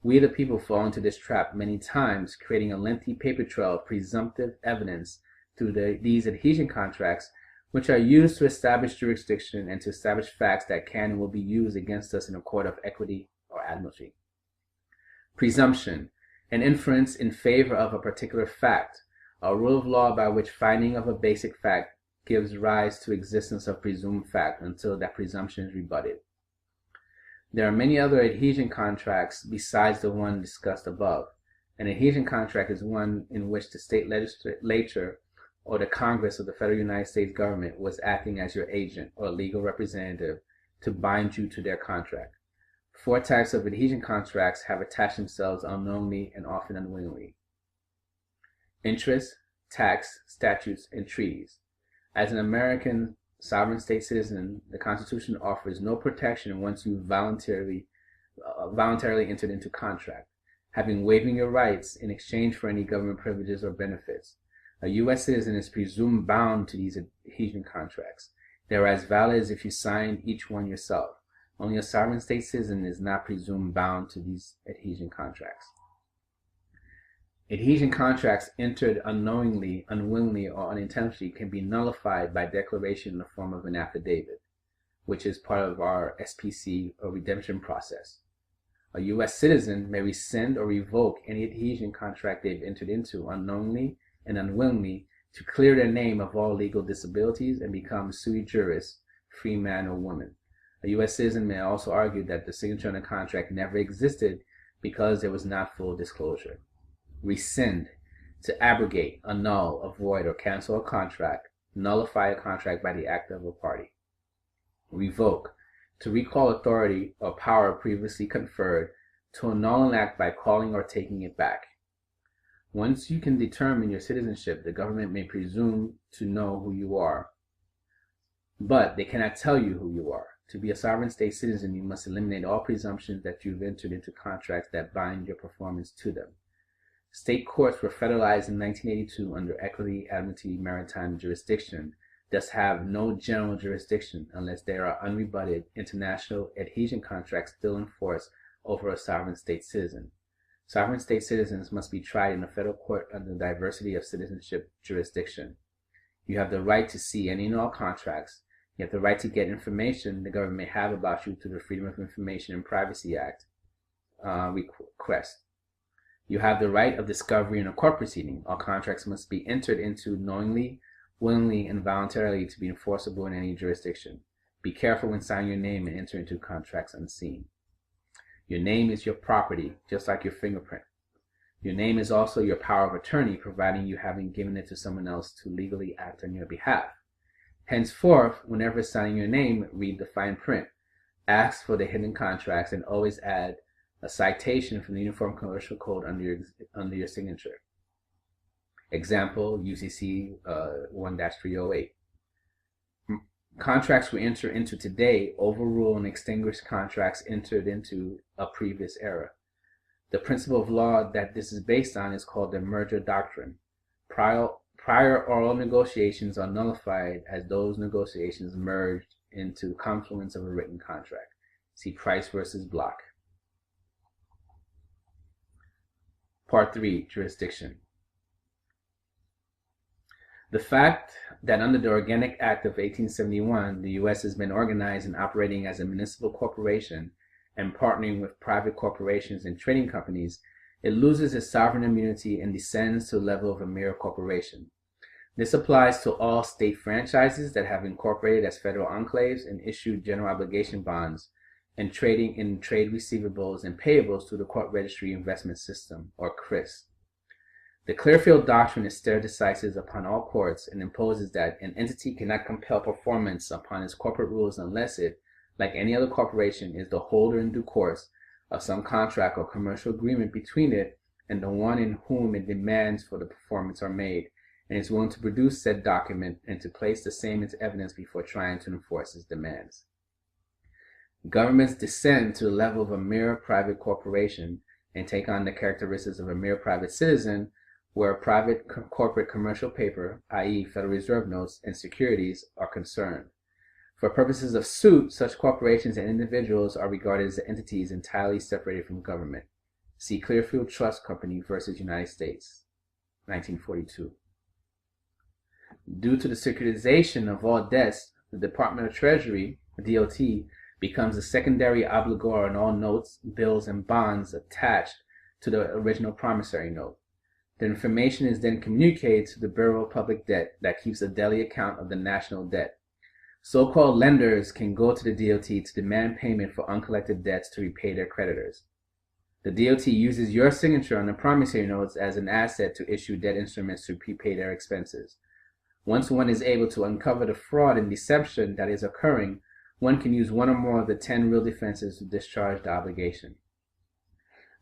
We the people fall into this trap many times, creating a lengthy paper trail of presumptive evidence through these adhesion contracts, which are used to establish jurisdiction and to establish facts that can and will be used against us in a court of equity or admiralty. Presumption, an inference in favor of a particular fact, a rule of law by which finding of a basic fact gives rise to existence of presumed fact until that presumption is rebutted. There are many other adhesion contracts besides the one discussed above. An adhesion contract is one in which the state legislature or the Congress of the Federal United States government was acting as your agent or legal representative to bind you to their contract. 4 types of adhesion contracts have attached themselves unknowingly and often unwillingly. Interest, tax, statutes, and treaties. As an American sovereign state citizen, the Constitution offers no protection once you voluntarily entered into contract, having waiving your rights in exchange for any government privileges or benefits. A U.S. citizen is presumed bound to these adhesion contracts. They are as valid as if you signed each one yourself. Only a sovereign state citizen is not presumed bound to these adhesion contracts. Adhesion contracts entered unknowingly, unwillingly, or unintentionally can be nullified by declaration in the form of an affidavit, which is part of our SPC or redemption process. A U.S. citizen may rescind or revoke any adhesion contract they've entered into unknowingly and unwillingly to clear their name of all legal disabilities and become sui juris, free man or woman. A U.S. citizen may also argue that the signature on the contract never existed because there was not full disclosure. Rescind, to abrogate, annul, avoid, or cancel a contract, nullify a contract by the act of a party. Revoke, to recall authority or power previously conferred, to annul an act by calling or taking it back. Once you can determine your citizenship, the government may presume to know who you are, but they cannot tell you who you are. To be a sovereign state citizen, you must eliminate all presumptions that you've entered into contracts that bind your performance to them. State courts were federalized in 1982 under equity, amity, maritime jurisdiction, thus have no general jurisdiction unless there are unrebutted international adhesion contracts still in force over a sovereign state citizen. Sovereign state citizens must be tried in a federal court under the diversity of citizenship jurisdiction. You have the right to see any and all contracts. You have the right to get information the government may have about you through the Freedom of Information and Privacy Act request. You have the right of discovery in a court proceeding. All contracts must be entered into knowingly, willingly, and voluntarily to be enforceable in any jurisdiction. Be careful when signing your name and enter into contracts unseen. Your name is your property, just like your fingerprint. Your name is also your power of attorney, providing you haven't given it to someone else to legally act on your behalf. Henceforth, whenever signing your name, read the fine print. Ask for the hidden contracts and always add a citation from the Uniform Commercial Code under your signature. Example, UCC 1-308. Contracts we enter into today overrule and extinguish contracts entered into a previous era. The principle of law that this is based on is called the merger doctrine. Prior oral negotiations are nullified as those negotiations merged into confluence of a written contract. See Price versus Block. Part 3, Jurisdiction. The fact that under the Organic Act of 1871, the U.S. has been organized and operating as a municipal corporation and partnering with private corporations and trading companies, it loses its sovereign immunity and descends to the level of a mere corporation. This applies to all state franchises that have incorporated as federal enclaves and issued general obligation bonds and trading in trade receivables and payables through the Court Registry Investment System, or CRIS. The Clearfield Doctrine is stare decisis upon all courts and imposes that an entity cannot compel performance upon its corporate rules unless it, like any other corporation, is the holder in due course of some contract or commercial agreement between it and the one in whom it demands for the performance are made, and is willing to produce said document and to place the same into evidence before trying to enforce its demands. Governments descend to the level of a mere private corporation and take on the characteristics of a mere private citizen, where private corporate commercial paper, i.e. Federal Reserve notes and securities, are concerned. For purposes of suit, such corporations and individuals are regarded as entities entirely separated from government. See Clearfield Trust Company versus United States, 1942. Due to the securitization of all debts, the Department of Treasury, DOT, becomes a secondary obligor on all notes, bills, and bonds attached to the original promissory note. The information is then communicated to the Bureau of Public Debt that keeps a daily account of the national debt. So-called lenders can go to the DOT to demand payment for uncollected debts to repay their creditors. The DOT uses your signature on the promissory notes as an asset to issue debt instruments to prepay their expenses. Once one is able to uncover the fraud and deception that is occurring, one can use one or more of the 10 real defenses to discharge the obligation.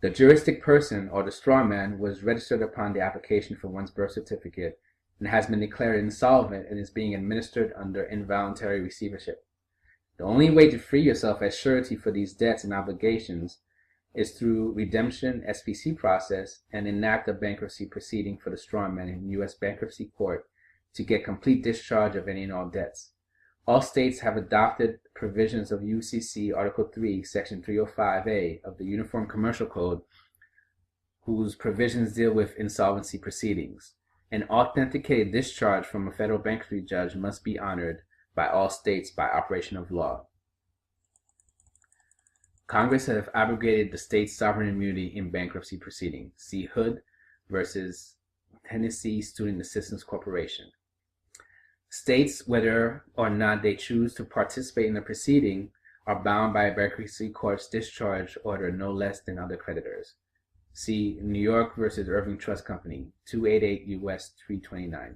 The juristic person, or the straw man, was registered upon the application for one's birth certificate and has been declared insolvent and is being administered under involuntary receivership. The only way to free yourself as surety for these debts and obligations is through redemption SPC process and enact a bankruptcy proceeding for the straw man in U.S. Bankruptcy Court to get complete discharge of any and all debts. All states have adopted provisions of UCC Article 3, Section 305A of the Uniform Commercial Code, whose provisions deal with insolvency proceedings. An authenticated discharge from a federal bankruptcy judge must be honored by all states by operation of law. Congress have abrogated the state's sovereign immunity in bankruptcy proceedings. See Hood versus Tennessee Student Assistance Corporation. States, whether or not they choose to participate in the proceeding, are bound by a bankruptcy court's discharge order no less than other creditors. See New York versus Irving Trust Company, 288 U.S. 329.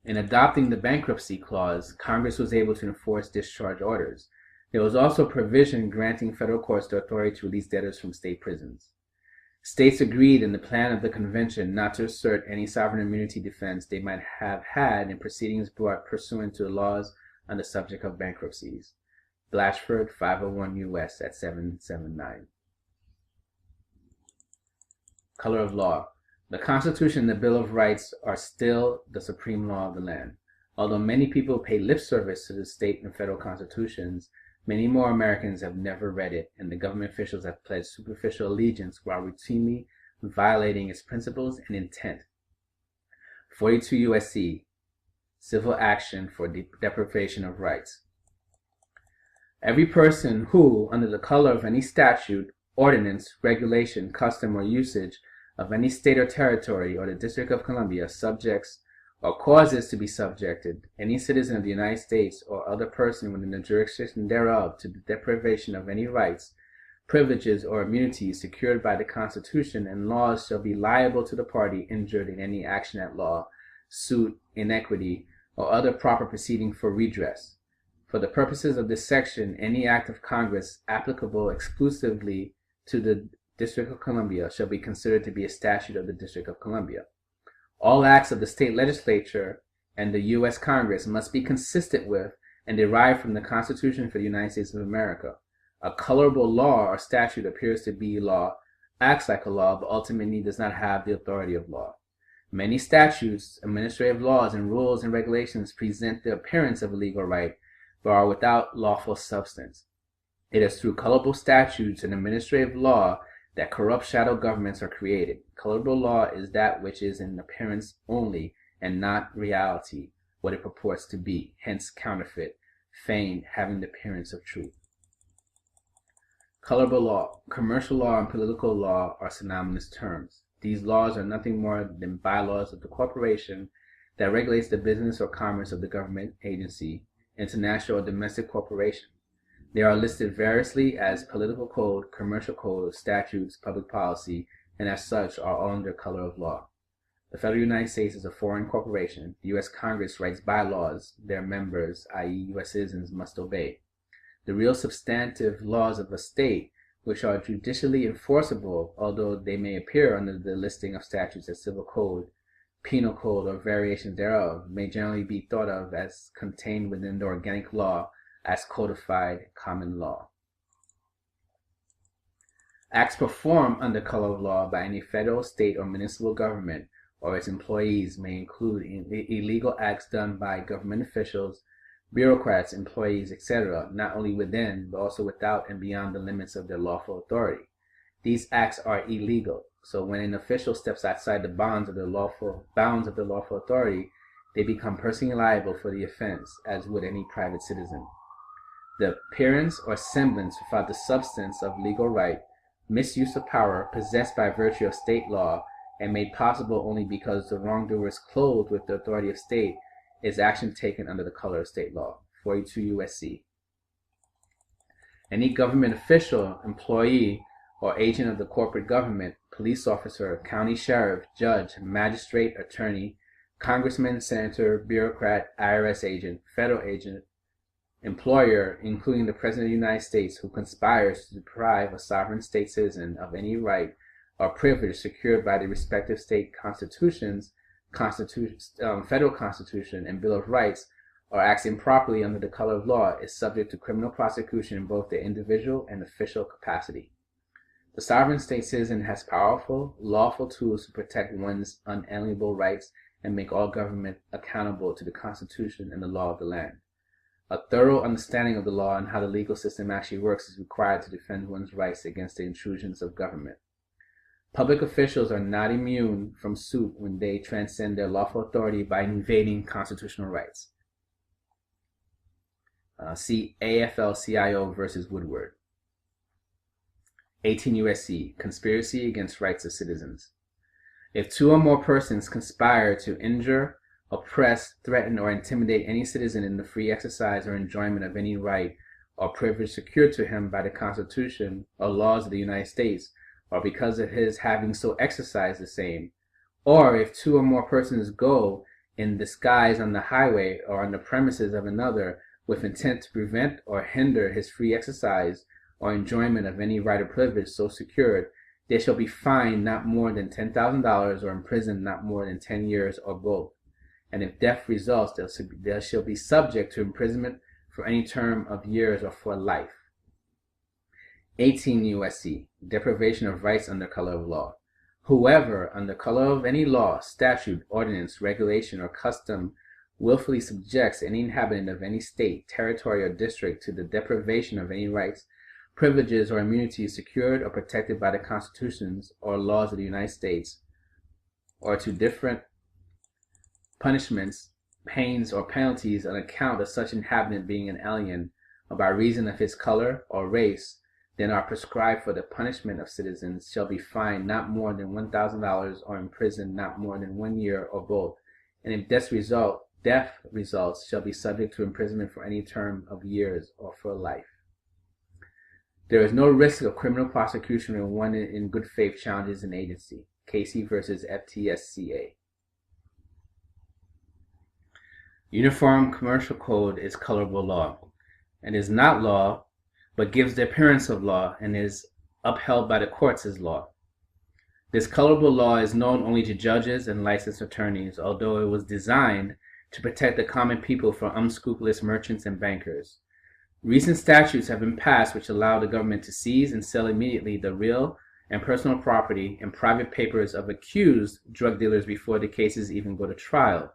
In adopting the bankruptcy clause, Congress was able to enforce discharge orders. There was also a provision granting federal courts the authority to release debtors from state prisons. States agreed in the plan of the convention not to assert any sovereign immunity defense they might have had in proceedings brought pursuant to the laws on the subject of bankruptcies. Blatchford, 501 U.S. at 779. Color of law. The Constitution and the Bill of Rights are still the supreme law of the land. Although many people pay lip service to the state and federal constitutions, many more Americans have never read it, and the government officials have pledged superficial allegiance while routinely violating its principles and intent. 42 U.S.C. Civil action for deprivation of rights. Every person who, under the color of any statute, ordinance, regulation, custom, or usage of any state or territory or the District of Columbia subjects or causes to be subjected any citizen of the United States or other person within the jurisdiction thereof to the deprivation of any rights, privileges, or immunities secured by the Constitution and laws shall be liable to the party injured in any action at law, suit, inequity, or other proper proceeding for redress. For the purposes of this section, any act of Congress applicable exclusively to the District of Columbia shall be considered to be a statute of the District of Columbia. All acts of the state legislature and the U.S. Congress must be consistent with and derived from the Constitution for the United States of America. A colorable law or statute appears to be law, acts like a law, but ultimately does not have the authority of law. Many statutes, administrative laws, and rules and regulations present the appearance of a legal right, but are without lawful substance. It is through colorable statutes and administrative law that corrupt shadow governments are created. Colorable law is that which is in appearance only and not reality what it purports to be, hence counterfeit, feigned, having the appearance of truth. Colorable law, commercial law, and political law are synonymous terms. These laws are nothing more than bylaws of the corporation that regulates the business or commerce of the government agency, international or domestic corporation. They are listed variously as political code, commercial code, statutes, public policy, and as such are all under color of law. The Federal United States is a foreign corporation. The U.S. Congress writes bylaws their members, i.e. U.S. citizens, must obey. The real substantive laws of a state, which are judicially enforceable, although they may appear under the listing of statutes as civil code, penal code, or variations thereof, may generally be thought of as contained within the organic law as codified common law. Acts performed under color of law by any federal, state, or municipal government or its employees may include illegal acts done by government officials, bureaucrats, employees, etc., not only within, but also without and beyond the limits of their lawful authority. These acts are illegal, so when an official steps outside the bounds of the lawful authority, they become personally liable for the offense, as would any private citizen. The appearance or semblance without the substance of legal right, misuse of power possessed by virtue of state law, and made possible only because the wrongdoer is clothed with the authority of state, is action taken under the color of state law. 42 U.S.C. Any government official, employee, or agent of the corporate government, police officer, county sheriff, judge, magistrate, attorney, congressman, senator, bureaucrat, IRS agent, federal agent, employer, including the President of the United States, who conspires to deprive a sovereign state citizen of any right or privilege secured by the respective state constitutions, federal constitution, and Bill of Rights, or acts improperly under the color of law, is subject to criminal prosecution in both their individual and official capacity. The sovereign state citizen has powerful, lawful tools to protect one's unalienable rights and make all government accountable to the Constitution and the law of the land. A thorough understanding of the law and how the legal system actually works is required to defend one's rights against the intrusions of government. Public officials are not immune from suit when they transcend their lawful authority by invading constitutional rights. See AFL-CIO versus Woodward. 18 U.S.C. Conspiracy against rights of citizens. If two or more persons conspire to injure, oppress, threaten, or intimidate any citizen in the free exercise or enjoyment of any right or privilege secured to him by the Constitution or laws of the United States, or because of his having so exercised the same, or if two or more persons go in disguise on the highway or on the premises of another with intent to prevent or hinder his free exercise or enjoyment of any right or privilege so secured, they shall be fined not more than $10,000 or imprisoned not more than 10 years or both. And if death results, they shall be subject to imprisonment for any term of years or for life. 18 U.S.C. Deprivation of rights under color of law. Whoever, under color of any law, statute, ordinance, regulation, or custom, willfully subjects any inhabitant of any state, territory, or district to the deprivation of any rights, privileges, or immunities secured or protected by the constitutions or laws of the United States, or to different punishments, pains, or penalties on account of such inhabitant being an alien, or by reason of his color or race, than are prescribed for the punishment of citizens, shall be fined not more than $1,000 or imprisoned not more than 1 year or both. And if death results, shall be subject to imprisonment for any term of years or for life. There is no risk of criminal prosecution when one in good faith challenges an agency. Casey versus FTSCA. Uniform Commercial Code is colorable law, and is not law, but gives the appearance of law and is upheld by the courts as law. This colorable law is known only to judges and licensed attorneys, although it was designed to protect the common people from unscrupulous merchants and bankers. Recent statutes have been passed which allow the government to seize and sell immediately the real and personal property and private papers of accused drug dealers before the cases even go to trial.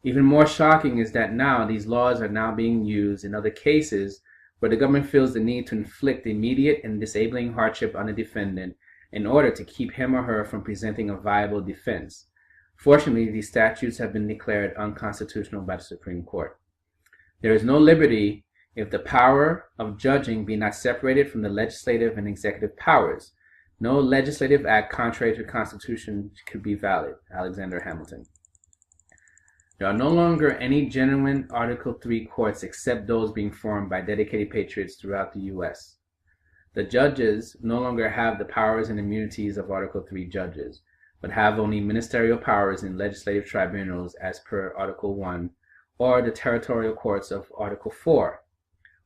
Even more shocking is that now these laws are now being used in other cases where the government feels the need to inflict immediate and disabling hardship on the defendant in order to keep him or her from presenting a viable defense. Fortunately, these statutes have been declared unconstitutional by the Supreme Court. There is no liberty if the power of judging be not separated from the legislative and executive powers. No legislative act contrary to the Constitution could be valid. Alexander Hamilton. There are no longer any genuine Article III courts except those being formed by dedicated patriots throughout the U.S. The judges no longer have the powers and immunities of Article III judges, but have only ministerial powers in legislative tribunals as per Article I, or the territorial courts of Article IV.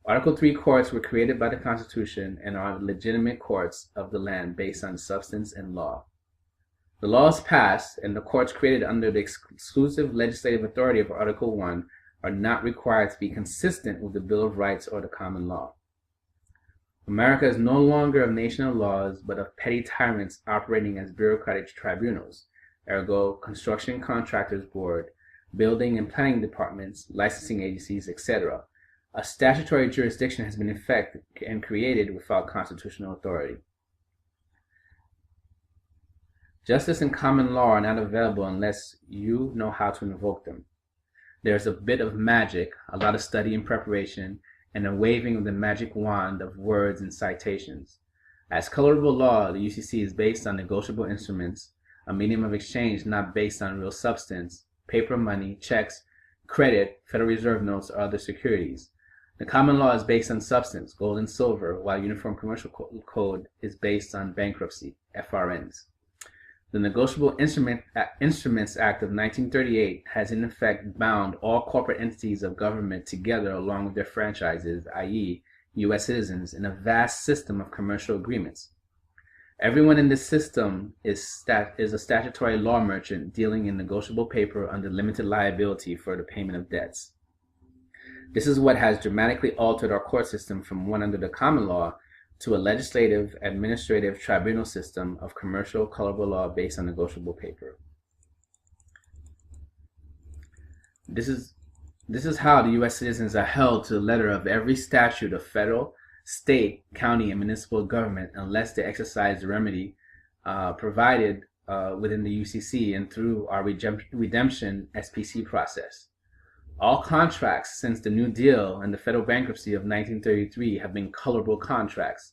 Article III courts were created by the Constitution and are legitimate courts of the land based on substance and law. The laws passed and the courts created under the exclusive legislative authority of Article I are not required to be consistent with the Bill of Rights or the common law. America is no longer a nation of laws, but of petty tyrants operating as bureaucratic tribunals, ergo construction contractors board, building and planning departments, licensing agencies, etc. A statutory jurisdiction has been in effect and created without constitutional authority. Justice and common law are not available unless you know how to invoke them. There's a bit of magic, a lot of study and preparation, and a waving of the magic wand of words and citations. As colorable law, the UCC is based on negotiable instruments, a medium of exchange not based on real substance, paper money, checks, credit, Federal Reserve notes, or other securities. The common law is based on substance, gold and silver, while Uniform Commercial Code is based on bankruptcy, FRNs. The Negotiable Instruments Act of 1938 has in effect bound all corporate entities of government together along with their franchises, i.e., U.S. citizens, in a vast system of commercial agreements. Everyone in this system is a statutory law merchant dealing in negotiable paper under limited liability for the payment of debts. This is what has dramatically altered our court system from one under the common law to a legislative, administrative, tribunal system of commercial, colorable law based on negotiable paper. This is how the U.S. citizens are held to the letter of every statute of federal, state, county, and municipal government unless they exercise the remedy provided within the UCC and through our redemption SPC process. All contracts since the New Deal and the federal bankruptcy of 1933 have been colorable contracts.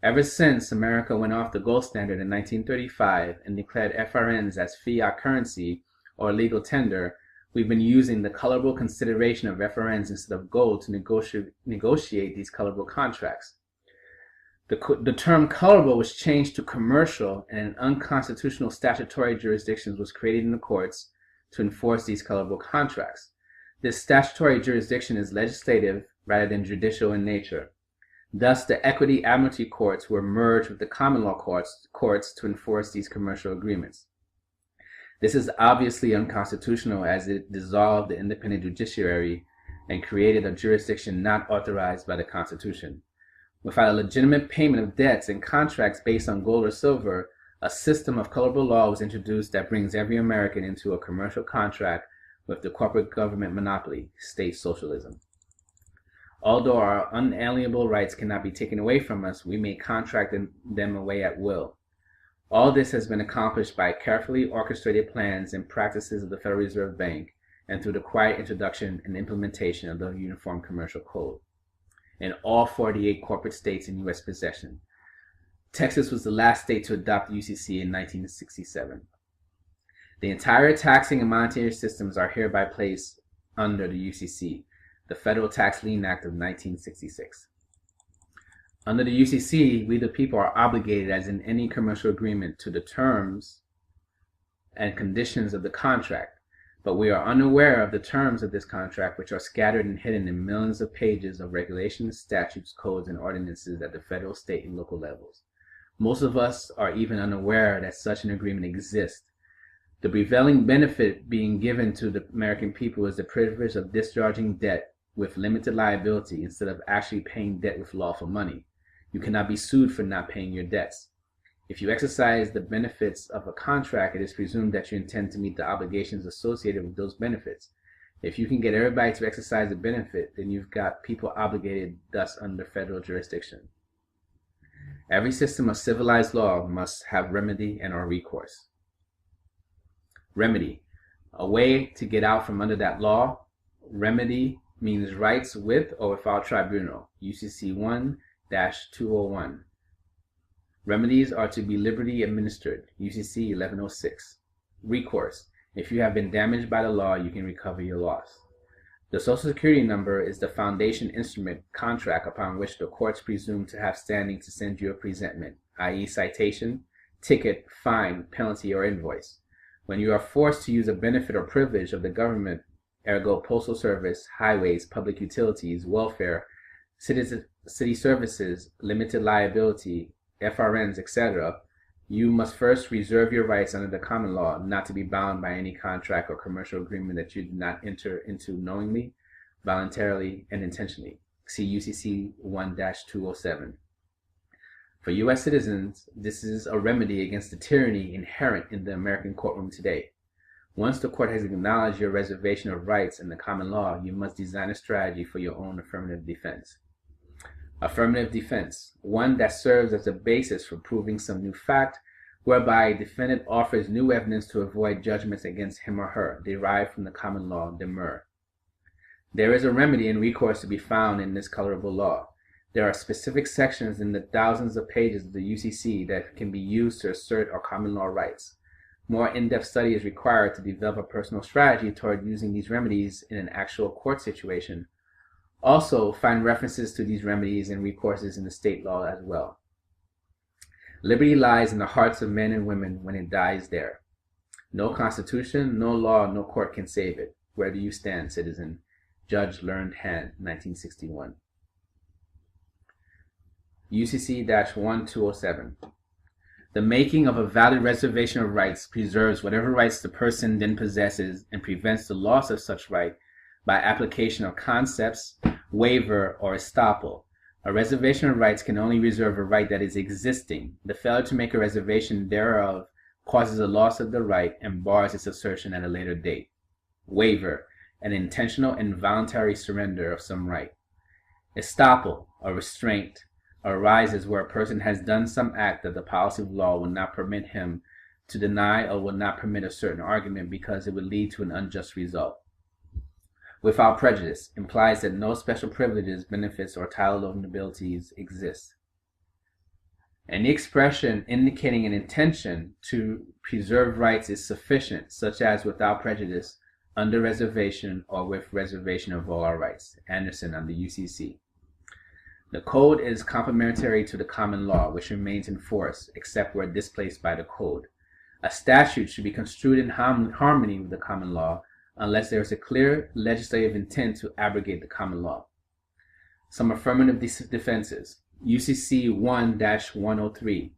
Ever since America went off the gold standard in 1935 and declared FRNs as fiat currency or legal tender, we've been using the colorable consideration of FRNs instead of gold to negotiate these colorable contracts. The term colorable was changed to commercial, and an unconstitutional statutory jurisdiction was created in the courts to enforce these colorable contracts. This statutory jurisdiction is legislative rather than judicial in nature. Thus, the equity admiralty courts were merged with the common law courts to enforce these commercial agreements. This is obviously unconstitutional, as it dissolved the independent judiciary and created a jurisdiction not authorized by the Constitution. Without a legitimate payment of debts and contracts based on gold or silver, a system of colorable law was introduced that brings every American into a commercial contract with the corporate government monopoly, state socialism. Although our unalienable rights cannot be taken away from us, we may contract them away at will. All this has been accomplished by carefully orchestrated plans and practices of the Federal Reserve Bank and through the quiet introduction and implementation of the Uniform Commercial Code in all 48 corporate states in U.S. possession. Texas was the last state to adopt the UCC in 1967. The entire taxing and monetary systems are hereby placed under the UCC, the Federal Tax Lien Act of 1966. Under the UCC, we the people are obligated, as in any commercial agreement, to the terms and conditions of the contract, but we are unaware of the terms of this contract, which are scattered and hidden in millions of pages of regulations, statutes, codes, and ordinances at the federal, state, and local levels. Most of us are even unaware that such an agreement exists. The prevailing benefit being given to the American people is the privilege of discharging debt with limited liability instead of actually paying debt with lawful money. You cannot be sued for not paying your debts. If you exercise the benefits of a contract, it is presumed that you intend to meet the obligations associated with those benefits. If you can get everybody to exercise the benefit, then you've got people obligated, thus under federal jurisdiction. Every system of civilized law must have remedy and or recourse. Remedy, a way to get out from under that law. Remedy means rights with or without tribunal, UCC 1-201. Remedies are to be liberally administered, UCC 1106. Recourse, if you have been damaged by the law, you can recover your loss. The Social Security number is the foundation instrument contract upon which the courts presume to have standing to send you a presentment, i.e. citation, ticket, fine, penalty, or invoice. When you are forced to use a benefit or privilege of the government, ergo postal service, highways, public utilities, welfare, city services, limited liability, FRNs, etc., you must first reserve your rights under the common law, not to be bound by any contract or commercial agreement that you did not enter into knowingly, voluntarily, and intentionally. See UCC 1-207. For U.S. citizens, this is a remedy against the tyranny inherent in the American courtroom today. Once the court has acknowledged your reservation of rights in the common law, you must design a strategy for your own affirmative defense. Affirmative defense, one that serves as a basis for proving some new fact, whereby a defendant offers new evidence to avoid judgments against him or her, derived from the common law demur. There is a remedy and recourse to be found in this colorable law. There are specific sections in the thousands of pages of the UCC that can be used to assert our common law rights. More in-depth study is required to develop a personal strategy toward using these remedies in an actual court situation. Also, find references to these remedies and recourses in the state law as well. Liberty lies in the hearts of men and women when it dies there. No constitution, no law, no court can save it. Where do you stand, citizen? Judge Learned Hand, 1961. UCC-1207. The making of a valid reservation of rights preserves whatever rights the person then possesses and prevents the loss of such right by application of concepts, waiver, or estoppel. A reservation of rights can only reserve a right that is existing. The failure to make a reservation thereof causes a loss of the right and bars its assertion at a later date. Waiver, an intentional and voluntary surrender of some right. Estoppel, a restraint, arises where a person has done some act that the policy of law will not permit him to deny or will not permit a certain argument because it would lead to an unjust result. Without prejudice implies that no special privileges, benefits, or title of nobilities exist. Any expression indicating an intention to preserve rights is sufficient, such as without prejudice, under reservation, or with reservation of all our rights. Anderson on the UCC. The code is complementary to the common law, which remains in force, except where displaced by the code. A statute should be construed in harmony with the common law, unless there is a clear legislative intent to abrogate the common law. Some affirmative defenses. UCC 1-103.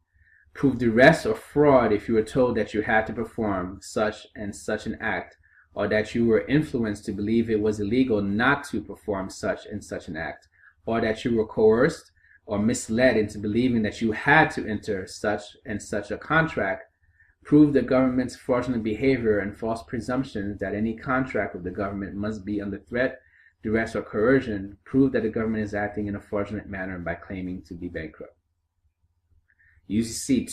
Prove duress or fraud if you were told that you had to perform such and such an act, or that you were influenced to believe it was illegal not to perform such and such an act, or that you were coerced or misled into believing that you had to enter such and such a contract. Prove the government's fraudulent behavior and false presumptions that any contract with the government must be under threat, duress, or coercion. Prove that the government is acting in a fraudulent manner by claiming to be bankrupt. UCC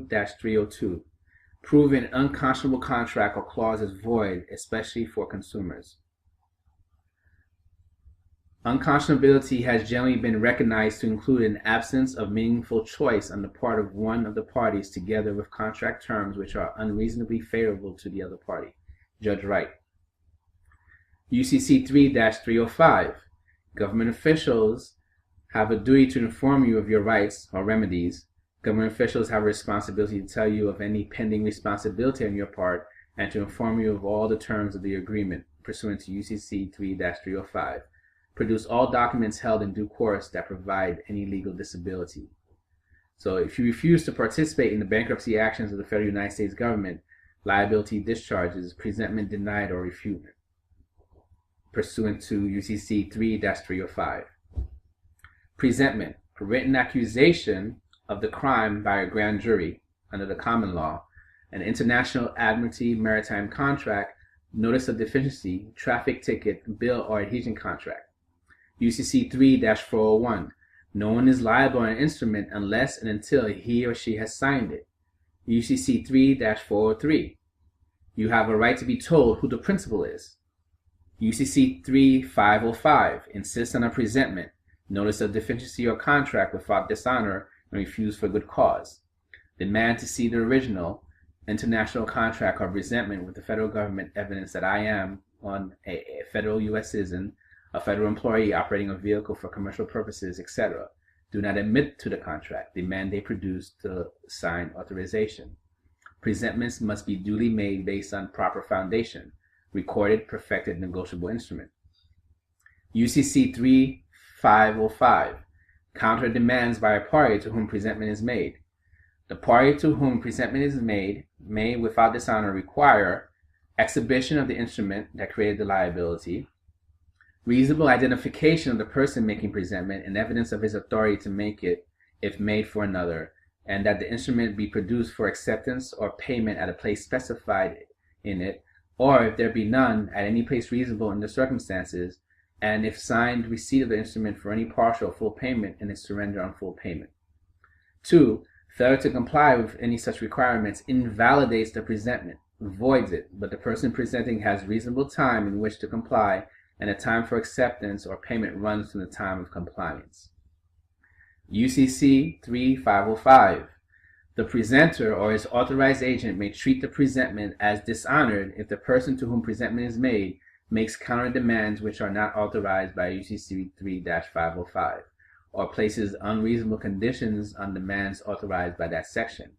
2-302. Prove an unconscionable contract or clause is void, especially for consumers. Unconscionability has generally been recognized to include an absence of meaningful choice on the part of one of the parties, together with contract terms which are unreasonably favorable to the other party. Judge Wright. UCC 3-305. Government officials have a duty to inform you of your rights or remedies. Government officials have a responsibility to tell you of any pending responsibility on your part and to inform you of all the terms of the agreement pursuant to UCC 3-305. Produce all documents held in due course that provide any legal disability. So if you refuse to participate in the bankruptcy actions of the federal United States government, liability discharges, presentment denied or refuted, pursuant to UCC 3-305. Presentment, a written accusation of the crime by a grand jury under the common law, an international admiralty maritime contract, notice of deficiency, traffic ticket, bill, or adhesion contract. UCC 3-401. No one is liable on an instrument unless and until he or she has signed it. UCC 3-403. You have a right to be told who the principal is. UCC 3-505. Insist on a presentment, notice of deficiency or contract without dishonor and refuse for good cause. Demand to see the original international contract or presentment with the federal government, evidence that I am on a federal U.S. citizen, a federal employee operating a vehicle for commercial purposes, etc. Do not admit to the contract. Demand they produce the signed authorization. Presentments must be duly made based on proper foundation, recorded, perfected, negotiable instrument. UCC 3-505. Counter demands by a party to whom presentment is made. The party to whom presentment is made may, without dishonor, require exhibition of the instrument that created the liability, reasonable identification of the person making presentment and evidence of his authority to make it if made for another, and that the instrument be produced for acceptance or payment at a place specified in it, or if there be none, at any place reasonable in the circumstances, and if signed, receipt of the instrument for any partial or full payment and its surrender on full payment. 2. Failure to comply with any such requirements invalidates the presentment, voids it, but the person presenting has reasonable time in which to comply, and the time for acceptance or payment runs from the time of compliance. UCC 3-505. The presenter or his authorized agent may treat the presentment as dishonored if the person to whom presentment is made makes counter demands which are not authorized by UCC 3-505, or places unreasonable conditions on demands authorized by that section.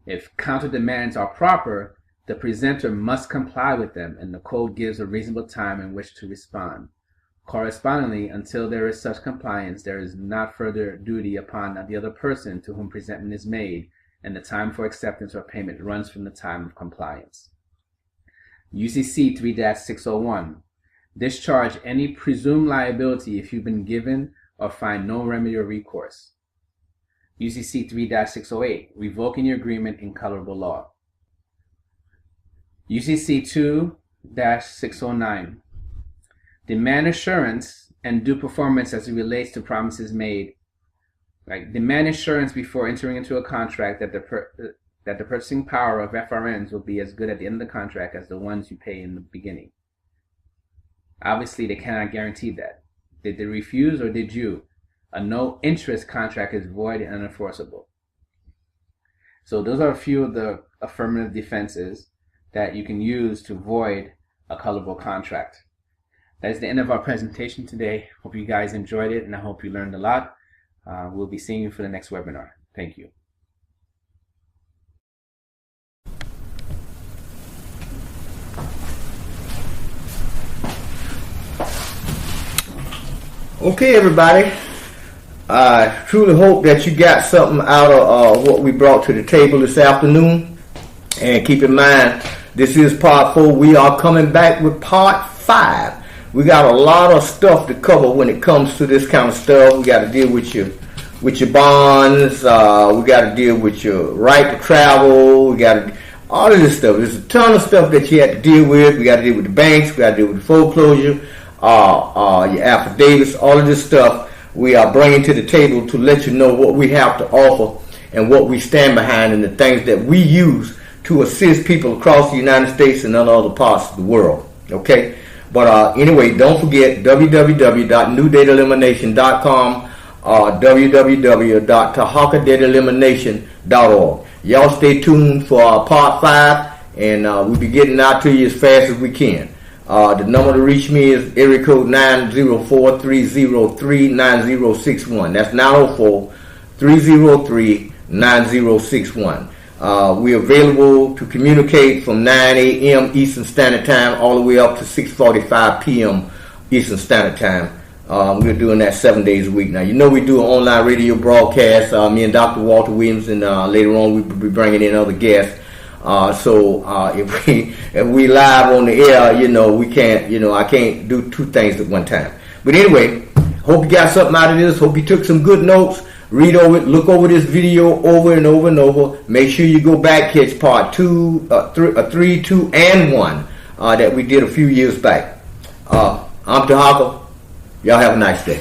If counter demands are proper, the presenter must comply with them, and the code gives a reasonable time in which to respond. Correspondingly, until there is such compliance, there is not further duty upon the other person to whom presentment is made, and the time for acceptance or payment runs from the time of compliance. UCC 3-601. Discharge any presumed liability if you've been given or find no remedy or recourse. UCC 3-608. Revoking your agreement in colorable law. UCC 2-609. Demand assurance and due performance as it relates to promises made. Demand assurance before entering into a contract that the purchasing power of FRNs will be as good at the end of the contract as the ones you pay in the beginning. Obviously, they cannot guarantee that. Did they refuse or did you? A no interest contract is void and unenforceable. So those are a few of the affirmative defenses that you can use to void a colorable contract. That is the end of our presentation today. Hope you guys enjoyed it, and I hope you learned a lot. We'll be seeing you for the next webinar. Thank you. Okay, everybody. I truly hope that you got something out of what we brought to the table this afternoon. And keep in mind, this is part 4. We are coming back with part 5. We got a lot of stuff to cover when it comes to this kind of stuff. We got to deal with your bonds. We got to deal with your right to travel. We got to all of this stuff. There's a ton of stuff that you have to deal with. We got to deal with the banks. We got to deal with the foreclosure. Your affidavits, all of this stuff we are bringing to the table to let you know what we have to offer and what we stand behind and the things that we use to assist people across the United States and other parts of the world. Okay? But anyway, don't forget www.newdataelimination.com or www.tarhakadataelimination.org. Y'all stay tuned for part 5, and we'll be getting out to you as fast as we can. The number to reach me is area code 904-303-9061. That's 904-303-9061. We're available to communicate from 9 a.m. Eastern Standard Time all the way up to 6:45 p.m. Eastern Standard Time. We're doing that 7 days a week. Now, you know we do an online radio broadcast. Me and Dr. Walter Williams, and later on we'll be bringing in other guests. So if we live on the air, we can't, I can't do two things at one time. But anyway, hope you got something out of this. Hope you took some good notes. Read over it. Look over this video over and over and over. Make sure you go back, catch part 2, 3, 2, and 1 that we did a few years back. I'm Tarhaka. Y'all have a nice day.